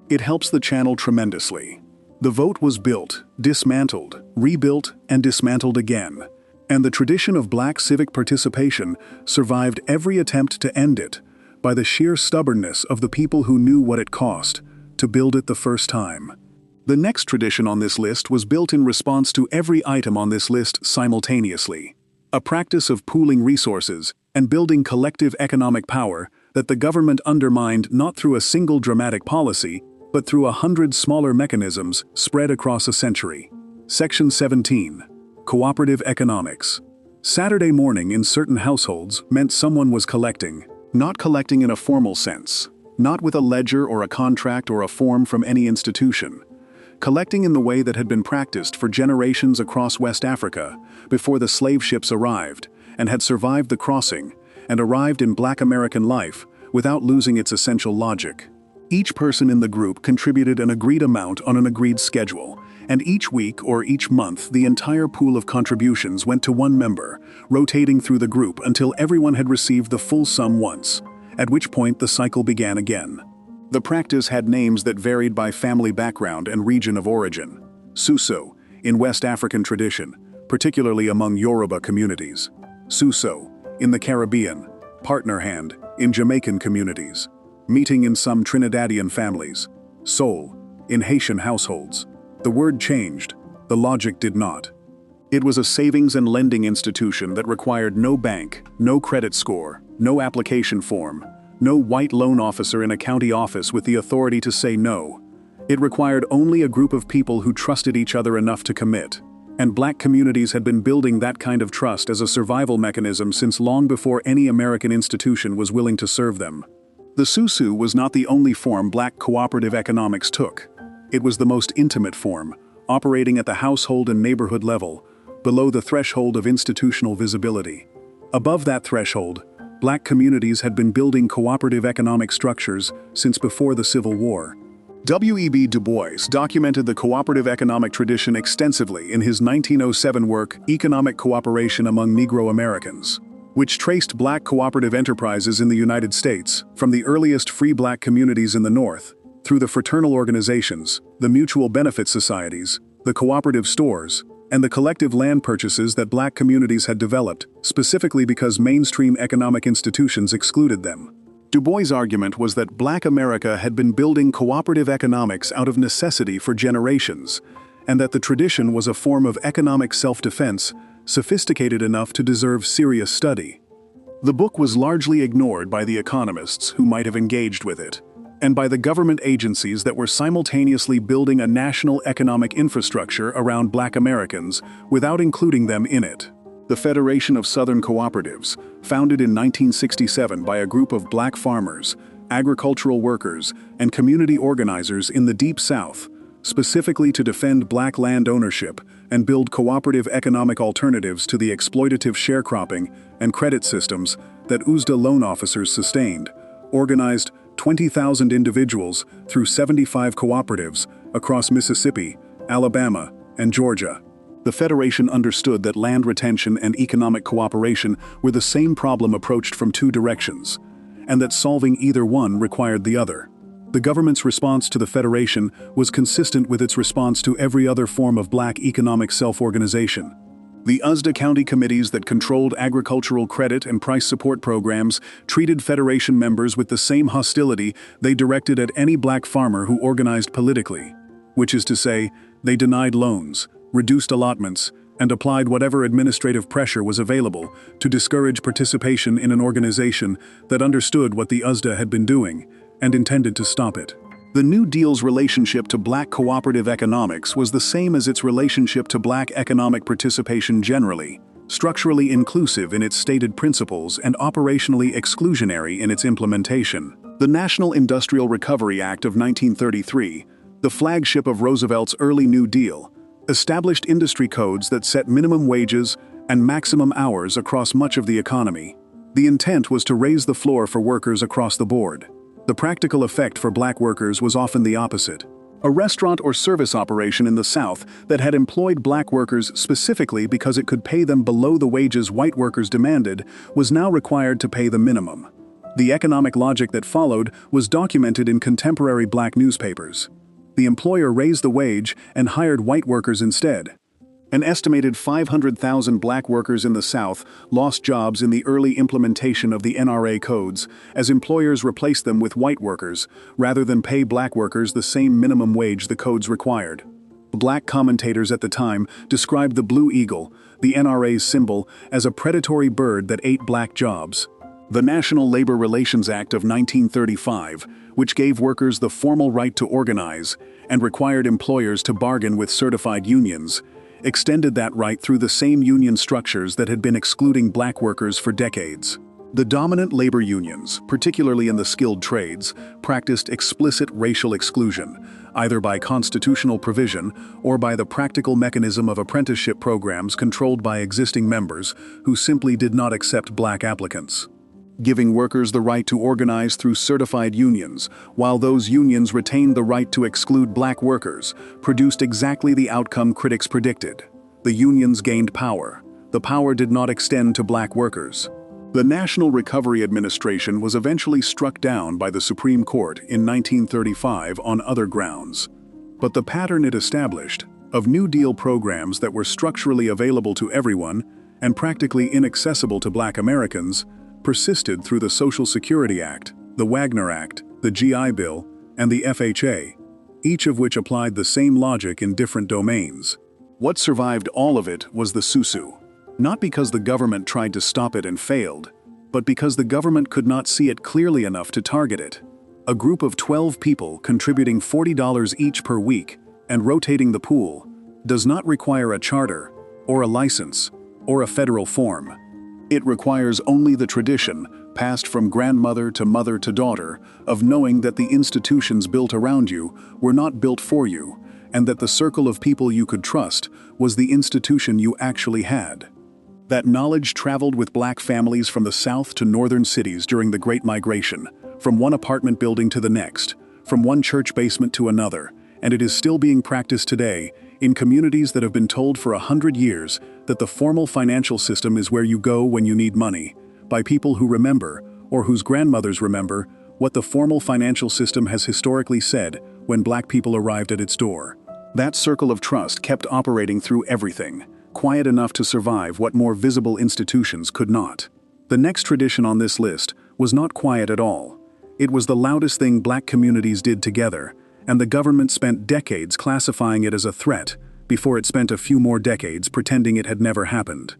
It helps the channel tremendously. The vote was built, dismantled, rebuilt, and dismantled again, and the tradition of Black civic participation survived every attempt to end it by the sheer stubbornness of the people who knew what it cost to build it the first time. The next tradition on this list was built in response to every item on this list simultaneously, a practice of pooling resources and building collective economic power that the government undermined not through a single dramatic policy, but through 100 smaller mechanisms spread across a century. Section 17. Cooperative economics. Saturday morning in certain households meant someone was collecting, not collecting in a formal sense, not with a ledger or a contract or a form from any institution. Collecting in the way that had been practiced for generations across West Africa before the slave ships arrived and had survived the crossing and arrived in Black American life without losing its essential logic. Each person in the group contributed an agreed amount on an agreed schedule, and each week or each month the entire pool of contributions went to one member, rotating through the group until everyone had received the full sum once, at which point the cycle began again. The practice had names that varied by family background and region of origin. Suso, in West African tradition, particularly among Yoruba communities. Suso, in the Caribbean. Partner hand, in Jamaican communities. Meeting in some Trinidadian families. Sol, in Haitian households. The word changed, the logic did not. It was a savings and lending institution that required no bank, no credit score, no application form, no white loan officer in a county office with the authority to say no. It required only a group of people who trusted each other enough to commit. And Black communities had been building that kind of trust as a survival mechanism since long before any American institution was willing to serve them. The Susu was not the only form Black cooperative economics took. It was the most intimate form, operating at the household and neighborhood level, below the threshold of institutional visibility. Above that threshold, Black communities had been building cooperative economic structures since before the Civil War. W.E.B. Du Bois documented the cooperative economic tradition extensively in his 1907 work, Economic Cooperation Among Negro Americans, which traced Black cooperative enterprises in the United States from the earliest free Black communities in the North, through the fraternal organizations, the mutual benefit societies, the cooperative stores, and the collective land purchases that Black communities had developed, specifically because mainstream economic institutions excluded them. Du Bois' argument was that Black America had been building cooperative economics out of necessity for generations, and that the tradition was a form of economic self-defense sophisticated enough to deserve serious study. The book was largely ignored by the economists who might have engaged with it, and by the government agencies that were simultaneously building a national economic infrastructure around Black Americans without including them in it. The Federation of Southern Cooperatives, founded in 1967 by a group of Black farmers, agricultural workers, and community organizers in the Deep South, specifically to defend Black land ownership and build cooperative economic alternatives to the exploitative sharecropping and credit systems that USDA loan officers sustained, organized 20,000 individuals through 75 cooperatives across Mississippi, Alabama, and Georgia. The Federation understood that land retention and economic cooperation were the same problem approached from two directions, and that solving either one required the other. The government's response to the Federation was consistent with its response to every other form of black economic self-organization. The USDA county committees that controlled agricultural credit and price support programs treated Federation members with the same hostility they directed at any black farmer who organized politically, which is to say, they denied loans, reduced allotments, and applied whatever administrative pressure was available to discourage participation in an organization that understood what the USDA had been doing and intended to stop it. The New Deal's relationship to black cooperative economics was the same as its relationship to black economic participation generally, structurally inclusive in its stated principles and operationally exclusionary in its implementation. The National Industrial Recovery Act of 1933, the flagship of Roosevelt's early New Deal, established industry codes that set minimum wages and maximum hours across much of the economy. The intent was to raise the floor for workers across the board. The practical effect for black workers was often the opposite. A restaurant or service operation in the South that had employed black workers specifically because it could pay them below the wages white workers demanded was now required to pay the minimum. The economic logic that followed was documented in contemporary black newspapers. The employer raised the wage and hired white workers instead. An estimated 500,000 black workers in the South lost jobs in the early implementation of the NRA codes as employers replaced them with white workers rather than pay black workers the same minimum wage the codes required. Black commentators at the time described the Blue Eagle, the NRA's symbol, as a predatory bird that ate black jobs. The National Labor Relations Act of 1935, which gave workers the formal right to organize and required employers to bargain with certified unions, extended that right through the same union structures that had been excluding black workers for decades. The dominant labor unions, particularly in the skilled trades, practiced explicit racial exclusion, either by constitutional provision or by the practical mechanism of apprenticeship programs controlled by existing members who simply did not accept black applicants. Giving workers the right to organize through certified unions, while those unions retained the right to exclude black workers, produced exactly the outcome critics predicted. The unions gained power. The power did not extend to black workers. The National Recovery Administration was eventually struck down by the Supreme Court in 1935 on other grounds. But the pattern it established, of New Deal programs that were structurally available to everyone and practically inaccessible to black Americans, persisted through the Social Security Act, the Wagner Act, the GI Bill, and the FHA, each of which applied the same logic in different domains. What survived all of it was the SUSU, not because the government tried to stop it and failed, but because the government could not see it clearly enough to target it. A group of 12 people contributing $40 each per week and rotating the pool does not require a charter, or a license, or a federal form. It requires only the tradition, passed from grandmother to daughter, of knowing that the institutions built around you were not built for you, and that the circle of people you could trust was the institution you actually had. That knowledge traveled with black families from the South to northern cities during the Great Migration, from one apartment building to the next, from one church basement to another, and it is still being practiced today in communities that have been told for 100 years that the formal financial system is where you go when you need money, by people who remember, or whose grandmothers remember, what the formal financial system has historically said when black people arrived at its door. That circle of trust kept operating through everything, quiet enough to survive what more visible institutions could not. The next tradition on this list was not quiet at all. It was the loudest thing black communities did together, and the government spent decades classifying it as a threat before it spent a few more decades pretending it had never happened.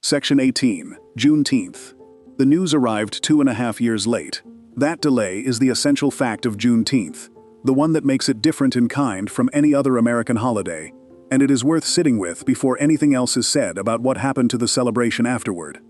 Section 18, Juneteenth. The news arrived 2.5 years late. That delay is the essential fact of Juneteenth, the one that makes it different in kind from any other American holiday, and it is worth sitting with before anything else is said about what happened to the celebration afterward.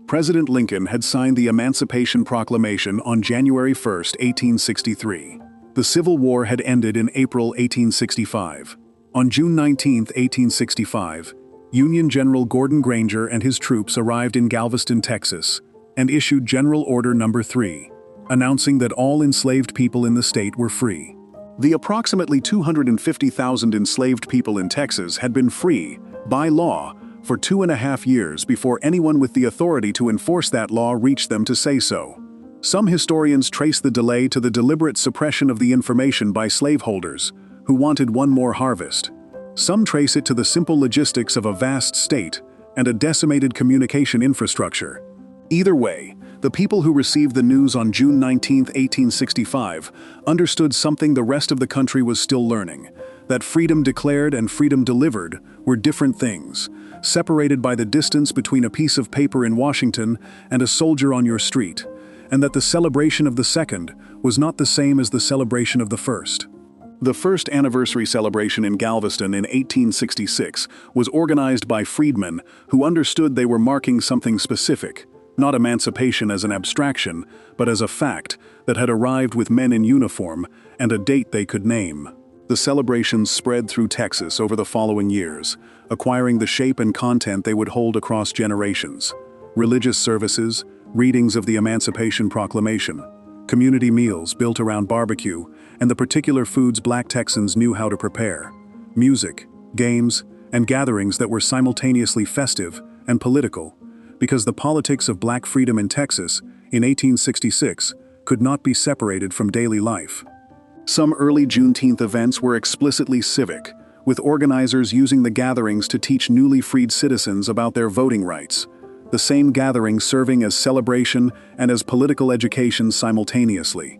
President Lincoln had signed the Emancipation Proclamation on January 1, 1863. The Civil War had ended in April 1865. On June 19, 1865, Union General Gordon Granger and his troops arrived in Galveston, Texas, and issued General Order No. 3, announcing that all enslaved people in the state were free. The approximately 250,000 enslaved people in Texas had been free, by law, for 2.5 years before anyone with the authority to enforce that law reached them to say so. Some historians trace the delay to the deliberate suppression of the information by slaveholders, who wanted one more harvest. Some trace it to the simple logistics of a vast state and a decimated communication infrastructure. Either way, the people who received the news on June 19, 1865, understood something the rest of the country was still learning: that freedom declared and freedom delivered were different things, separated by the distance between a piece of paper in Washington and a soldier on your street, and that the celebration of the second was not the same as the celebration of the first. The first anniversary celebration in Galveston in 1866 was organized by freedmen who understood they were marking something specific, not emancipation as an abstraction, but as a fact that had arrived with men in uniform and a date they could name. The celebrations spread through Texas over the following years, acquiring the shape and content they would hold across generations. Religious services, readings of the Emancipation Proclamation, community meals built around barbecue, and the particular foods Black Texans knew how to prepare, music, games, and gatherings that were simultaneously festive and political, because the politics of Black freedom in Texas in 1866 could not be separated from daily life. Some early Juneteenth events were explicitly civic, with organizers using the gatherings to teach newly freed citizens about their voting rights, the same gatherings serving as celebration and as political education simultaneously.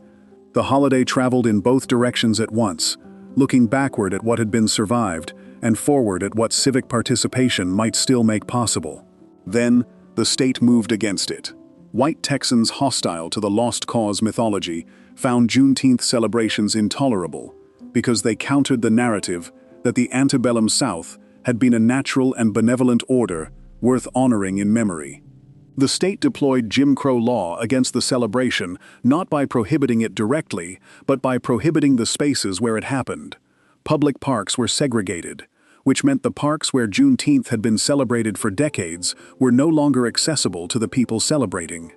The holiday traveled in both directions at once, looking backward at what had been survived and forward at what civic participation might still make possible. Then, the state moved against it. White Texans hostile to the lost cause mythology found Juneteenth celebrations intolerable because they countered the narrative that the antebellum South had been a natural and benevolent order worth honoring in memory. The state deployed Jim Crow law against the celebration, not by prohibiting it directly, but by prohibiting the spaces where it happened. Public parks were segregated, which meant the parks where Juneteenth had been celebrated for decades were no longer accessible to the people celebrating.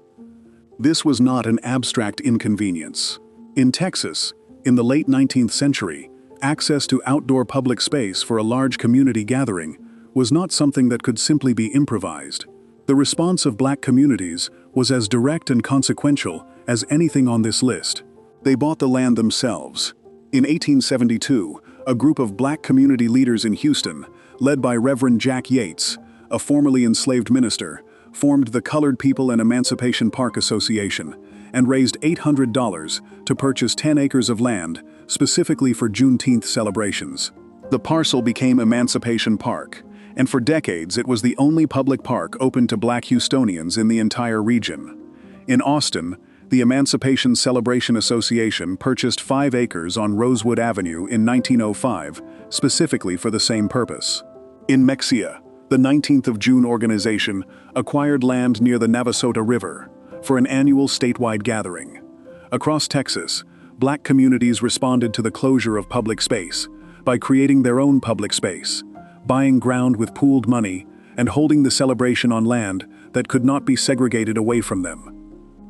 This was not an abstract inconvenience. In Texas, in the late 19th century, access to outdoor public space for a large community gathering was not something that could simply be improvised. The response of Black communities was as direct and consequential as anything on this list. They bought the land themselves. In 1872, a group of Black community leaders in Houston, led by Reverend Jack Yates, a formerly enslaved minister, formed the Colored People and Emancipation Park Association and raised $800 to purchase 10 acres of land specifically for Juneteenth celebrations. The parcel became Emancipation Park, and for decades it was the only public park open to Black Houstonians in the entire region. In Austin, the Emancipation Celebration Association purchased 5 acres on Rosewood Avenue in 1905, specifically for the same purpose. In Mexia, the 19th of June organization acquired land near the Navasota River for an annual statewide gathering. Across Texas, Black communities responded to the closure of public space by creating their own public space, buying ground with pooled money, and holding the celebration on land that could not be segregated away from them.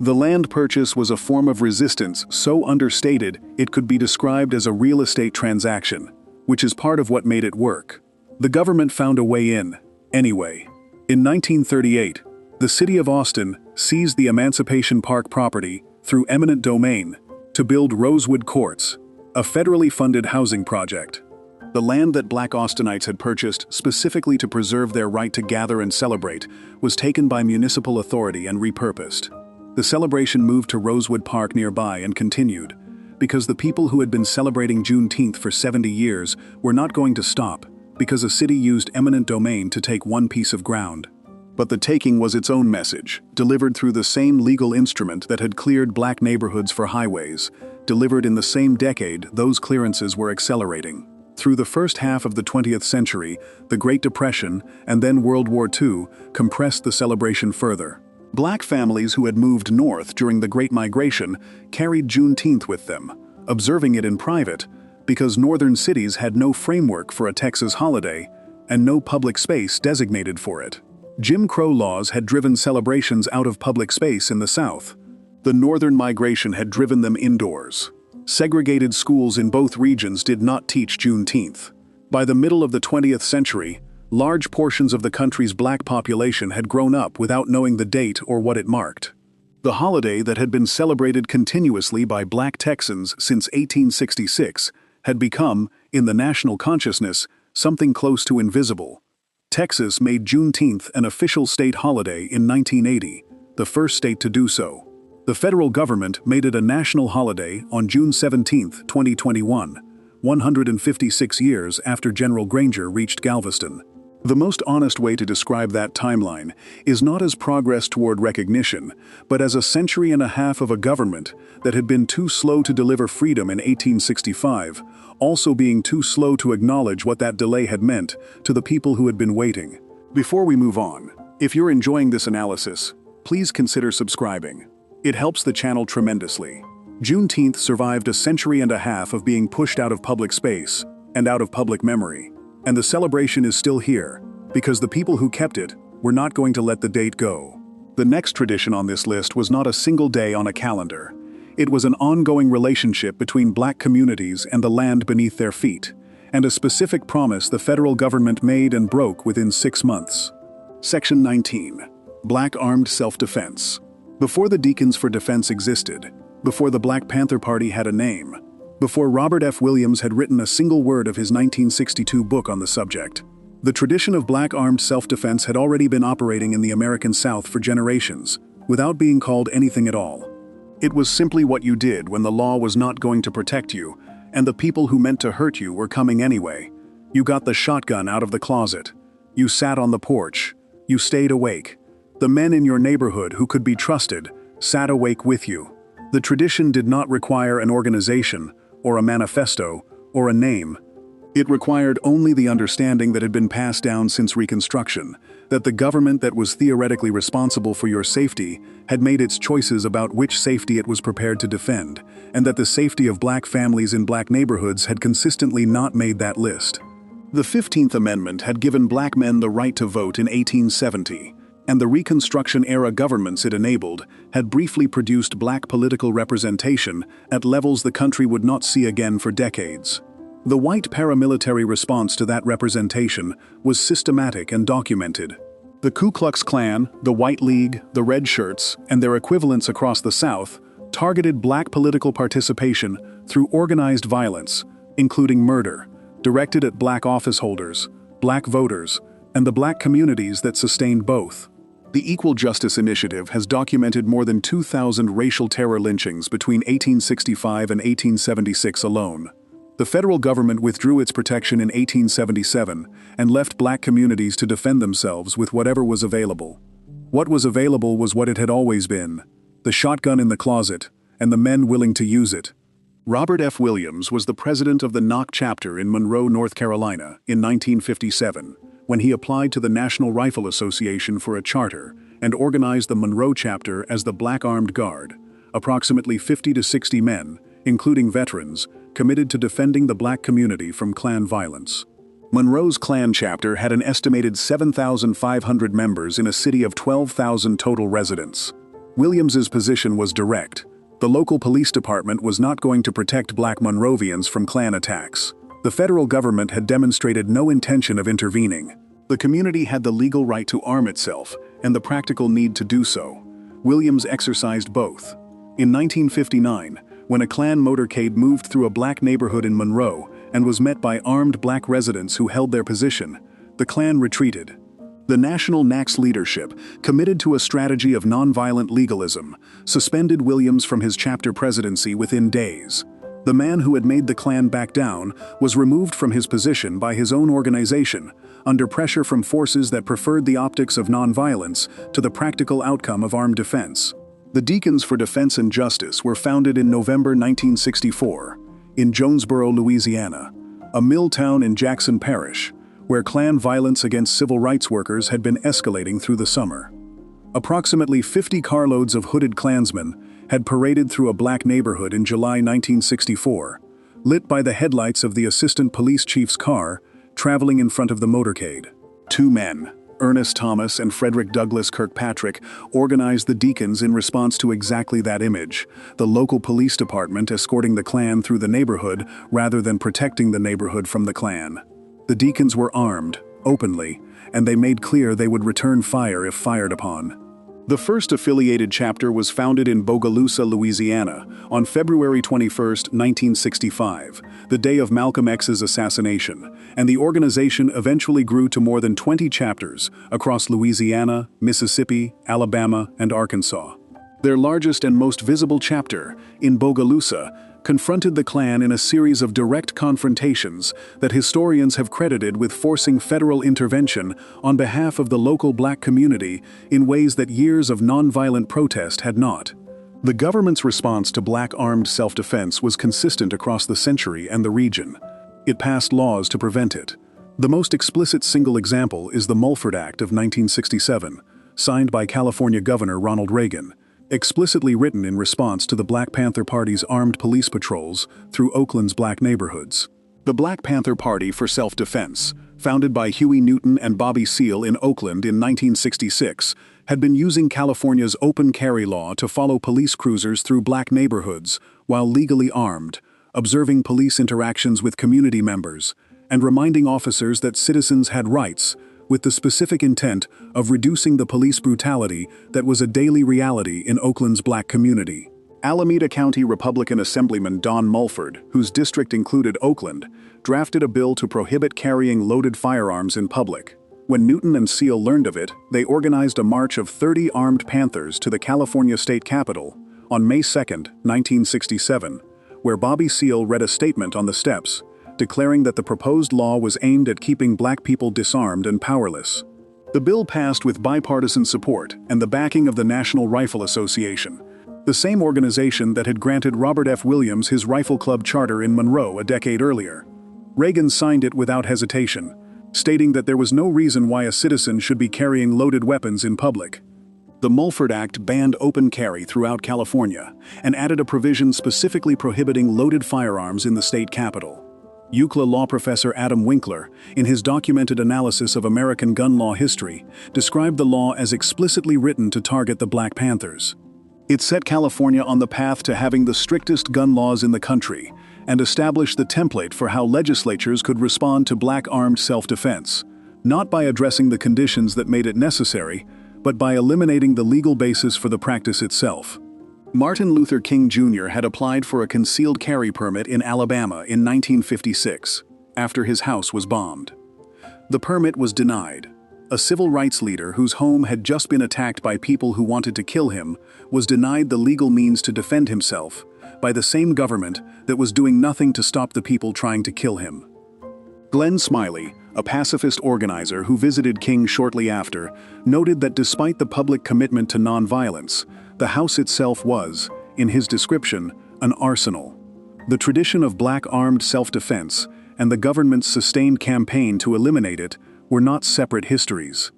The land purchase was a form of resistance so understated it could be described as a real estate transaction, which is part of what made it work. The government found a way in, anyway. In 1938, the city of Austin seized the Emancipation Park property through eminent domain to build Rosewood Courts, a federally funded housing project. The land that Black Austinites had purchased specifically to preserve their right to gather and celebrate was taken by municipal authority and repurposed. The celebration moved to Rosewood Park nearby and continued, because the people who had been celebrating Juneteenth for 70 years were not going to stop, because a city used eminent domain to take one piece of ground. But the taking was its own message, delivered through the same legal instrument that had cleared Black neighborhoods for highways, delivered in the same decade those clearances were accelerating. Through the first half of the 20th century, the Great Depression and then World War II compressed the celebration further. Black families who had moved north during the Great Migration carried Juneteenth with them, observing it in private, because northern cities had no framework for a Texas holiday and no public space designated for it. Jim Crow laws had driven celebrations out of public space in the South. The northern migration had driven them indoors. Segregated schools in both regions did not teach Juneteenth. By the middle of the 20th century, large portions of the country's Black population had grown up without knowing the date or what it marked. The holiday that had been celebrated continuously by Black Texans since 1866 had become, in the national consciousness, something close to invisible. Texas made Juneteenth an official state holiday in 1980, the first state to do so. The federal government made it a national holiday on June 17, 2021, 156 years after General Granger reached Galveston. The most honest way to describe that timeline is not as progress toward recognition, but as a century and a half of a government that had been too slow to deliver freedom in 1865, also being too slow to acknowledge what that delay had meant to the people who had been waiting. Before we move on, if you're enjoying this analysis, please consider subscribing. It helps the channel tremendously. Juneteenth survived a century and a half of being pushed out of public space and out of public memory. And the celebration is still here, because the people who kept it were not going to let the date go. The next tradition on this list was not a single day on a calendar. It was an ongoing relationship between Black communities and the land beneath their feet, and a specific promise the federal government made and broke within 6 months. Section 19. Black Armed Self-Defense. Before the Deacons for Defense existed, before the Black Panther Party had a name, before Robert F. Williams had written a single word of his 1962 book on the subject, the tradition of Black armed self-defense had already been operating in the American South for generations, without being called anything at all. It was simply what you did when the law was not going to protect you, and the people who meant to hurt you were coming anyway. You got the shotgun out of the closet. You sat on the porch. You stayed awake. The men in your neighborhood who could be trusted sat awake with you. The tradition did not require an organization, or a manifesto, or a name. It required only the understanding that had been passed down since Reconstruction, that the government that was theoretically responsible for your safety had made its choices about which safety it was prepared to defend, and that the safety of Black families in Black neighborhoods had consistently not made that list. The 15th Amendment had given Black men the right to vote in 1870, and the Reconstruction-era governments it enabled had briefly produced Black political representation at levels the country would not see again for decades. The white paramilitary response to that representation was systematic and documented. The Ku Klux Klan, the White League, the Red Shirts, and their equivalents across the South targeted Black political participation through organized violence, including murder, directed at Black office holders, Black voters, and the Black communities that sustained both. The Equal Justice Initiative has documented more than 2,000 racial terror lynchings between 1865 and 1876 alone. The federal government withdrew its protection in 1877 and left Black communities to defend themselves with whatever was available. What was available was what it had always been: the shotgun in the closet and the men willing to use it. Robert F. Williams was the president of the NOC chapter in Monroe, North Carolina, in 1957, when he applied to the National Rifle Association for a charter and organized the Monroe chapter as the Black Armed Guard, approximately 50 to 60 men, including veterans, committed to defending the Black community from Klan violence. Monroe's Klan chapter had an estimated 7,500 members in a city of 12,000 total residents. Williams's position was direct. The local police department was not going to protect Black Monrovians from Klan attacks. The federal government had demonstrated no intention of intervening. The community had the legal right to arm itself and the practical need to do so. Williams exercised both. In 1959, when a Klan motorcade moved through a Black neighborhood in Monroe and was met by armed Black residents who held their position, the Klan retreated. The National NACS leadership, committed to a strategy of nonviolent legalism, suspended Williams from his chapter presidency within days. The man who had made the Klan back down was removed from his position by his own organization, under pressure from forces that preferred the optics of nonviolence to the practical outcome of armed defense. The Deacons for Defense and Justice were founded in November 1964, in Jonesboro, Louisiana, a mill town in Jackson Parish, where Klan violence against civil rights workers had been escalating through the summer. Approximately 50 carloads of hooded Klansmen had paraded through a Black neighborhood in July 1964, lit by the headlights of the assistant police chief's car traveling in front of the motorcade. Two men, Ernest Thomas and Frederick Douglass Kirkpatrick, organized the Deacons in response to exactly that image, the local police department escorting the Klan through the neighborhood rather than protecting the neighborhood from the Klan. The Deacons were armed, openly, and they made clear they would return fire if fired upon. The first affiliated chapter was founded in Bogalusa, Louisiana, on February 21, 1965, the day of Malcolm X's assassination, and the organization eventually grew to more than 20 chapters across Louisiana, Mississippi, Alabama, and Arkansas. Their largest and most visible chapter, in Bogalusa, confronted the Klan in a series of direct confrontations that historians have credited with forcing federal intervention on behalf of the local black community in ways that years of nonviolent protest had not. The government's response to black armed self-defense was consistent across the century and the region. It passed laws to prevent it. The most explicit single example is the Mulford Act of 1967, signed by California Governor Ronald Reagan, explicitly written in response to the Black Panther Party's armed police patrols through Oakland's black neighborhoods. The Black Panther Party for Self-Defense, founded by Huey Newton and Bobby Seale in Oakland in 1966, had been using California's open carry law to follow police cruisers through black neighborhoods while legally armed, observing police interactions with community members, and reminding officers that citizens had rights, with the specific intent of reducing the police brutality that was a daily reality in Oakland's black community. Alameda County Republican Assemblyman Don Mulford, whose district included Oakland, drafted a bill to prohibit carrying loaded firearms in public. When Newton and Seale learned of it, they organized a march of 30 armed Panthers to the California State Capitol on May 2, 1967, where Bobby Seale read a statement on the steps, declaring that the proposed law was aimed at keeping black people disarmed and powerless. The bill passed with bipartisan support and the backing of the National Rifle Association, the same organization that had granted Robert F. Williams his Rifle Club charter in Monroe a decade earlier. Reagan signed it without hesitation, stating that there was no reason why a citizen should be carrying loaded weapons in public. The Mulford Act banned open carry throughout California and added a provision specifically prohibiting loaded firearms in the state capitol. UCLA law professor Adam Winkler, in his documented analysis of American gun law history, described the law as explicitly written to target the Black Panthers. It set California on the path to having the strictest gun laws in the country and established the template for how legislatures could respond to black armed self-defense, not by addressing the conditions that made it necessary, but by eliminating the legal basis for the practice itself. Martin Luther King Jr. had applied for a concealed carry permit in Alabama in 1956, after his house was bombed. The permit was denied. A civil rights leader whose home had just been attacked by people who wanted to kill him was denied the legal means to defend himself by the same government that was doing nothing to stop the people trying to kill him. Glenn Smiley, a pacifist organizer who visited King shortly after, noted that despite the public commitment to nonviolence, the house itself was, in his description, an arsenal. The tradition of black armed self-defense and the government's sustained campaign to eliminate it were not separate histories.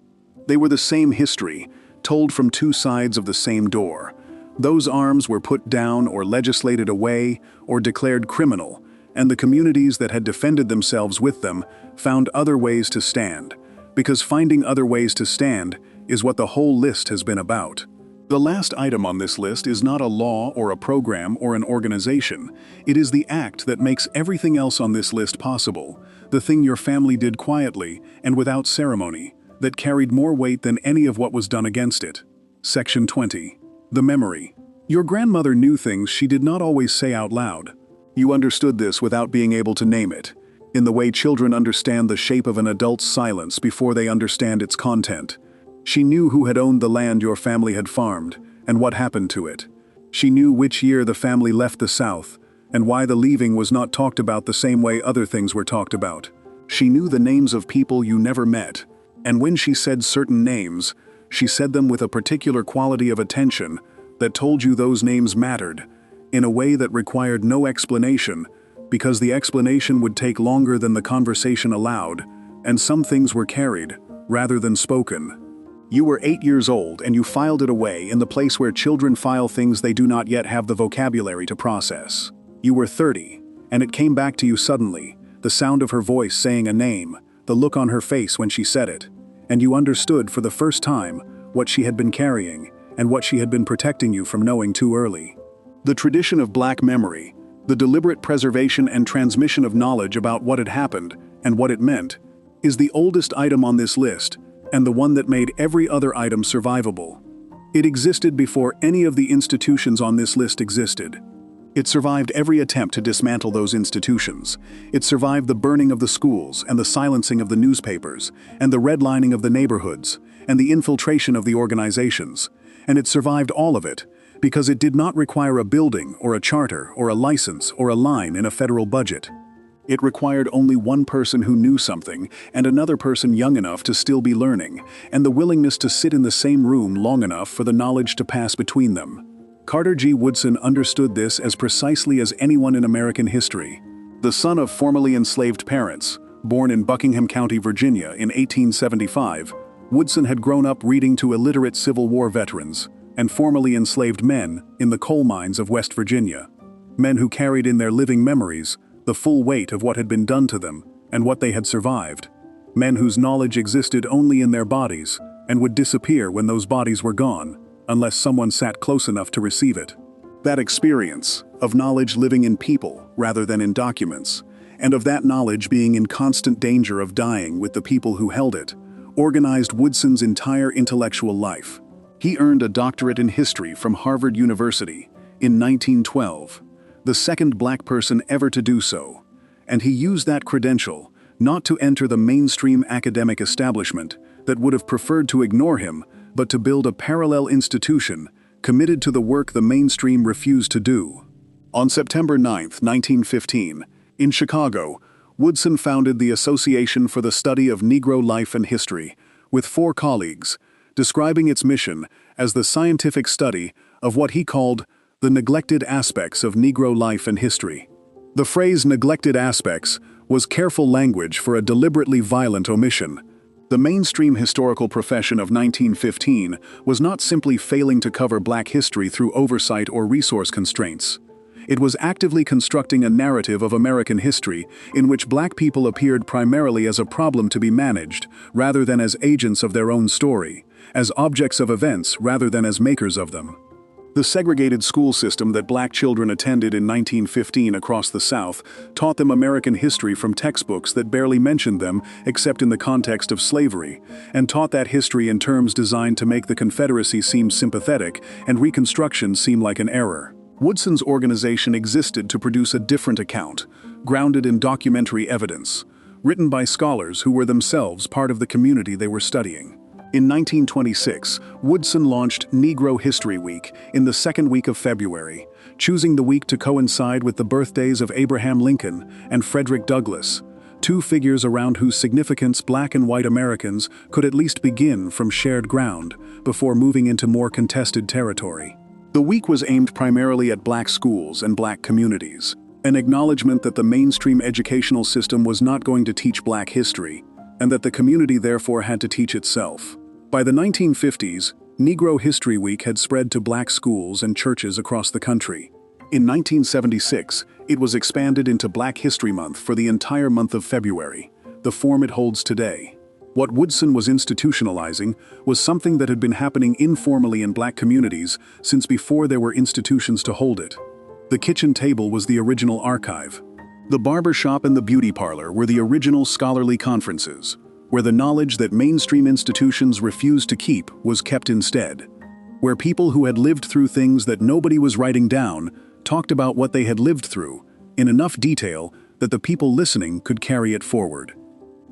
They were the same history, told from two sides of the same door. Those arms were put down or legislated away or declared criminal, and the communities that had defended themselves with them found other ways to stand, because finding other ways to stand is what the whole list has been about. The last item on this list is not a law or a program or an organization. It is the act that makes everything else on this list possible, the thing your family did quietly and without ceremony, that carried more weight than any of what was done against it. Section 20. The memory. Your grandmother knew things she did not always say out loud. You understood this without being able to name it, in the way children understand the shape of an adult's silence before they understand its content. She knew who had owned the land your family had farmed, and what happened to it. She knew which year the family left the South, and why the leaving was not talked about the same way other things were talked about. She knew the names of people you never met, and when she said certain names, she said them with a particular quality of attention that told you those names mattered, in a way that required no explanation, because the explanation would take longer than the conversation allowed, and some things were carried, rather than spoken. You were 8 years old and you filed it away in the place where children file things they do not yet have the vocabulary to process. You were 30, and it came back to you suddenly, the sound of her voice saying a name, the look on her face when she said it, and you understood for the first time what she had been carrying and what she had been protecting you from knowing too early. The tradition of black memory, the deliberate preservation and transmission of knowledge about what had happened and what it meant, is the oldest item on this list, and the one that made every other item survivable. It existed before any of the institutions on this list existed. It survived every attempt to dismantle those institutions. It survived the burning of the schools and the silencing of the newspapers and the redlining of the neighborhoods and the infiltration of the organizations. And it survived all of it because it did not require a building or a charter or a license or a line in a federal budget. It required only one person who knew something and another person young enough to still be learning, and the willingness to sit in the same room long enough for the knowledge to pass between them. Carter G. Woodson understood this as precisely as anyone in American history. The son of formerly enslaved parents, born in Buckingham County, Virginia in 1875, Woodson had grown up reading to illiterate Civil War veterans and formerly enslaved men in the coal mines of West Virginia. Men who carried in their living memories the full weight of what had been done to them and what they had survived. Men whose knowledge existed only in their bodies and would disappear when those bodies were gone, unless someone sat close enough to receive it. That experience of knowledge living in people rather than in documents, and of that knowledge being in constant danger of dying with the people who held it, organized Woodson's entire intellectual life. He earned a doctorate in history from Harvard University in 1912, the second black person ever to do so, and he used that credential not to enter the mainstream academic establishment that would have preferred to ignore him, but to build a parallel institution committed to the work the mainstream refused to do. On September 9, 1915, in Chicago, Woodson founded the Association for the Study of Negro Life and History with 4 colleagues, describing its mission as the scientific study of what he called the neglected aspects of Negro life and history. The phrase neglected aspects was careful language for a deliberately violent omission. The mainstream historical profession of 1915 was not simply failing to cover black history through oversight or resource constraints. It was actively constructing a narrative of American history in which black people appeared primarily as a problem to be managed, rather than as agents of their own story, as objects of events rather than as makers of them. The segregated school system that black children attended in 1915 across the South taught them American history from textbooks that barely mentioned them except in the context of slavery, and taught that history in terms designed to make the Confederacy seem sympathetic and Reconstruction seem like an error. Woodson's organization existed to produce a different account, grounded in documentary evidence, written by scholars who were themselves part of the community they were studying. In 1926, Woodson launched Negro History Week in the second week of February, choosing the week to coincide with the birthdays of Abraham Lincoln and Frederick Douglass, 2 figures around whose significance black and white Americans could at least begin from shared ground before moving into more contested territory. The week was aimed primarily at black schools and black communities, an acknowledgement that the mainstream educational system was not going to teach black history, and that the community therefore had to teach itself. By the 1950s, Negro History Week had spread to black schools and churches across the country. In 1976, it was expanded into Black History Month for the entire month of February, the form it holds today. What Woodson was institutionalizing was something that had been happening informally in black communities since before there were institutions to hold it. The kitchen table was the original archive. The barber shop and the beauty parlor were the original scholarly conferences, where the knowledge that mainstream institutions refused to keep was kept instead, where people who had lived through things that nobody was writing down talked about what they had lived through in enough detail that the people listening could carry it forward.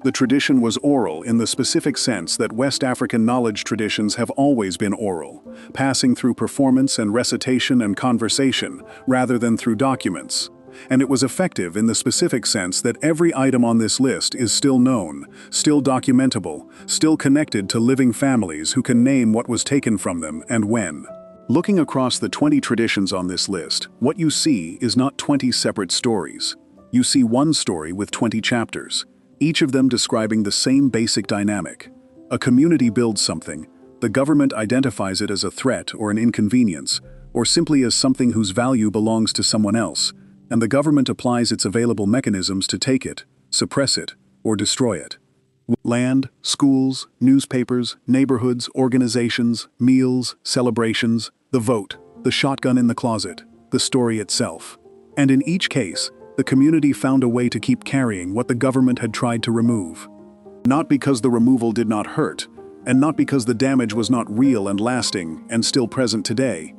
The tradition was oral in the specific sense that West African knowledge traditions have always been oral, passing through performance and recitation and conversation rather than through documents. And it was effective in the specific sense that every item on this list is still known, still documentable, still connected to living families who can name what was taken from them and when. Looking across the 20 traditions on this list, what you see is not 20 separate stories. You see one story with 20 chapters, each of them describing the same basic dynamic. A community builds something, the government identifies it as a threat or an inconvenience, or simply as something whose value belongs to someone else, and the government applies its available mechanisms to take it, suppress it, or destroy it. Land, schools, newspapers, neighborhoods, organizations, meals, celebrations, the vote, the shotgun in the closet, the story itself. And in each case, the community found a way to keep carrying what the government had tried to remove. Not because the removal did not hurt, And not because the damage was not real and lasting and still present today,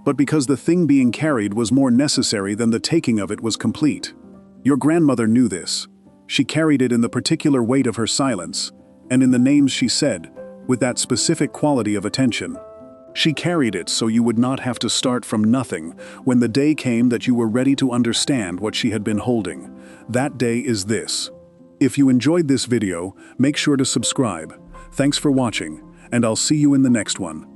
but because the thing being carried was more necessary than the taking of it was complete. Your grandmother knew this. She carried it in the particular weight of her silence, and in the names she said, with that specific quality of attention. She carried it so you would not have to start from nothing when the day came that you were ready to understand what she had been holding. That day is this. If you enjoyed this video, make sure to subscribe. Thanks for watching, and I'll see you in the next one.